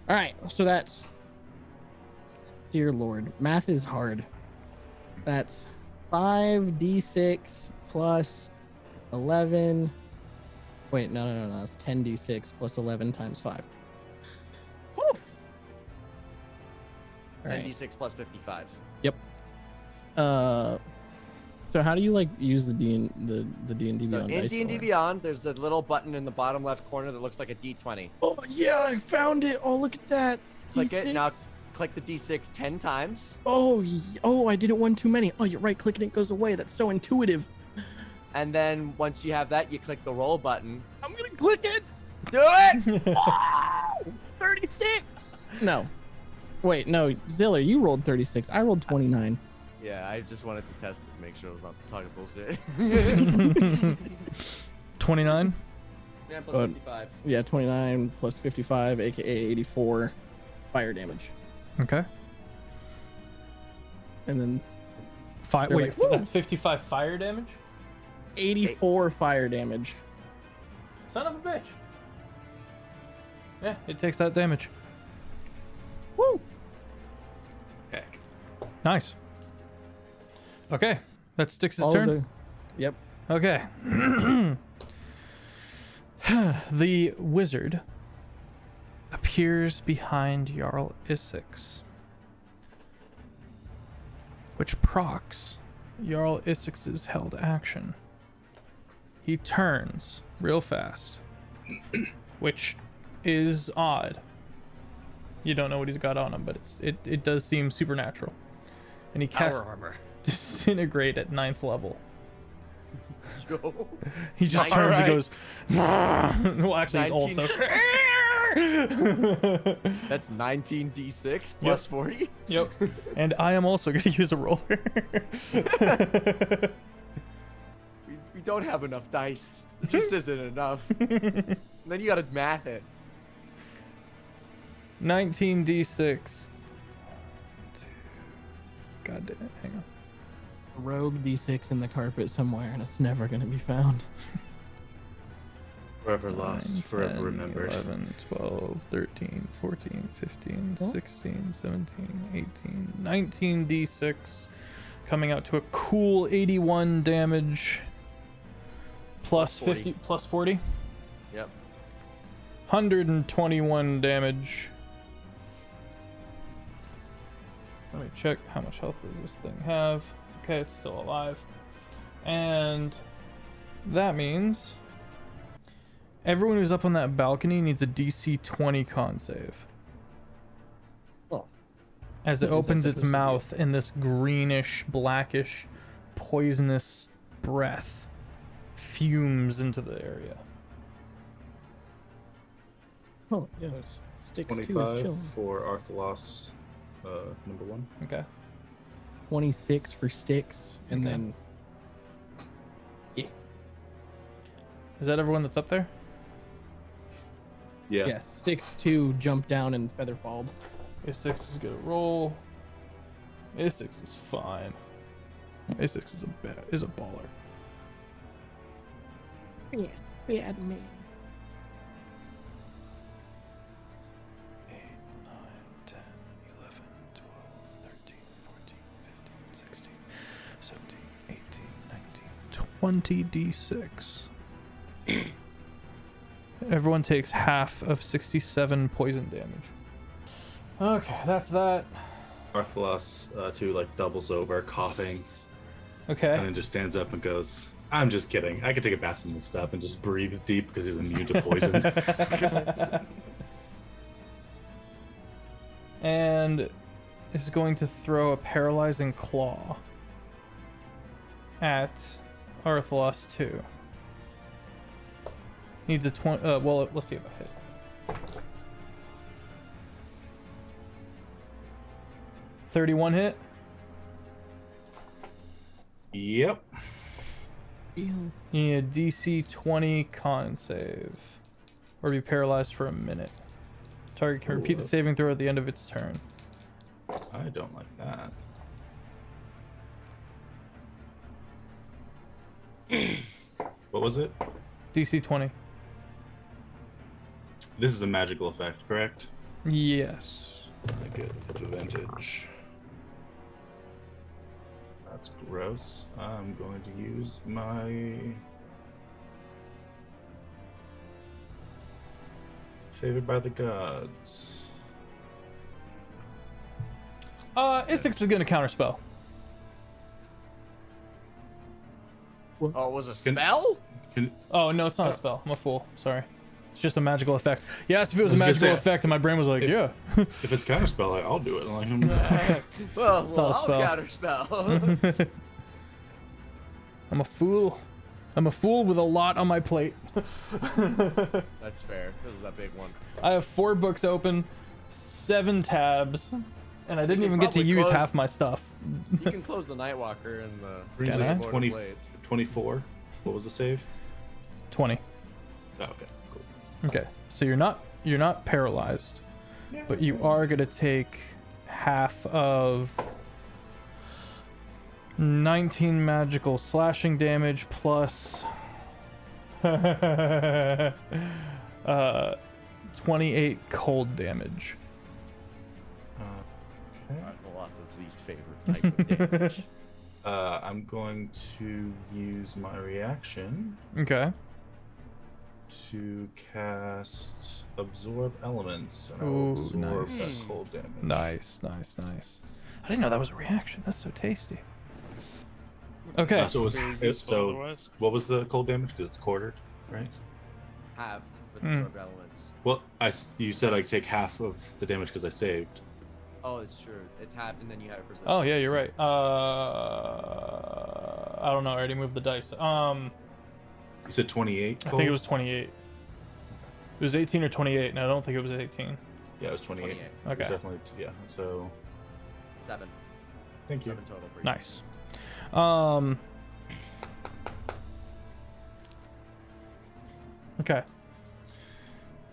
Speaker 2: All right. So that's. Dear Lord, math is hard. That's 5d6 plus 11. Wait, no. That's 10d6 plus 11 times 5. Whew. All right.
Speaker 4: 96 plus 55.
Speaker 2: So how do you like use the D&D
Speaker 4: So
Speaker 2: Beyond
Speaker 4: in
Speaker 2: dice
Speaker 4: D&D
Speaker 2: roller?
Speaker 4: Beyond, there's a little button in the bottom left corner that looks like a D20.
Speaker 2: Oh yeah, I found it. Oh, look at that.
Speaker 4: Click it. Now
Speaker 2: D6.
Speaker 4: click the D6 10 times.
Speaker 2: Oh, I did it one too many. Oh, you're right. Clicking it goes away. That's so intuitive.
Speaker 4: And then once you have that, you click the roll button.
Speaker 2: I'm gonna click it.
Speaker 4: Do it!
Speaker 2: Wow, 36. No, Wait, no, Ziller, you rolled 36. I rolled 29.
Speaker 4: Yeah, I just wanted to test it, make sure I was not talking bullshit.
Speaker 1: 29.
Speaker 4: Yeah, plus 55.
Speaker 2: Yeah, 29 plus 55, aka 84 fire damage.
Speaker 1: Okay.
Speaker 2: And then
Speaker 1: Wait,
Speaker 2: like, woo.
Speaker 1: that's 55 fire damage?
Speaker 2: 84 fire damage.
Speaker 1: Son of a bitch. Yeah, it takes that damage.
Speaker 2: Woo!
Speaker 3: Heck.
Speaker 1: Nice. Okay, that's Styx's
Speaker 2: All
Speaker 1: turn.
Speaker 2: Yep.
Speaker 1: Okay. The wizard appears behind Jarl Isix, which procs Jarl Isix's held action. He turns real fast, which is odd. You don't know what he's got on him, but it does seem supernatural. And he casts
Speaker 4: Power armor.
Speaker 1: Disintegrate at 9th level.
Speaker 4: Yo.
Speaker 1: He just
Speaker 4: Nice.
Speaker 1: turns and
Speaker 5: Alright.
Speaker 1: goes. Well, actually, he's
Speaker 4: 19.
Speaker 1: also.
Speaker 4: That's 19d6 plus 40.
Speaker 1: Yep. And I am also going to use a roller.
Speaker 4: We don't have enough dice. It just isn't enough. And then you gotta math it.
Speaker 1: 19d6. God damn it. Hang on.
Speaker 2: Rogue D6 in the carpet somewhere, and it's never going to be found.
Speaker 3: Forever lost,
Speaker 1: 9,
Speaker 3: forever
Speaker 1: 10,
Speaker 3: remembered.
Speaker 1: 11, 12, 13, 14, 15,
Speaker 2: What?
Speaker 1: 16, 17, 18, 19d6. Coming out to a cool 81 damage. Plus
Speaker 4: 40.
Speaker 1: 50, plus 40.
Speaker 4: Yep.
Speaker 1: 121 damage. Let me check how much health does this thing have. Okay, it's still alive. And that means everyone who's up on that balcony needs a DC 20 con save.
Speaker 2: Oh.
Speaker 1: As it
Speaker 2: What is that
Speaker 1: opens its
Speaker 2: supposed to be?
Speaker 1: mouth and this greenish, blackish, poisonous breath fumes into the area.
Speaker 2: Oh, yeah, Styx 2 is
Speaker 3: 25
Speaker 2: chilling.
Speaker 3: for Arthalos, number 1.
Speaker 1: Okay.
Speaker 2: 26 for Styx, and
Speaker 1: Okay.
Speaker 2: then
Speaker 1: Is that everyone that's up there?
Speaker 3: Yeah.
Speaker 2: yeah, Styx 2 jumped down and featherfalled.
Speaker 1: A6 is gonna roll. A6 is fine. A6 is a baller.
Speaker 2: Yeah, bad man.
Speaker 1: 8, 9, 10, 11, 12, 13, 14, 15, 16, 17, 18, 19, 20d6. Everyone takes half of 67 poison damage. Okay, that's that.
Speaker 3: Arthalos, too, like doubles over, coughing,
Speaker 1: Okay.
Speaker 3: and then just stands up and goes, I'm just kidding. I could take a bath in this stuff, and just breathes deep because he's immune to poison.
Speaker 1: And is going to throw a paralyzing claw at Arthalos 2. Needs a 20. Well, let's see if I hit. $31 hit.
Speaker 3: Yep.
Speaker 1: You need a DC 20 con save, or be paralyzed for a minute. Target can repeat the
Speaker 3: Ooh.
Speaker 1: saving throw at the end of its turn.
Speaker 3: I don't like that. What was it?
Speaker 1: DC 20.
Speaker 3: This is a magical effect, correct?
Speaker 1: Yes.
Speaker 3: I get advantage. That's gross. I'm going to use my favored by the gods.
Speaker 1: Isix is gonna counterspell.
Speaker 4: Oh, it was a spell?
Speaker 3: Can,
Speaker 1: Oh no, it's not a spell. I'm a fool. Sorry. It's just a magical effect. Yes, if it was a
Speaker 3: I was gonna
Speaker 1: magical
Speaker 3: say,
Speaker 1: effect, and my brain was like,
Speaker 3: if-
Speaker 1: yeah.
Speaker 3: if it's counterspell, I'll do it. Like,
Speaker 4: Well,
Speaker 1: not a
Speaker 4: I'll
Speaker 1: spell.
Speaker 4: counterspell.
Speaker 1: I'm a fool. I'm a fool with a lot on my plate.
Speaker 4: That's fair. This is that big one.
Speaker 1: I have 4 books open. 7 tabs, and I didn't
Speaker 4: can
Speaker 1: even get to
Speaker 4: probably
Speaker 1: use
Speaker 4: close-
Speaker 1: half my stuff.
Speaker 4: You can close the Nightwalker and the
Speaker 3: Brings
Speaker 1: Can
Speaker 3: us
Speaker 1: I?
Speaker 3: to
Speaker 4: Lord of
Speaker 3: 20,
Speaker 4: Blades.
Speaker 3: 24. What was the save?
Speaker 1: 20.
Speaker 3: Oh, okay, cool.
Speaker 1: Okay, so you're not paralyzed, but you are gonna take half of 19 magical slashing damage plus 28 cold damage.
Speaker 4: Arthur's least favorite type of damage.
Speaker 3: I'm going to use my reaction
Speaker 1: Okay.
Speaker 3: to cast Absorb Elements, and I
Speaker 1: Ooh,
Speaker 3: will absorb
Speaker 1: nice.
Speaker 3: that cold damage.
Speaker 1: Nice. I didn't know that was a reaction. That's so tasty. Okay.
Speaker 3: So,
Speaker 5: Very useful
Speaker 3: so
Speaker 5: otherwise.
Speaker 3: what was the cold damage? Because it's quartered, right?
Speaker 4: Halved with
Speaker 1: Mm.
Speaker 4: absorbed elements.
Speaker 3: Well, you said I take half of the damage because I saved.
Speaker 4: Oh, it's true. It's halved and then you have resistance.
Speaker 1: Oh yeah, you're right. I don't know. I already moved the dice.
Speaker 3: You said 28.
Speaker 1: I think it was 28. It was 18 or 28, and I don't think it was 18.
Speaker 3: Yeah, it was 28.
Speaker 4: 28.
Speaker 3: It was
Speaker 1: Okay.
Speaker 3: definitely yeah. So
Speaker 4: 7.
Speaker 3: thank you.
Speaker 4: 7 total for you.
Speaker 1: Nice. Okay.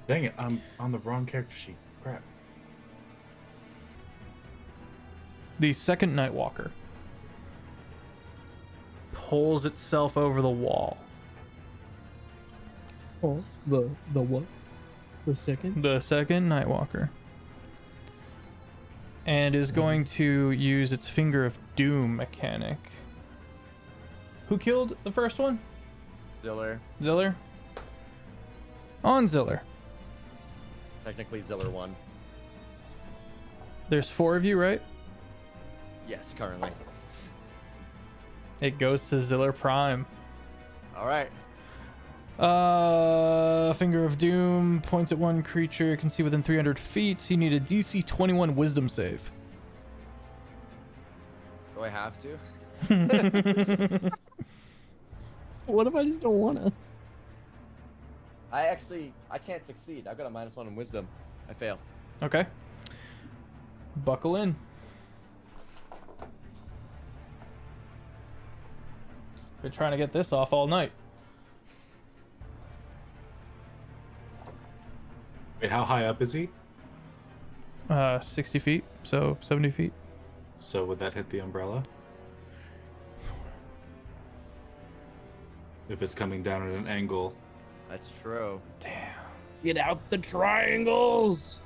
Speaker 3: Dang it! I'm on the wrong character sheet. Crap.
Speaker 1: The second Nightwalker pulls itself over the wall.
Speaker 2: Oh, the what? The second?
Speaker 1: The second Nightwalker. And is going to use its Finger of Doom mechanic. Who killed the first one?
Speaker 4: Ziller.
Speaker 1: Ziller? On Ziller.
Speaker 4: Technically Ziller 1.
Speaker 1: There's 4 of you, right?
Speaker 4: Yes, currently.
Speaker 1: It goes to Ziller Prime.
Speaker 4: Alright.
Speaker 1: Finger of Doom points at one creature you can see within 300 feet. You need a DC 21 Wisdom save.
Speaker 4: Do I have to?
Speaker 2: What if I just don't wanna?
Speaker 4: I can't succeed. I've got a -1 in wisdom. I fail.
Speaker 1: Okay. Buckle in. Been trying to get this off all night.
Speaker 3: Wait, how high up is he?
Speaker 1: 60 feet, so 70 feet.
Speaker 3: So would that hit the umbrella? If it's coming down at an angle.
Speaker 4: That's true.
Speaker 1: Damn.
Speaker 2: Get out the triangles!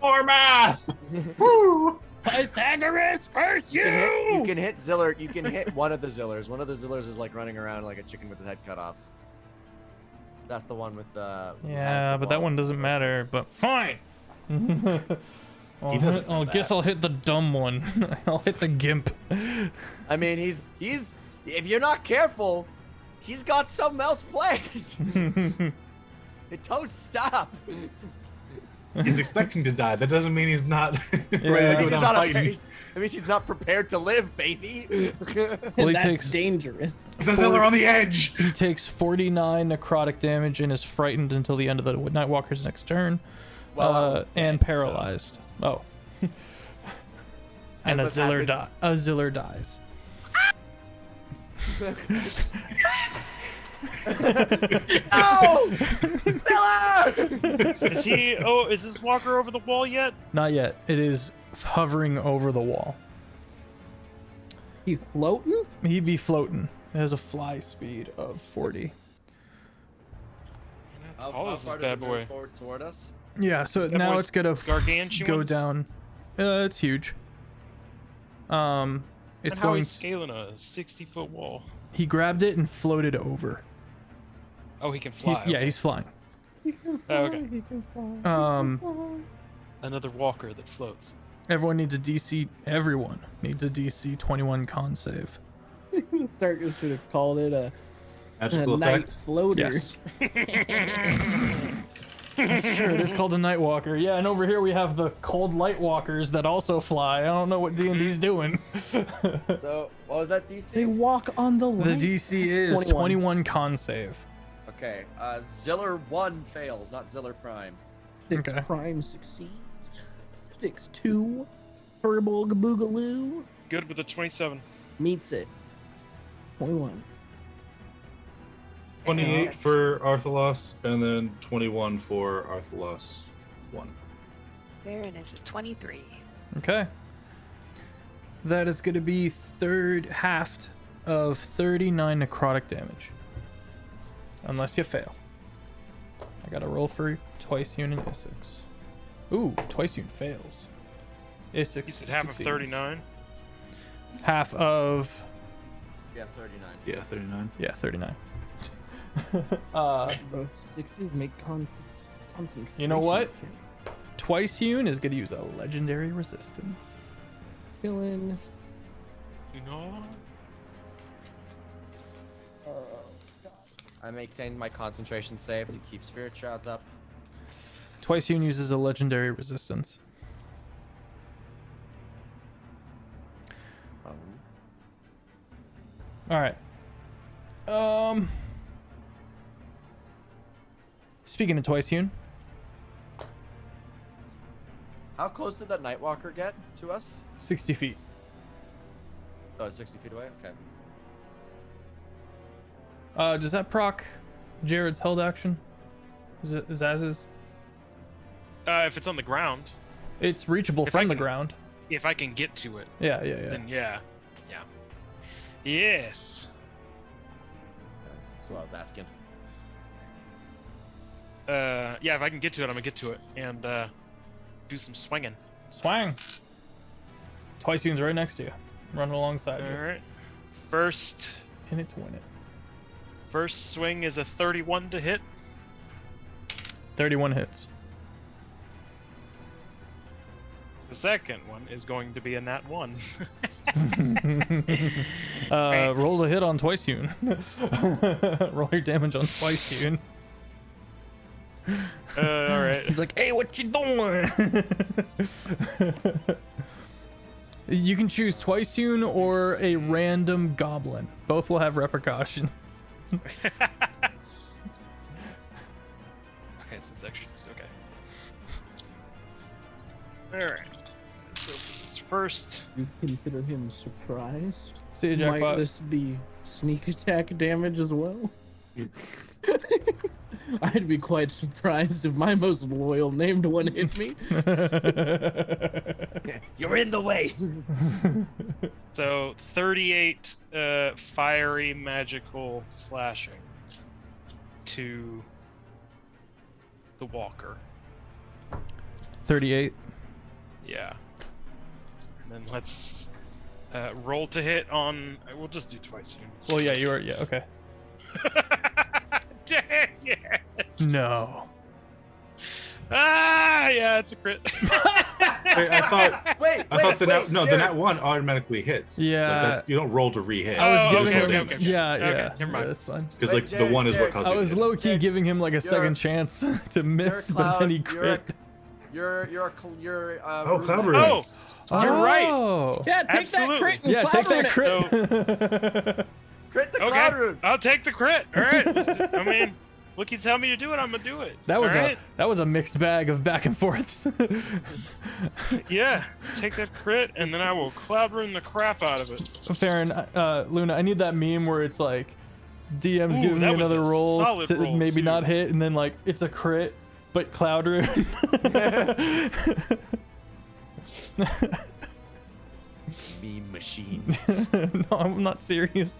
Speaker 3: More math!
Speaker 2: Pythagoras, curse you!
Speaker 4: You can hit Ziller. You can hit one of the Zillers. One of the Zillers is like running around like a chicken with his head cut off. That's the one with
Speaker 1: Yeah, but that one doesn't matter, but fine.
Speaker 3: doesn't know
Speaker 1: Guess
Speaker 3: that.
Speaker 1: I'll hit the dumb one. I'll hit the gimp.
Speaker 4: I mean, he's. If you're not careful, he's got something else planned. It don't stop.
Speaker 3: He's expecting to die. That doesn't mean he's not ready
Speaker 1: Yeah.
Speaker 3: to go
Speaker 4: He's
Speaker 3: down
Speaker 4: not
Speaker 3: fighting.
Speaker 4: that means he's not prepared to live, baby.
Speaker 1: Well, he
Speaker 2: That's
Speaker 1: takes
Speaker 2: dangerous.
Speaker 3: Ziller on the edge.
Speaker 1: He takes 49 necrotic damage and is frightened until the end of the Nightwalker's next turn.
Speaker 4: Well, I was
Speaker 1: And
Speaker 4: dead,
Speaker 1: paralyzed. Oh. And
Speaker 4: As
Speaker 1: a
Speaker 4: this happens-
Speaker 1: Ziller dies.
Speaker 4: No! Ziller!
Speaker 5: Is he? Oh, is this walker over the wall yet?
Speaker 1: Not yet. It is hovering over the wall.
Speaker 2: He's floating?
Speaker 1: He'd be floating. It has a fly speed of 40.
Speaker 5: How
Speaker 4: How
Speaker 5: tall is this
Speaker 4: far does
Speaker 5: bad
Speaker 4: it move
Speaker 5: boy?
Speaker 4: forward toward us?
Speaker 1: Yeah, so
Speaker 5: That
Speaker 1: now
Speaker 5: boy's
Speaker 1: it's gonna
Speaker 5: gargantuan?
Speaker 1: go down. It's huge. It's
Speaker 5: And how
Speaker 1: going.
Speaker 5: he's scaling a 60-foot wall?
Speaker 1: He grabbed it and floated over.
Speaker 5: Oh, he can fly.
Speaker 1: He's flying.
Speaker 5: Oh, okay.
Speaker 2: He can fly.
Speaker 5: Another walker that floats.
Speaker 1: Everyone needs a DC. Everyone needs a DC 21 con save.
Speaker 2: Starkers should have called it a
Speaker 3: Magical
Speaker 2: night
Speaker 3: effect.
Speaker 2: floater.
Speaker 1: Yes. That's true. It is called a Nightwalker. Yeah, and over here we have the cold light walkers that also fly. I don't know what D&D's doing.
Speaker 4: So, what was that
Speaker 2: They
Speaker 4: DC?
Speaker 2: walk on the
Speaker 1: The
Speaker 2: light.
Speaker 1: DC is
Speaker 2: 21.
Speaker 1: 21 con save.
Speaker 4: Okay, Ziller 1 fails, not Ziller Prime.
Speaker 2: Six
Speaker 1: Okay.
Speaker 2: crime succeeds. 6-2. Furball Boogaloo
Speaker 5: Good with a 27.
Speaker 2: meets it. 21.
Speaker 3: 28 for Arthalos, and then 21 for Arthalos 1.
Speaker 6: Baron is at 23.
Speaker 1: Okay. That is going to be third halved of 39 necrotic damage. Unless you fail. I got to roll for Twice-Hewn and Isix. Ooh, Twice-Hewn fails. Isix
Speaker 5: You said half of
Speaker 1: succeeds.
Speaker 5: 39.
Speaker 1: Half of...
Speaker 4: Yeah, 39.
Speaker 3: Yeah, 39.
Speaker 1: Yeah, 39.
Speaker 2: Both sixes make concentration.
Speaker 1: You know what? Twice-Hewn is going to use a legendary resistance.
Speaker 2: Killing.
Speaker 5: You know?
Speaker 4: I maintain my concentration save to keep spirit shards up.
Speaker 1: Twice-Hewn uses a legendary resistance. Alright. Speaking of Twice-Hewn,
Speaker 4: How close did that Nightwalker get to us?
Speaker 1: 60 feet.
Speaker 4: Oh, it's 60 feet away? Okay.
Speaker 1: Does that proc Jared's held action? Is it Zaz's?
Speaker 5: If it's on the ground,
Speaker 1: It's reachable
Speaker 5: If
Speaker 1: from
Speaker 5: I
Speaker 1: the
Speaker 5: can-
Speaker 1: ground.
Speaker 5: if I can get to it,
Speaker 1: Yeah.
Speaker 5: then yeah. Yes.
Speaker 4: That's what I was asking.
Speaker 5: Yeah, if I can get to it, I'm gonna get to it and do some swinging.
Speaker 1: Swang. Twice-Hewn's right next to you. Running alongside
Speaker 5: All
Speaker 1: you.
Speaker 5: right. First
Speaker 1: In it to win it.
Speaker 5: swing is a 31 to hit.
Speaker 1: 31 hits.
Speaker 5: The second one is going to be a nat 1.
Speaker 1: Roll a hit on Twice-Hewn. Roll your damage on Twice-Hewn.
Speaker 5: All right.
Speaker 1: He's like, hey, what you doing? You can choose Twice-Hewn or a random goblin. Both will have repercussions.
Speaker 5: Okay, so it's extra. Okay. Alright. So for this first.
Speaker 2: You consider him surprised?
Speaker 1: See you,
Speaker 2: Might
Speaker 1: Jackpot.
Speaker 2: this be sneak attack damage as well? I'd be quite surprised if my most loyal named one hit me.
Speaker 4: You're in the way.
Speaker 5: So 38 fiery magical slashing to the walker.
Speaker 1: 38.
Speaker 5: Yeah. And then let's roll to hit on. We'll just do twice.
Speaker 1: Well, yeah, you are. Yeah, okay.
Speaker 5: Dang it!
Speaker 1: No.
Speaker 5: Ah, yeah, it's a crit.
Speaker 3: Wait, I thought the nat 1 automatically hits.
Speaker 1: Yeah.
Speaker 3: Like that, you don't roll to re-hit.
Speaker 1: I was
Speaker 5: Oh,
Speaker 1: giving
Speaker 5: okay,
Speaker 1: him.
Speaker 5: okay.
Speaker 1: Yeah,
Speaker 5: Okay,
Speaker 1: yeah.
Speaker 5: never mind.
Speaker 1: Yeah, that's fine.
Speaker 3: Because
Speaker 4: Wait,
Speaker 3: like the 1 is what
Speaker 4: Jared,
Speaker 3: causes
Speaker 1: I
Speaker 3: you
Speaker 1: was
Speaker 3: to hit.
Speaker 1: low key
Speaker 4: Jared,
Speaker 1: giving him like a
Speaker 4: you're-
Speaker 1: second chance to miss, but then he crit.
Speaker 4: You're
Speaker 3: Cloud
Speaker 4: Rune.
Speaker 3: Rune.
Speaker 5: Oh, you're right.
Speaker 1: Oh.
Speaker 2: Yeah, take
Speaker 5: Absolutely.
Speaker 2: that crit and
Speaker 1: Yeah, take that
Speaker 2: cloud
Speaker 1: crit.
Speaker 4: Crit the Cloud
Speaker 5: Okay,
Speaker 4: Rune.
Speaker 5: I'll take the crit. All right. I mean, look, you tell me to do it, I'm gonna do it.
Speaker 1: That was
Speaker 5: All right?
Speaker 1: that was a mixed bag of back and forths.
Speaker 5: Yeah, take that crit, and then I will cloud rune the crap out of it.
Speaker 1: Farron, Luna, I need that meme where it's like DM's
Speaker 5: Ooh,
Speaker 1: giving me
Speaker 5: that was
Speaker 1: another
Speaker 5: a
Speaker 1: roll
Speaker 5: solid
Speaker 1: to
Speaker 5: roll,
Speaker 1: maybe
Speaker 5: too.
Speaker 1: not hit, and then like it's a crit, but Cloud Rune.
Speaker 4: Meme machine.
Speaker 1: No, I'm not serious.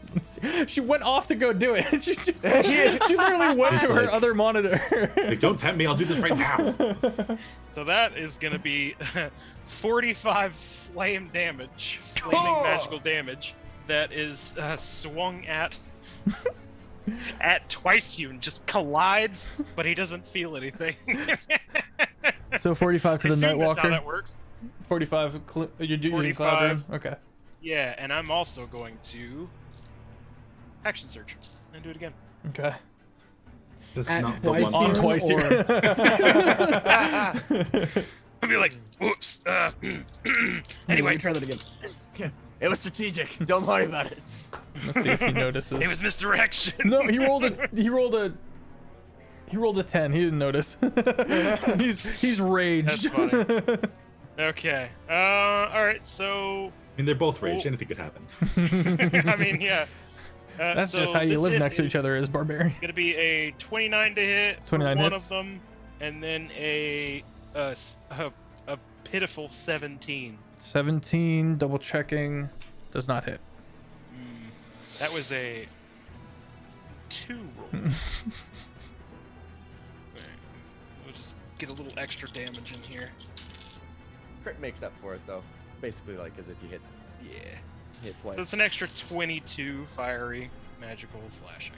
Speaker 1: She went off to go do it. She literally went to her
Speaker 3: like-
Speaker 1: other monitor.
Speaker 3: Like, don't tempt me, I'll do this right now.
Speaker 5: So that is gonna be 45 flame damage, flaming magical damage. That is swung at Twice-Hewn, just collides, but he doesn't feel anything.
Speaker 1: So 45 to the
Speaker 5: I assume that's how
Speaker 1: Nightwalker.
Speaker 5: that works.
Speaker 1: 45. You're using Cloud
Speaker 5: 45.
Speaker 1: Rune? Okay.
Speaker 5: Yeah, and I'm also going to action search and do it again.
Speaker 1: Okay.
Speaker 3: That's
Speaker 2: At
Speaker 3: not the
Speaker 2: twice
Speaker 3: one.
Speaker 1: On
Speaker 2: Here
Speaker 1: twice
Speaker 2: or-
Speaker 1: here.
Speaker 5: I'll be like, whoops.
Speaker 2: Anyway,
Speaker 5: Anyway,
Speaker 2: try that again.
Speaker 4: It was strategic. Don't worry about it.
Speaker 1: Let's see if he notices.
Speaker 5: it was misdirection.
Speaker 1: No, he rolled a He rolled a 10. He didn't notice. he's raged.
Speaker 5: That's funny. Okay. All right. So.
Speaker 3: I mean, they're both raged. Anything could happen.
Speaker 5: I mean, yeah.
Speaker 1: That's
Speaker 5: so
Speaker 1: just how you
Speaker 5: this
Speaker 1: live
Speaker 5: hit
Speaker 1: next to each
Speaker 5: is
Speaker 1: other as barbarian.
Speaker 5: Gonna be a 29 to hit
Speaker 1: 29
Speaker 5: for one
Speaker 1: hits.
Speaker 5: of them, and then a pitiful 17.
Speaker 1: 17, double checking, does not hit.
Speaker 5: That was a 2 roll. Alright, we'll just get a little extra damage in here.
Speaker 4: Crit makes up for it though. It's basically like as if you hit
Speaker 5: Yeah.
Speaker 4: twice.
Speaker 5: So it's an extra 22 fiery magical slashing.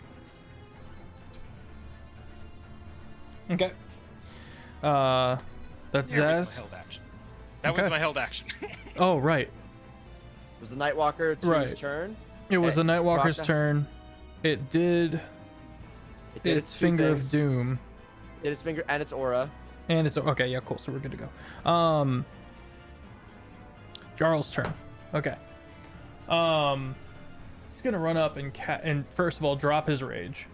Speaker 1: Okay. That's
Speaker 5: There was my
Speaker 1: Zaz.
Speaker 5: held action. That was
Speaker 1: Okay.
Speaker 5: my held action.
Speaker 1: Oh, right.
Speaker 4: Was the Nightwalker two's
Speaker 1: Right.
Speaker 4: turn?
Speaker 1: It was
Speaker 4: Okay,
Speaker 1: the Nightwalker's
Speaker 4: Rocka.
Speaker 1: turn. It did
Speaker 4: It did
Speaker 1: its
Speaker 4: two
Speaker 1: Finger
Speaker 4: things.
Speaker 1: of Doom.
Speaker 4: Did its finger and its aura.
Speaker 1: And it's okay, yeah, cool. So we're good to go. Jarl's turn. Okay. He's gonna run up and first of all drop his rage.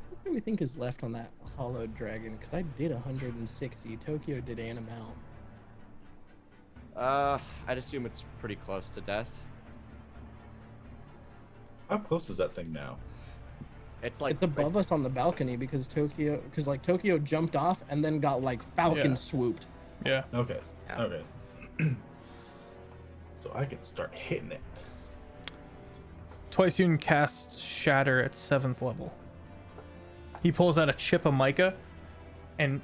Speaker 2: What do we think is left on that hollow dragon? Because I did 160. Tokyo did an amount.
Speaker 4: I'd assume it's pretty close to death.
Speaker 3: How close is that thing now?
Speaker 4: It's like
Speaker 2: It's above us on the balcony because Tokyo jumped off and then got like falcon
Speaker 1: Yeah.
Speaker 2: swooped.
Speaker 1: Yeah.
Speaker 3: Okay.
Speaker 4: Yeah.
Speaker 3: Okay. So I can start hitting it.
Speaker 1: Twiceun casts Shatter at 7th level. He pulls out a chip of mica, and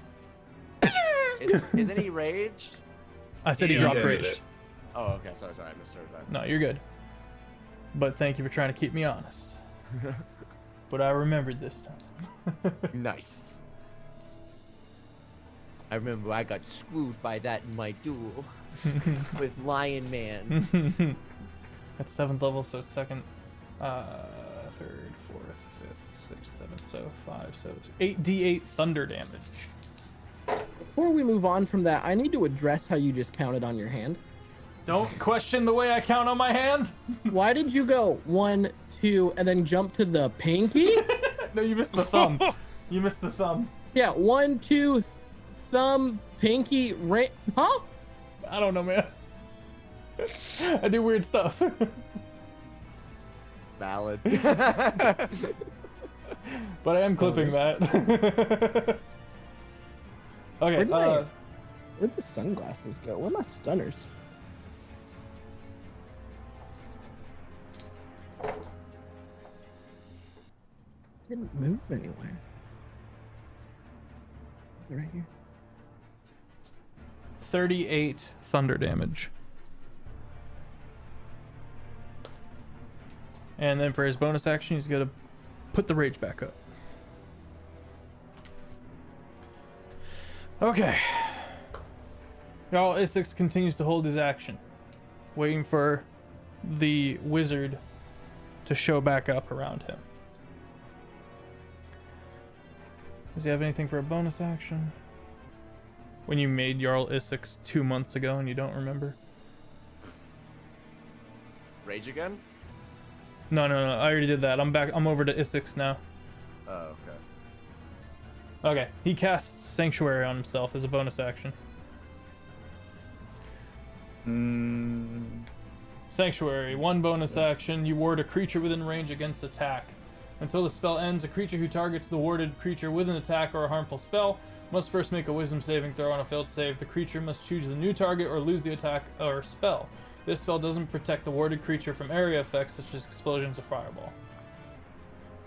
Speaker 4: Isn't he raged?
Speaker 1: I said he
Speaker 3: Yeah,
Speaker 1: dropped
Speaker 3: he did
Speaker 1: rage.
Speaker 3: it.
Speaker 4: Oh, okay. Sorry, I misheard that.
Speaker 1: No, you're good. But thank you for trying to keep me honest. But I remembered this time.
Speaker 4: Nice. I remember I got screwed by that in my duel with Lion Man.
Speaker 1: At 7th level, so it's second, 3rd, 4th, 5th, 6th, 7th, so 5, so 8d8 thunder damage.
Speaker 2: Before we move on from that, I need to address how you just counted on your hand.
Speaker 1: Don't question the way I count on my hand.
Speaker 2: Why did you go 1, 2, and then jump to the pinky?
Speaker 1: No, you missed the thumb. You missed the thumb.
Speaker 2: Yeah, 1, 2, thumb, pinky, ring. Huh?
Speaker 1: I don't know, man. I do weird stuff.
Speaker 4: Valid.
Speaker 1: But I am clipping that. Okay,
Speaker 2: Where'd the sunglasses go? Where are my stunners? Didn't move anywhere. They're right here.
Speaker 1: 38 thunder damage. And then for his bonus action, he's gonna put the rage back up. Okay. Y'all, Isix continues to hold his action, waiting for the wizard to show back up around him. Does he have anything for a bonus action? When you made Jarl Isix 2 months ago and you don't remember?
Speaker 4: Rage again?
Speaker 1: No, I already did that. I'm back. I'm over to Isix now.
Speaker 4: Oh, okay.
Speaker 1: Okay, he casts Sanctuary on himself as a bonus action. Sanctuary, 1 bonus action. You ward a creature within range against attack. Until the spell ends, a creature who targets the warded creature with an attack or a harmful spell must first make a wisdom saving throw. On a failed save, the creature must choose a new target or lose the attack or spell. This spell doesn't protect the warded creature from area effects such as explosions or fireball.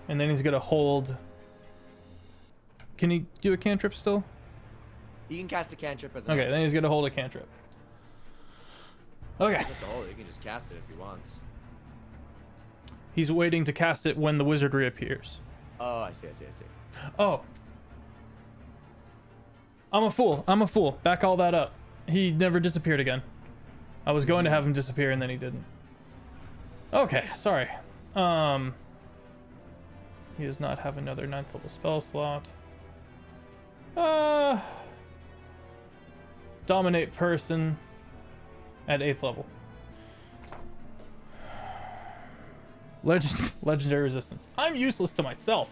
Speaker 1: And then he's gonna hold... Can he do a cantrip still?
Speaker 4: He can cast a cantrip as an
Speaker 1: Okay,
Speaker 4: action.
Speaker 1: then he's gonna hold a cantrip. Okay.
Speaker 4: He doesn't have to hold it, he can just cast it if he wants.
Speaker 1: He's waiting to cast it when the wizard reappears.
Speaker 4: Oh, I see.
Speaker 1: Oh. I'm a fool. Back all that up. He never disappeared again. I was going to have him disappear and then he didn't. Okay, sorry. He does not have another 9th level spell slot. Dominate person at 8th level. Legendary resistance. I'm useless to myself.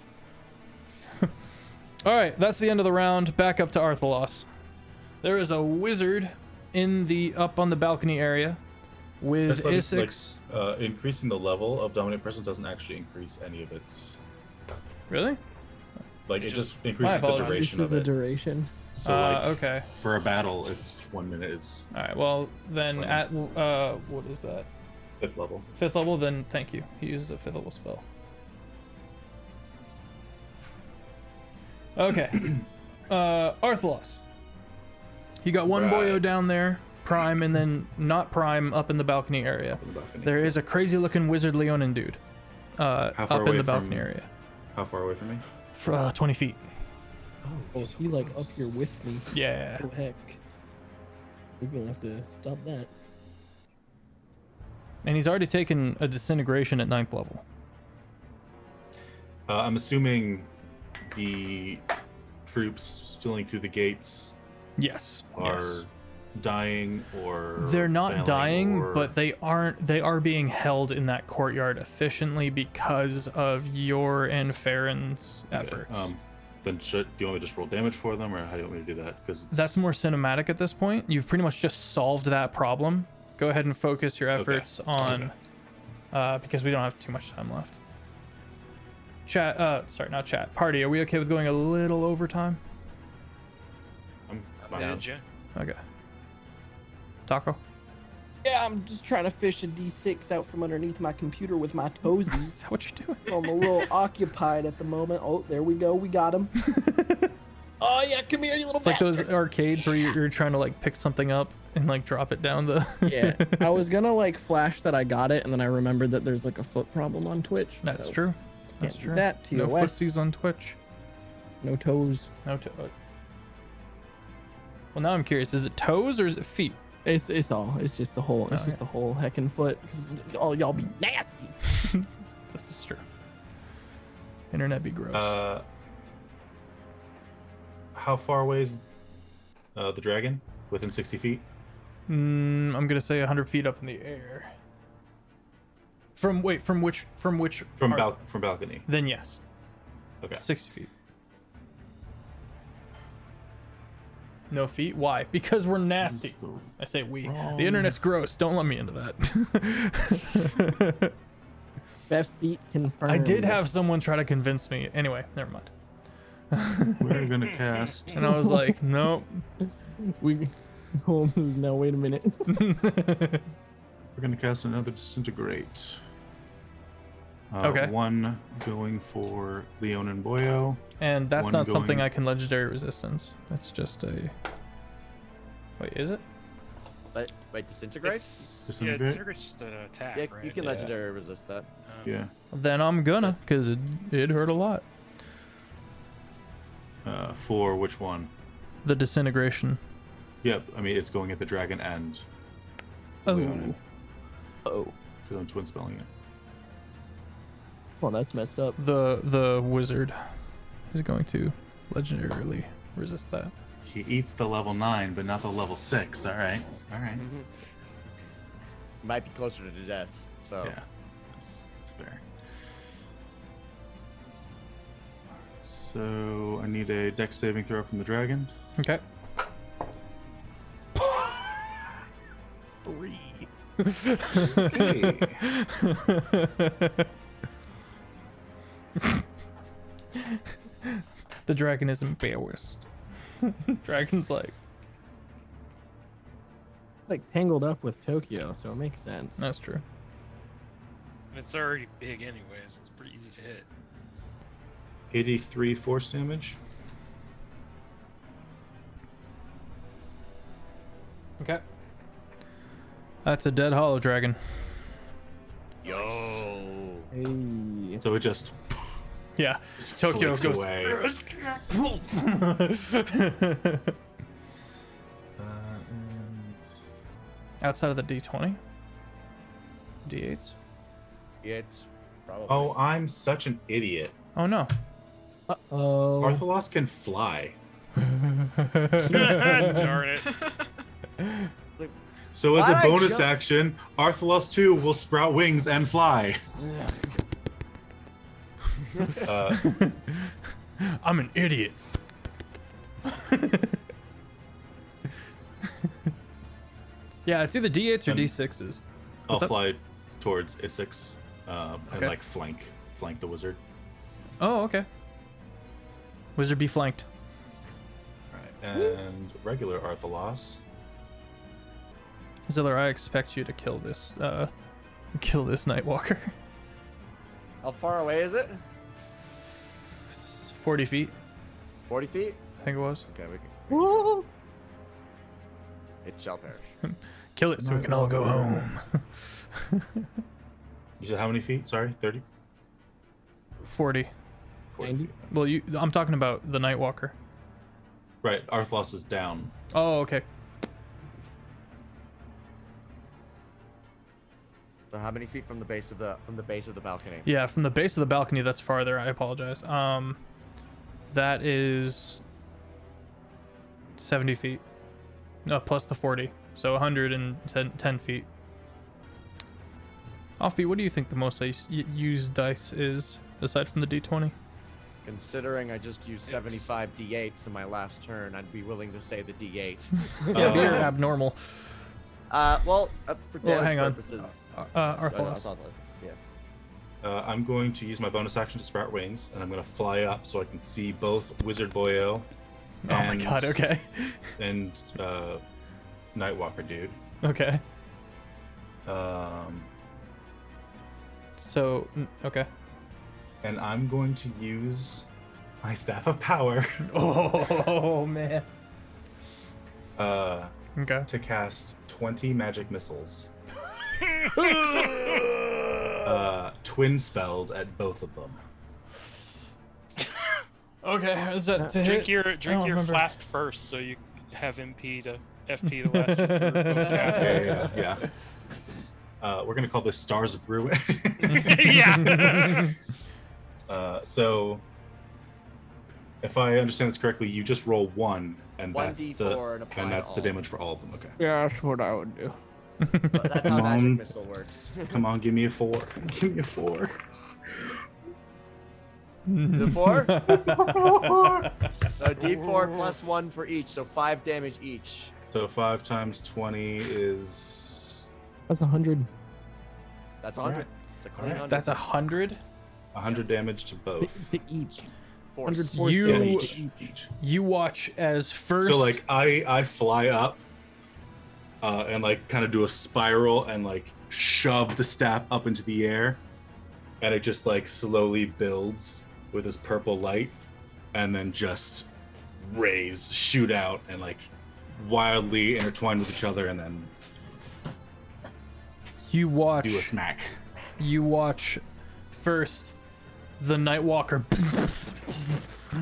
Speaker 1: All right, that's the end of the round. Back up to Arthalos. There is a wizard up on the balcony area with Isix.
Speaker 3: Increasing the level of dominant presence doesn't actually increase any of its.
Speaker 1: Really?
Speaker 3: Like, it just increases the duration
Speaker 2: This is
Speaker 3: of
Speaker 2: the
Speaker 3: it.
Speaker 2: duration.
Speaker 3: So, like,
Speaker 1: okay.
Speaker 3: for a battle, it's 1 minute is
Speaker 1: All right. Well, then
Speaker 3: Well,
Speaker 1: at what is that?
Speaker 3: 5th level.
Speaker 1: 5th level. Then thank you. He uses a 5th level spell. Okay. Arthalos. You got one boyo
Speaker 3: Right.
Speaker 1: down there, prime, and then not prime up in the balcony area.
Speaker 3: Up in the balcony.
Speaker 1: There is a crazy looking wizard Leonin dude
Speaker 3: far
Speaker 1: up in
Speaker 3: away
Speaker 1: the balcony
Speaker 3: from-
Speaker 1: area.
Speaker 3: How far away from me?
Speaker 1: For 20 feet.
Speaker 2: Oh, he like up here with me.
Speaker 1: Yeah.
Speaker 2: Oh heck. We're gonna have to stop that.
Speaker 1: And he's already taken a disintegration at 9th level.
Speaker 3: I'm assuming the troops spilling through the gates
Speaker 1: Yes.
Speaker 3: are
Speaker 1: Yes.
Speaker 3: dying or
Speaker 1: They're not
Speaker 3: failing,
Speaker 1: dying,
Speaker 3: or...
Speaker 1: but they are being held in that courtyard efficiently because of your and Farron's
Speaker 3: Okay,
Speaker 1: efforts.
Speaker 3: Then do you want me to just roll damage for them, or how do you want me to do that? Because
Speaker 1: That's more cinematic at this point. You've pretty much just solved that problem. Go ahead and focus your efforts on, because we don't have too much time left. Chat, sorry, not chat. Party, are we okay with going a little overtime?
Speaker 3: I'm fine.
Speaker 4: down.
Speaker 5: Did ya?
Speaker 1: Okay. Taco?
Speaker 2: Yeah, I'm just trying to fish a D6 out from underneath my computer with my toesies.
Speaker 1: Is that what you're doing?
Speaker 2: I'm a little occupied at the moment. Oh, there we go. We got him. Oh yeah, come here, you little
Speaker 1: It's like those
Speaker 2: bastard.
Speaker 1: arcades where you're trying to like pick something up and like drop it down the.
Speaker 2: Yeah, I was gonna like flash that I got it, and then I remembered that there's like a foot problem on Twitch.
Speaker 1: That's
Speaker 2: so
Speaker 1: true. That's
Speaker 2: can't do
Speaker 1: true.
Speaker 2: that,
Speaker 1: No
Speaker 2: TOS.
Speaker 1: footsies on Twitch.
Speaker 2: No toes.
Speaker 1: No toe. Well, now I'm curious. Is it toes or is it feet?
Speaker 2: It's all. It's just the whole. It's
Speaker 1: Oh,
Speaker 2: just the whole heckin' foot. 'Cause all y'all be nasty.
Speaker 1: This is true. Internet be gross.
Speaker 3: How far away is the dragon? Within 60 feet?
Speaker 1: I'm gonna say 100 feet up in the air. From which?
Speaker 3: From
Speaker 1: part?
Speaker 3: from balcony.
Speaker 1: Then yes.
Speaker 3: Okay.
Speaker 1: 60 feet. No feet? Why? Because we're nasty.
Speaker 3: That's the
Speaker 1: I say we.
Speaker 3: wrong-
Speaker 1: The internet's gross. Don't let me into that.
Speaker 2: Beth feet confirmed.
Speaker 1: I did have someone try to convince me. Anyway, never mind.
Speaker 3: We're gonna cast.
Speaker 1: And I was like, nope.
Speaker 2: We. Oh, no, wait a minute.
Speaker 3: We're gonna cast another disintegrate.
Speaker 1: Okay.
Speaker 3: One going for Leon and Boyo.
Speaker 1: And that's
Speaker 3: One
Speaker 1: not something
Speaker 3: going-
Speaker 1: I can legendary resistance. It's just a. Wait, is it?
Speaker 4: Wait, disintegrate?
Speaker 5: Yeah,
Speaker 3: Disintegrate?
Speaker 5: disintegrate's just an attack,
Speaker 4: Yeah,
Speaker 5: right?
Speaker 4: you can legendary resist that.
Speaker 3: Yeah.
Speaker 1: Then I'm gonna, because it hurt a lot.
Speaker 3: For which one?
Speaker 1: The disintegration.
Speaker 3: Yep. I mean, it's going at the dragon and
Speaker 1: Oh.
Speaker 3: Leonin,
Speaker 2: Oh,
Speaker 3: because I'm twin spelling it.
Speaker 2: well, that's messed up.
Speaker 1: The wizard is going to legendarily resist that.
Speaker 3: He eats the level 9, but not the level 6. All right. All right.
Speaker 4: Might be closer to death. So
Speaker 3: Yeah. That's fair. So I need a dex saving throw from the dragon.
Speaker 1: Okay. 3. The dragon is embarrassed. Dragon's
Speaker 2: Like tangled up with Tokyo, so it makes sense.
Speaker 1: that's true.
Speaker 5: And it's already big anyways. It's pretty easy to hit.
Speaker 3: 83 force damage.
Speaker 1: Okay. That's a dead hollow dragon.
Speaker 4: yo.
Speaker 2: Hey.
Speaker 3: So it just
Speaker 1: Yeah. Tokyo
Speaker 3: flicks
Speaker 1: goes
Speaker 3: away.
Speaker 1: outside of the D20. D8s.
Speaker 4: Yeah, it's probably.
Speaker 3: Oh, I'm such an idiot.
Speaker 1: Oh no.
Speaker 2: Uh-oh.
Speaker 3: Arthalos can fly.
Speaker 5: Darn it.
Speaker 3: So as a
Speaker 4: Why
Speaker 3: bonus
Speaker 4: jump-
Speaker 3: action, Arthalos 2 will sprout wings and fly.
Speaker 1: I'm an idiot. Yeah, it's either D8s or
Speaker 3: And
Speaker 1: D6s.
Speaker 3: I'll
Speaker 1: What's up?
Speaker 3: fly towards Isix and
Speaker 1: Okay.
Speaker 3: like flank the wizard.
Speaker 1: Oh, okay. Wizard be flanked.
Speaker 3: Right. And regular Arthalos.
Speaker 1: Ziller, I expect you to kill this Nightwalker.
Speaker 4: How far away is it?
Speaker 1: 40 feet,
Speaker 4: 40 feet?
Speaker 1: I think it was.
Speaker 4: Okay, we can. It shall perish.
Speaker 1: Kill it so we can all go home.
Speaker 3: You said how many feet? Sorry, 30?
Speaker 1: 40.
Speaker 3: 40
Speaker 2: 90?
Speaker 3: feet.
Speaker 1: Well, I'm talking about the Nightwalker.
Speaker 3: Right, Arthalos is down.
Speaker 1: Oh, okay.
Speaker 4: So how many feet from the base of the balcony?
Speaker 1: Yeah, from the base of the balcony, that's farther. I apologize. That is 70 feet. No, plus the 40. So 110 feet. Offbeat, what do you think the most used dice is, aside from the D20?
Speaker 4: Considering I just used 75 D8s in my last turn, I'd be willing to say the D8.
Speaker 1: Yeah, you're abnormal.
Speaker 4: For damage
Speaker 1: hang on.
Speaker 4: purposes.
Speaker 1: Arthalos.
Speaker 4: Yeah.
Speaker 3: I'm going to use my bonus action to sprout wings, and I'm going to fly up so I can see both Wizard Boyo
Speaker 1: Oh my god, okay.
Speaker 3: and Nightwalker dude.
Speaker 1: Okay.
Speaker 3: Um,
Speaker 1: So, okay.
Speaker 3: and I'm going to use my Staff of Power
Speaker 1: Oh, man. Okay.
Speaker 3: to cast 20 magic missiles. Twin spelled at both of them.
Speaker 1: Okay, is that to
Speaker 5: Drink
Speaker 1: hit?
Speaker 5: your
Speaker 1: I don't remember.
Speaker 5: flask first, so you have MP to FP the last two for both casts.
Speaker 3: Yeah. We're gonna call this Stars of Ruin.
Speaker 5: Yeah.
Speaker 3: So, if I understand this correctly, you just roll one, and
Speaker 4: 1d4 and apply
Speaker 3: that's
Speaker 4: to
Speaker 3: the
Speaker 4: all.
Speaker 3: damage for all of them. Okay.
Speaker 2: Yeah, that's what I would do.
Speaker 4: But that's how
Speaker 3: Come
Speaker 4: magic
Speaker 3: on.
Speaker 4: missile works.
Speaker 3: Come on, give me a 4. Give me a 4.
Speaker 4: Is it 4? So D4 plus 1 for each, so 5 damage each.
Speaker 3: So 5 times 20 is
Speaker 2: That's 100.
Speaker 4: That's 100.
Speaker 3: Alright.
Speaker 4: It's a clean 100.
Speaker 1: That's 100.
Speaker 3: 100 damage to both.
Speaker 2: To each.
Speaker 4: Force.
Speaker 2: 100 force
Speaker 1: You-
Speaker 3: Yeah,
Speaker 2: damage.
Speaker 3: each.
Speaker 1: You watch as first.
Speaker 3: So like I fly up, and like kind of do a spiral and like shove the staff up into the air, and it just like slowly builds with this purple light, and then just rays shoot out and like wildly intertwine with each other, and then
Speaker 1: you watch.
Speaker 3: do a smack.
Speaker 1: You watch first the Nightwalker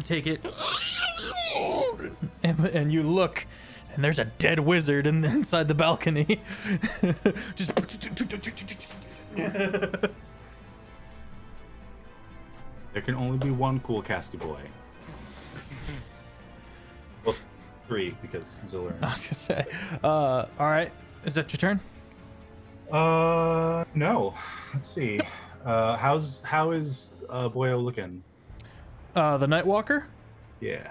Speaker 1: take it, and you look, and there's a dead wizard inside the balcony. Just
Speaker 3: There can only be one cool casty boy. Well, 3 because Ziller.
Speaker 1: I was gonna say. All right, is that your turn?
Speaker 3: No. Let's see. How is Boyo looking?
Speaker 1: The Nightwalker.
Speaker 3: Yeah.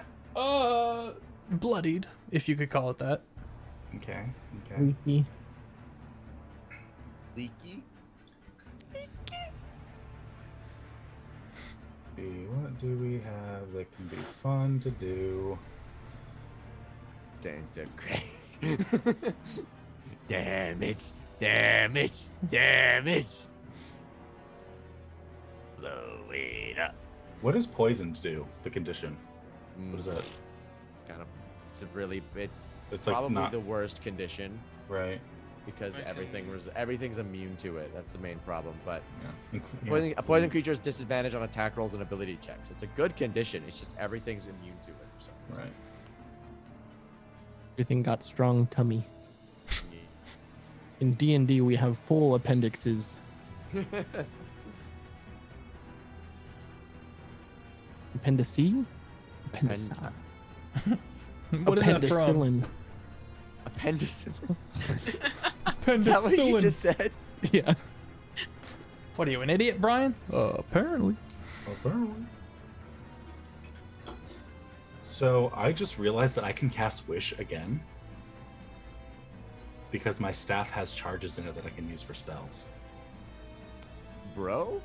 Speaker 1: Bloodied, if you could call it that.
Speaker 3: Okay.
Speaker 2: Leaky.
Speaker 4: Leaky?
Speaker 3: What do we have that can be fun to do?
Speaker 4: Damage. Blow it up.
Speaker 3: What does poison do? The condition. What is that?
Speaker 4: It's kind of. It's
Speaker 3: It's like
Speaker 4: probably
Speaker 3: not
Speaker 4: the worst condition
Speaker 3: right.
Speaker 4: because
Speaker 5: Okay.
Speaker 4: everything's immune to it. That's the main problem. But
Speaker 3: Yeah.
Speaker 4: a poison creature has disadvantage on attack rolls and ability checks. It's a good condition. It's just everything's immune to it. So.
Speaker 3: Right.
Speaker 2: Everything got strong tummy. In D&D, we have full appendixes. Appendice? Appendicile.
Speaker 1: What is that from?
Speaker 2: Appendicillin.
Speaker 4: Appendicillin. Is that what you
Speaker 1: Penicillin.
Speaker 4: just said?
Speaker 2: Yeah.
Speaker 1: What are you, an idiot, Brian? Apparently.
Speaker 3: So I just realized that I can cast Wish again because my staff has charges in it that I can use for spells.
Speaker 4: Bro?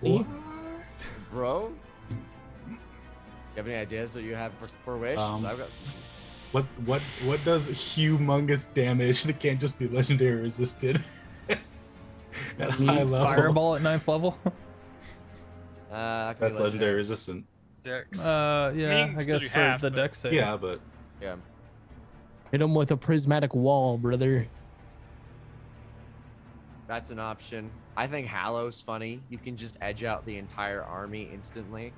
Speaker 2: See?
Speaker 4: Bro? You have any ideas that you have for Wish? 'Cause I've got...
Speaker 3: What does humongous damage that can't just be legendary resisted at high level?
Speaker 1: Fireball at 9th level.
Speaker 4: that could be
Speaker 3: That's legendary resistant.
Speaker 5: Dex.
Speaker 1: Yeah,
Speaker 5: Meaning
Speaker 1: I
Speaker 5: to
Speaker 1: guess
Speaker 5: do
Speaker 1: for
Speaker 5: half,
Speaker 1: the
Speaker 5: but-
Speaker 1: deck save.
Speaker 3: Yeah, but
Speaker 4: Yeah.
Speaker 2: Hit him with a prismatic wall, brother.
Speaker 4: That's an option. I think Hallow's funny. You can just edge out the entire army instantly,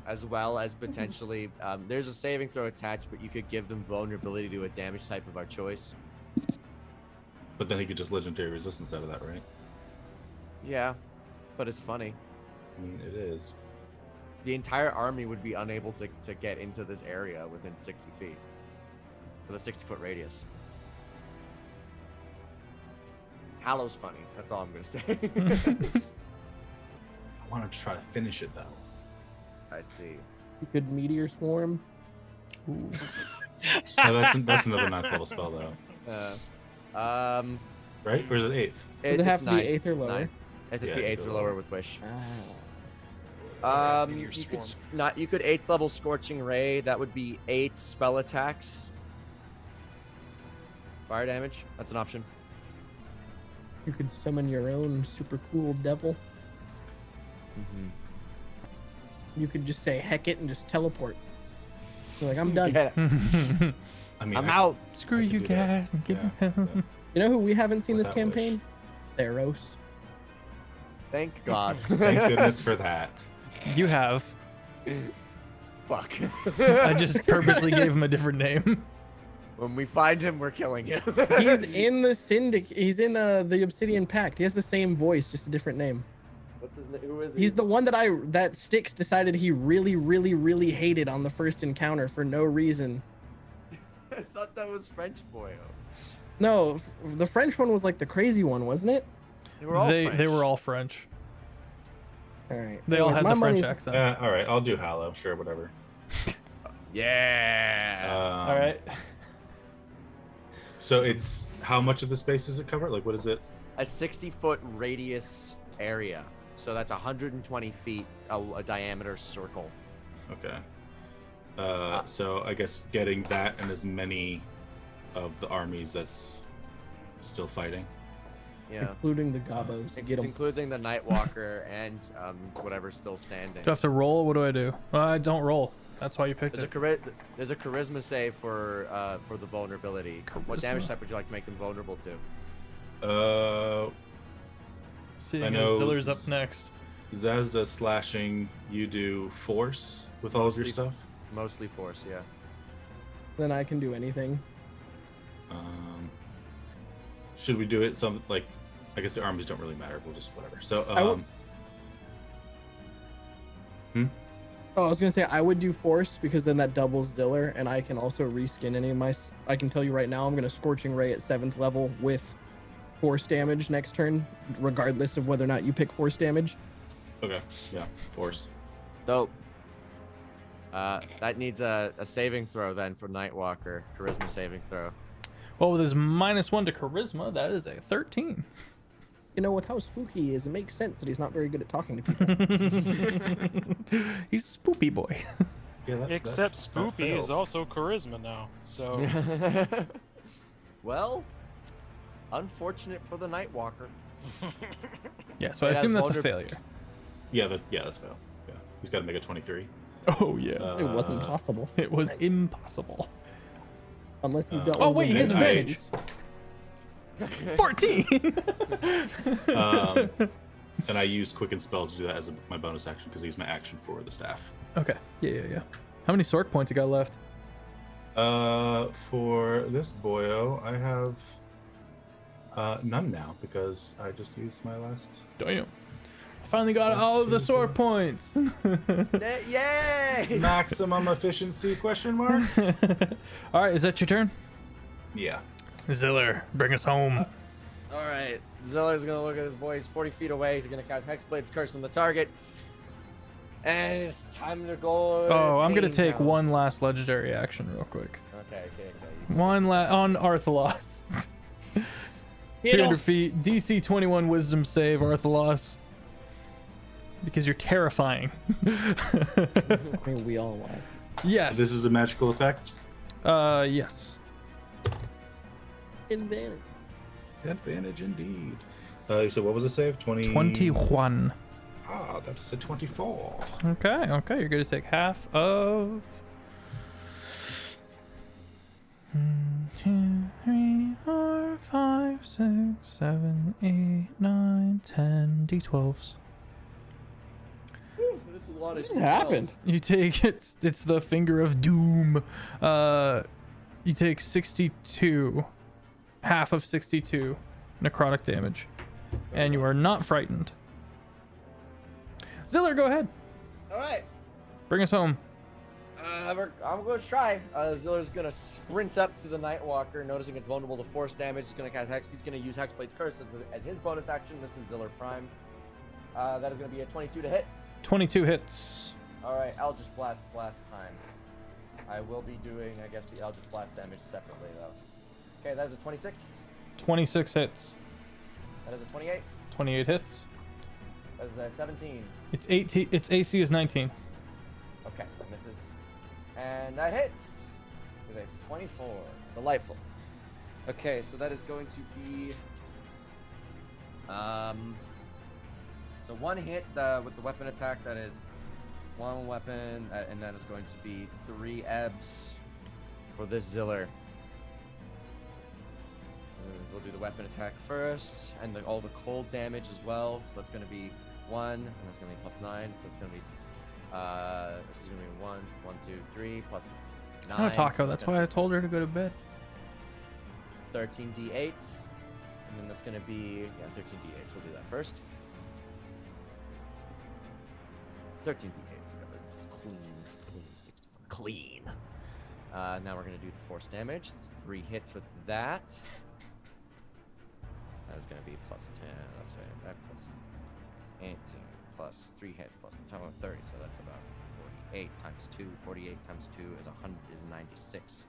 Speaker 4: as well as potentially. There's a saving throw attached, but you could give them vulnerability to a damage type of our choice.
Speaker 3: but then he could just legendary resistance out of that, right?
Speaker 4: Yeah, but it's funny.
Speaker 3: I mean, it is.
Speaker 4: The entire army would be unable to get into this area within 60 feet. With a 60-foot radius. Hallow's funny. That's all I'm going to say.
Speaker 3: I wanted to try to finish it though.
Speaker 4: I see.
Speaker 2: You could meteor swarm.
Speaker 1: Ooh.
Speaker 3: No, that's another 9th level spell though, right? Or is it 8th?
Speaker 2: Does it have to be 8th or lower?
Speaker 4: It has to
Speaker 3: Yeah,
Speaker 4: be 8th
Speaker 3: 8th
Speaker 4: or
Speaker 3: or
Speaker 4: lower
Speaker 3: lower.
Speaker 4: with Wish.
Speaker 5: Meteor
Speaker 4: You could
Speaker 5: Swarm.
Speaker 4: you could 8th level Scorching Ray. That would be 8 spell attacks. Fire damage. That's an option.
Speaker 2: You could summon your own super cool devil. You could just say heck it and just teleport. You're like, I'm done.
Speaker 4: Yeah,
Speaker 3: I mean,
Speaker 4: I'm out.
Speaker 1: Screw
Speaker 3: I could
Speaker 1: you
Speaker 3: do that.
Speaker 1: guys and give
Speaker 3: Yeah,
Speaker 1: me help.
Speaker 3: yeah.
Speaker 2: You know who we haven't seen this
Speaker 3: Without Wish.
Speaker 2: campaign? Theros.
Speaker 4: Thank God.
Speaker 3: Thank goodness for that.
Speaker 1: You have.
Speaker 4: Fuck.
Speaker 1: I just purposely gave him a different name.
Speaker 4: When we find him, we're killing him.
Speaker 2: He's in the Syndicate. He's in the Obsidian Pact. He has the same voice, just a different name.
Speaker 4: What's his name? Who is he?
Speaker 2: He's the one that Styx decided he really, really, really hated on the first encounter for no reason.
Speaker 4: I thought that was French boy.
Speaker 2: No, the French one was like the crazy one, wasn't it?
Speaker 4: They were all
Speaker 1: They
Speaker 4: French.
Speaker 1: were all French.
Speaker 2: All right.
Speaker 1: They all
Speaker 2: Anyways,
Speaker 1: had
Speaker 2: my
Speaker 1: the French
Speaker 2: money's-
Speaker 1: accents.
Speaker 3: All right, I'll do Hallow. Sure, whatever.
Speaker 4: Yeah.
Speaker 1: All right.
Speaker 3: So it's how much of the space does it cover? Like, what is it?
Speaker 4: A 60-foot radius area. So that's 120 feet, a diameter circle.
Speaker 3: Okay. So I guess getting that and as many of the armies that's still fighting.
Speaker 4: Yeah.
Speaker 2: Including the Gobos. Get
Speaker 4: It's
Speaker 2: 'em.
Speaker 4: including the Nightwalker and whatever's still standing.
Speaker 1: Do I have to roll? What do I do? Well, I don't roll. That's why you picked
Speaker 4: There's
Speaker 1: it.
Speaker 4: there's a charisma save for the vulnerability. What damage
Speaker 1: Charisma.
Speaker 4: type would you like to make them vulnerable to?
Speaker 1: Seeing
Speaker 3: I
Speaker 1: as
Speaker 3: know
Speaker 1: Ziller's up next.
Speaker 3: Zaz does slashing. You do force with all of your
Speaker 4: Mostly-
Speaker 3: stuff.
Speaker 4: Mostly force, yeah.
Speaker 2: Then I can do anything.
Speaker 3: Should we do it? Some like, I guess the armies don't really matter. We'll just whatever. So
Speaker 2: I will- Oh, I was gonna say I would do force because then that doubles Ziller, and I can also reskin any of my. I can tell you right now, I'm gonna Scorching Ray at 7th level with force damage next turn, regardless of whether or not you pick force damage.
Speaker 3: okay, yeah, force.
Speaker 4: Dope. That needs a saving throw then for Nightwalker. Charisma saving throw.
Speaker 1: Well, with his -1 to charisma, that is a 13.
Speaker 2: You know, with how spooky he is, it makes sense that he's not very good at talking to people.
Speaker 1: He's spoopy boy.
Speaker 3: Yeah, that,
Speaker 5: Except
Speaker 3: that
Speaker 5: Spoopy
Speaker 3: fails.
Speaker 5: is also charisma now. So
Speaker 4: Well, unfortunate for the Nightwalker.
Speaker 1: Yeah, so I
Speaker 4: It has
Speaker 1: assume that's a
Speaker 4: vulner-
Speaker 1: failure.
Speaker 3: Yeah, that's fail. Yeah, he's got to make a 23.
Speaker 1: Oh yeah,
Speaker 2: It wasn't possible
Speaker 1: it was impossible.
Speaker 2: unless he's got.
Speaker 1: Oh,
Speaker 2: one of
Speaker 1: wait, he
Speaker 2: the
Speaker 1: has advantage.
Speaker 2: abilities.
Speaker 1: 14.
Speaker 3: And I use Quicken Spell to do that as my bonus action because I use my action for the staff.
Speaker 1: Okay. Yeah. How many Sork points you got left?
Speaker 3: For this boyo, I have none now because I just used my last.
Speaker 1: Damn. I finally got all of the Sork points.
Speaker 4: Yay!
Speaker 3: Maximum efficiency question mark?
Speaker 1: All right, is that your turn?
Speaker 3: Yeah.
Speaker 1: Ziller, bring us home.
Speaker 4: All right, Ziller's gonna look at this boy. He's 40 feet away. He's gonna cast Hexblade's Curse on the target. And it's time to go.
Speaker 1: Oh, I'm gonna
Speaker 4: Pain
Speaker 1: take
Speaker 4: Zone.
Speaker 1: one last legendary action real quick.
Speaker 4: Okay.
Speaker 1: On Arthalos. 300 feet, DC 21 Wisdom save, Arthalos. Because you're terrifying.
Speaker 2: I mean, we all are.
Speaker 1: Yes.
Speaker 3: This is a magical effect.
Speaker 1: Yes.
Speaker 2: Advantage.
Speaker 3: Advantage indeed. So what was the save?
Speaker 1: 21.
Speaker 3: Ah, that is a 24.
Speaker 1: Okay. You're gonna take half of 1, 2, 3, 4, 5, 6, 7, 8, 9, 10 D12s.
Speaker 4: This is a lot of
Speaker 2: What happened?
Speaker 1: You take it's the finger of doom. You take 62, half of 62 necrotic damage, and you are not frightened. Ziller, go ahead.
Speaker 4: All right.
Speaker 1: Bring us home.
Speaker 4: I'm going to try. Ziller's going to sprint up to the Nightwalker, noticing it's vulnerable to force damage. He's going to cast Hex. He's going to use Hexblade's Curse as his bonus action. This is Ziller Prime. That is going to be a 22 to hit.
Speaker 1: 22 hits.
Speaker 4: All right, Eldritch Blast time. I will be doing, I guess, the Eldritch Blast damage separately, though. Okay, that is a 26.
Speaker 1: 26 hits.
Speaker 4: That is a 28.
Speaker 1: 28 hits.
Speaker 4: That is a 17.
Speaker 1: Its AC is 19.
Speaker 4: Okay, that misses. And that hits with a 24. Delightful. Okay, so that is going to be so one hit with the weapon attack. That is one weapon, and that is going to be 3 ebbs for this Ziller. We'll do the weapon attack first, and all the cold damage as well. So that's going to be 1, and that's going to be plus 9. So it's going to be this is going to be 1, 1, 2, 3 plus 9.
Speaker 1: No, Taco.
Speaker 4: So
Speaker 1: That's
Speaker 4: gonna
Speaker 1: why I told her to go to bed.
Speaker 4: 13 d8s, and then that's going to be 13 d8s. We'll do that first. 13 d8s. It's clean 60. Clean. Now we're going to do the force damage. It's 3 hits with that. That's going to be plus 10. Let's say that plus 18 plus 3 hits plus a total of 30. So that's about 48 times 2. 48 times 2 is 100 is 96.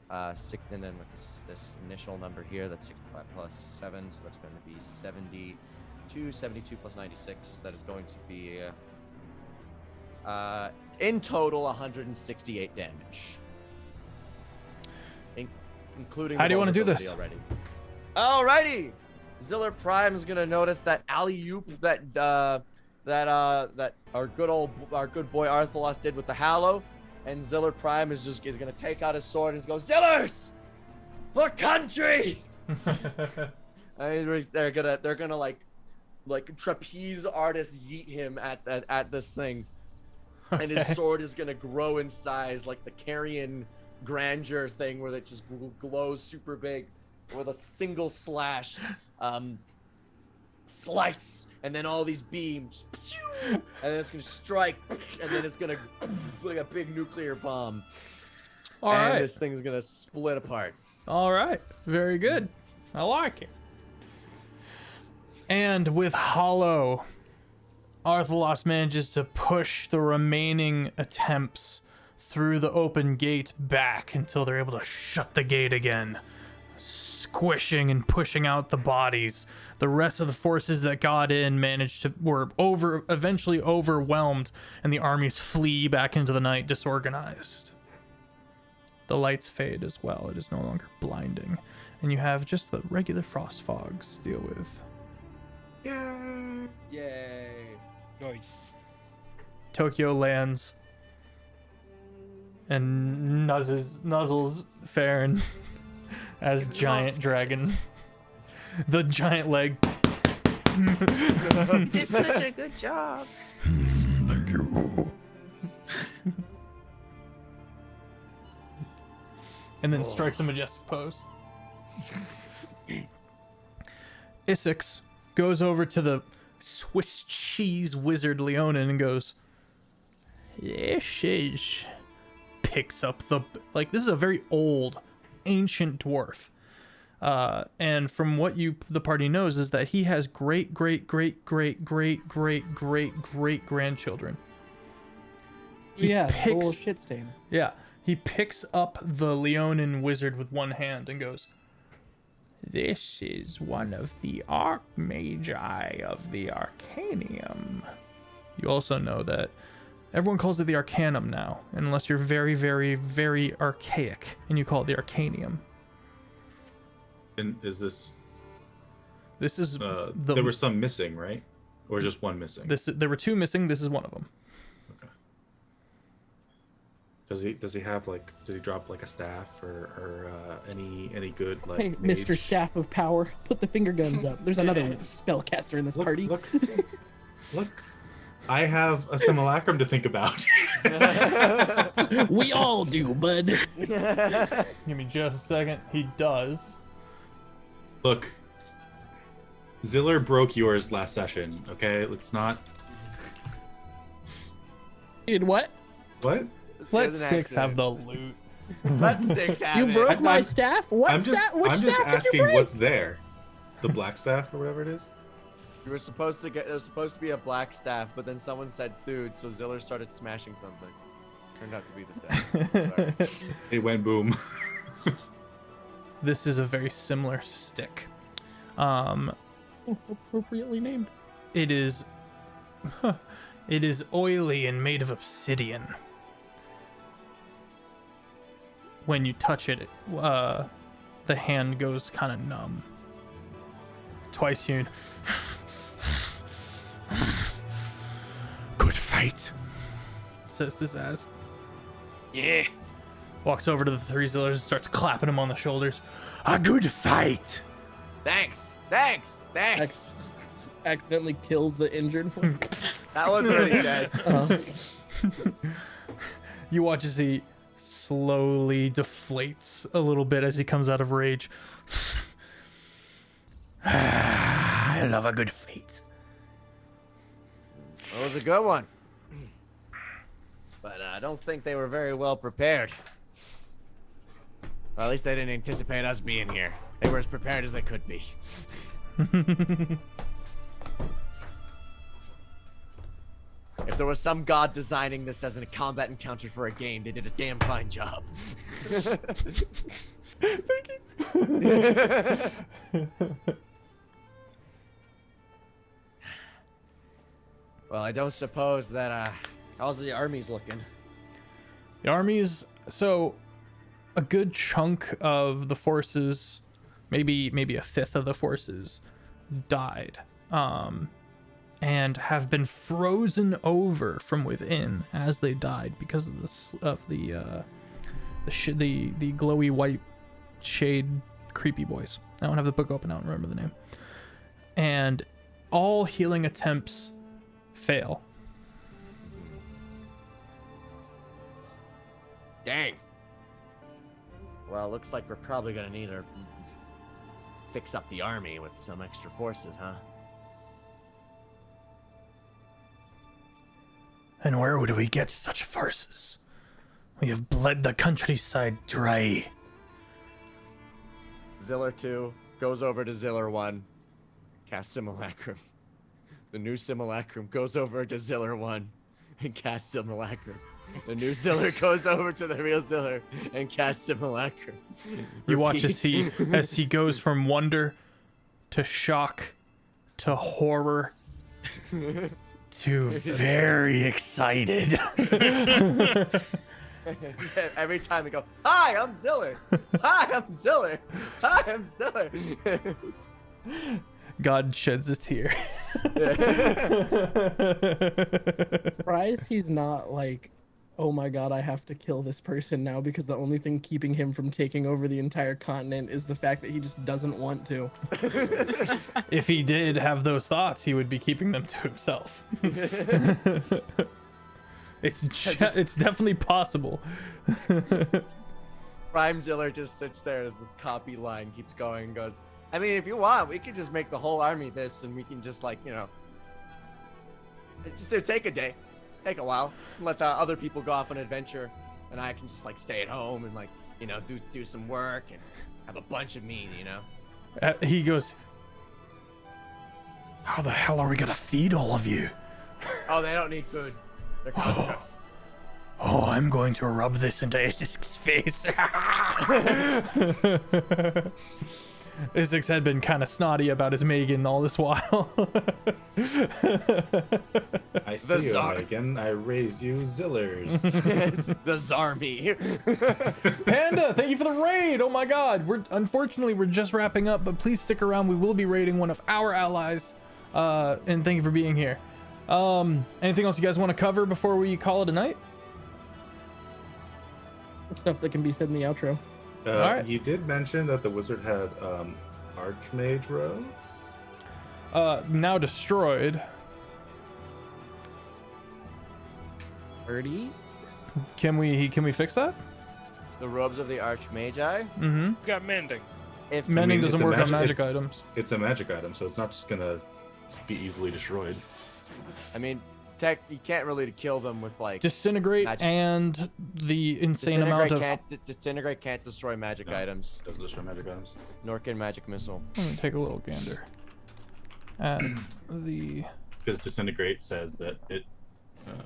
Speaker 4: And then with this initial number here, that's 65 plus 7. So that's going to be 72. 72 plus 96. That is going to be in total 168 damage. Including.
Speaker 1: How do you want to do this?
Speaker 4: Already. Alrighty. Ziller Prime is gonna notice that alley-oop that our good boy Arthalos did with the Hallow, and Ziller Prime is gonna take out his sword and just go, Zillers, for country. And they're gonna like trapeze artist yeet him at this thing, and his sword is gonna grow in size like the Carrion Grandeur thing, where it just glows super big with a single slash. Slice, and then all these beams, and then it's gonna strike, and then it's gonna like a big nuclear bomb.
Speaker 1: All
Speaker 4: and
Speaker 1: right.
Speaker 4: This thing's gonna split apart.
Speaker 1: All right. Very good. I like it. And with Hollow, Arthalos manages to push the remaining attempts through the open gate back until they're able to shut the gate again, squishing and pushing out the bodies. The rest of the forces that got in were eventually overwhelmed, and the armies flee back into the night disorganized. The lights fade as well. It is no longer blinding, and you have just the regular frost fogs to deal with.
Speaker 4: Yay!
Speaker 5: Nice.
Speaker 1: Tokyo lands and nuzzles Farron as giant dragon. The giant leg.
Speaker 6: Did such a good job.
Speaker 3: Thank you.
Speaker 1: And then strikes a majestic pose. Isix goes over to the Swiss cheese wizard Leonin and goes, this is... Picks up this is a very old, ancient dwarf. And from what the party knows is that he has great grandchildren.
Speaker 2: Yeah, the little
Speaker 1: picks-
Speaker 2: shit stain.
Speaker 1: Yeah, he picks up the Leonin wizard with one hand and goes, "This is one of the Archmagi of the Arcanium." You also know that everyone calls it the Arcanum now, unless you're very, very, very archaic and you call it the Arcanium.
Speaker 3: And is this?
Speaker 1: This is
Speaker 3: There were some missing, right? Or just one missing?
Speaker 1: There were 2 missing. This is one of them.
Speaker 3: Okay. Does he have like? Did he drop like a staff or any good like?
Speaker 2: Hey,
Speaker 3: mage?
Speaker 2: Mr. Staff of Power, put the finger guns up. There's another spellcaster in this party.
Speaker 3: Look. I have a simulacrum to think about.
Speaker 2: We all do, bud.
Speaker 1: Give me just a second. He does.
Speaker 3: Look, Ziller broke yours last session. Okay, let's not.
Speaker 2: You did what?
Speaker 3: What?
Speaker 1: Let
Speaker 4: There's an
Speaker 1: Sticks have
Speaker 4: accident.
Speaker 1: the loot.
Speaker 4: Let Sticks have
Speaker 2: You
Speaker 4: it.
Speaker 2: broke my
Speaker 3: I'm-
Speaker 2: staff? What
Speaker 3: I'm just
Speaker 2: staff? Which
Speaker 3: I'm just
Speaker 2: staff did you
Speaker 3: asking
Speaker 2: break?
Speaker 3: what's there. The black staff or whatever it is.
Speaker 4: You were supposed to get. There was supposed to be a black staff, but then someone said food, so Ziller started smashing something. Turned out to be the staff. Sorry.
Speaker 3: It went boom.
Speaker 1: This is a very similar stick.
Speaker 2: Appropriately named.
Speaker 1: It is oily and made of obsidian. When you touch it, the hand goes kind of numb. Twice hewn. Good fight, says this ass.
Speaker 5: Yeah.
Speaker 1: Walks over to the 3 Zillers and starts clapping him on the shoulders. A good fight.
Speaker 4: Thanks.
Speaker 2: Accidentally kills the injured one.
Speaker 4: That one's already dead.
Speaker 1: You watch as he slowly deflates a little bit as he comes out of rage. I love a good fight.
Speaker 4: That was a good one. But I don't think they were very well prepared. Or at least they didn't anticipate us being here. They were as prepared as they could be. If there was some god designing this as a combat encounter for a game, they did a damn fine job.
Speaker 1: Thank you.
Speaker 4: Well, I don't suppose that, how's the armies looking?
Speaker 1: The armies, so a good chunk of the forces, maybe a fifth of the forces, died, and have been frozen over from within as they died because of the glowy white shade creepy boys. I don't have the book open. I don't remember the name. And all healing attempts fail.
Speaker 4: Dang. Well, looks like we're probably gonna need to fix up the army with some extra forces, huh?
Speaker 1: And where would we get such forces? We have bled the countryside dry.
Speaker 4: Ziller 2 goes over to Ziller 1, casts Simulacrum. The new Simulacrum goes over to Ziller 1 and casts Simulacrum. The new Ziller goes over to the real Ziller and casts Simulacrum.
Speaker 1: You watch as
Speaker 4: Repeats.
Speaker 1: he goes from wonder to shock to horror to very excited.
Speaker 4: Every time they go, "Hi, I'm Ziller. Hi, I'm Ziller. Hi, I'm Ziller."
Speaker 1: God sheds a tear.
Speaker 2: Surprised he's not like, oh my god, I have to kill this person now because the only thing keeping him from taking over the entire continent is the fact that he just doesn't want to.
Speaker 1: If he did have those thoughts, he would be keeping them to himself. It's definitely possible.
Speaker 4: Prime Ziller just sits there as this copy line keeps going and goes, I mean, if you want, we could just make the whole army this and we can just, like, you know, just take a day, take a while, let the other people go off on an adventure, and I can just, like, stay at home and, like, you know, do some work and have a bunch of meat, you know?
Speaker 1: He goes, how the hell are we gonna feed all of you?
Speaker 4: Oh, they don't need food. They're constructs.
Speaker 1: Oh, I'm going to rub this into Isix's face. Isix had been kind of snotty about his Megan all this while.
Speaker 3: I see you, Megan. I raise you zillers.
Speaker 4: The Zarmy.
Speaker 1: Panda, thank you for the raid. Oh my god. Unfortunately we're just wrapping up, but please stick around. We will be raiding one of our allies. And thank you for being here. Anything else you guys want to cover before we call it a night?
Speaker 2: Stuff that can be said in the outro.
Speaker 1: Alright.
Speaker 3: You did mention that the wizard had Archmage robes.
Speaker 1: Now destroyed.
Speaker 2: 30?
Speaker 1: Can we fix that?
Speaker 4: The robes of the Archmagi.
Speaker 1: Mm-hmm.
Speaker 5: Got mending.
Speaker 4: If
Speaker 1: Mending
Speaker 3: it's
Speaker 1: doesn't
Speaker 3: a
Speaker 1: work on
Speaker 3: magic-
Speaker 1: magic items.
Speaker 3: It's a magic item, so it's not just gonna be easily destroyed.
Speaker 4: I mean, you can't really kill them with like
Speaker 1: Disintegrate
Speaker 4: magic.
Speaker 1: and the insane amount of.
Speaker 4: Disintegrate can't destroy magic
Speaker 3: No.
Speaker 4: items,
Speaker 3: Doesn't destroy magic items.
Speaker 4: nor can magic missile.
Speaker 1: Let me take a little gander at the.
Speaker 3: Because disintegrate says that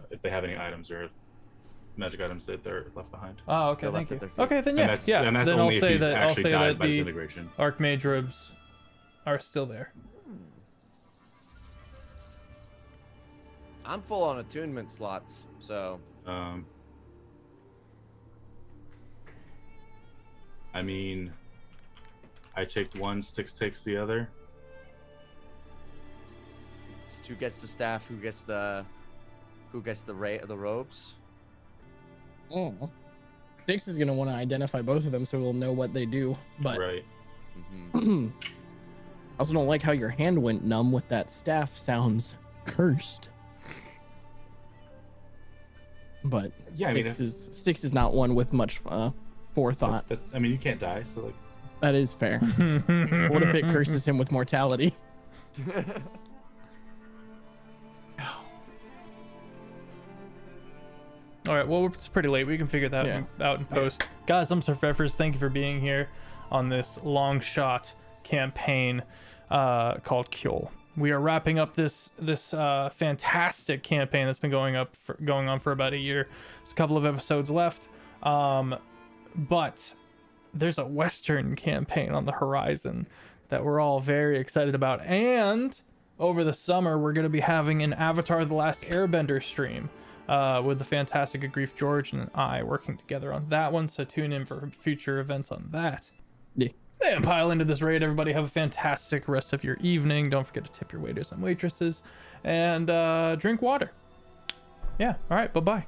Speaker 3: if they have any items or magic items that they're left behind.
Speaker 1: Oh, okay,
Speaker 4: They're
Speaker 1: thank
Speaker 4: left
Speaker 1: you.
Speaker 4: at their feet.
Speaker 1: Okay, then
Speaker 3: And
Speaker 1: yeah,
Speaker 3: that's,
Speaker 1: yeah.
Speaker 3: and that's
Speaker 1: Then
Speaker 3: only
Speaker 1: I'll
Speaker 3: if
Speaker 1: say
Speaker 3: he
Speaker 1: that
Speaker 3: actually dies by
Speaker 1: the
Speaker 3: disintegration.
Speaker 1: Archmage robes are still there.
Speaker 4: I'm full on attunement slots, so
Speaker 3: I mean, I take one, Styx takes the other.
Speaker 4: who gets the staff? Who gets the robes?
Speaker 2: Oh. Dix is gonna want to identify both of them so we'll know what they do. But
Speaker 3: Right.
Speaker 4: Mm-hmm.
Speaker 2: I also don't like how your hand went numb with that staff. Sounds cursed. But
Speaker 3: Yeah, I mean,
Speaker 2: Styx is not one with much forethought.
Speaker 3: I mean, you can't die, so like.
Speaker 2: That is fair. What if it curses him with mortality?
Speaker 1: All right, well, it's pretty late. We can figure that out in post. Guys, I'm Sir Feffers. Thank you for being here on this Longshot campaign called Kjol. We are wrapping up this fantastic campaign that's been going on for about a year. There's a couple of episodes left, but there's a Western campaign on the horizon that we're all very excited about. And over the summer, we're going to be having an Avatar: The Last Airbender stream. With the fantastic GoodGriefGeorge and I working together on that one, so tune in for future events on that.
Speaker 2: Yeah.
Speaker 1: And pile into this raid. Everybody have a fantastic rest of your evening. Don't forget to tip your waiters and waitresses, and drink water. Yeah, all right, bye-bye.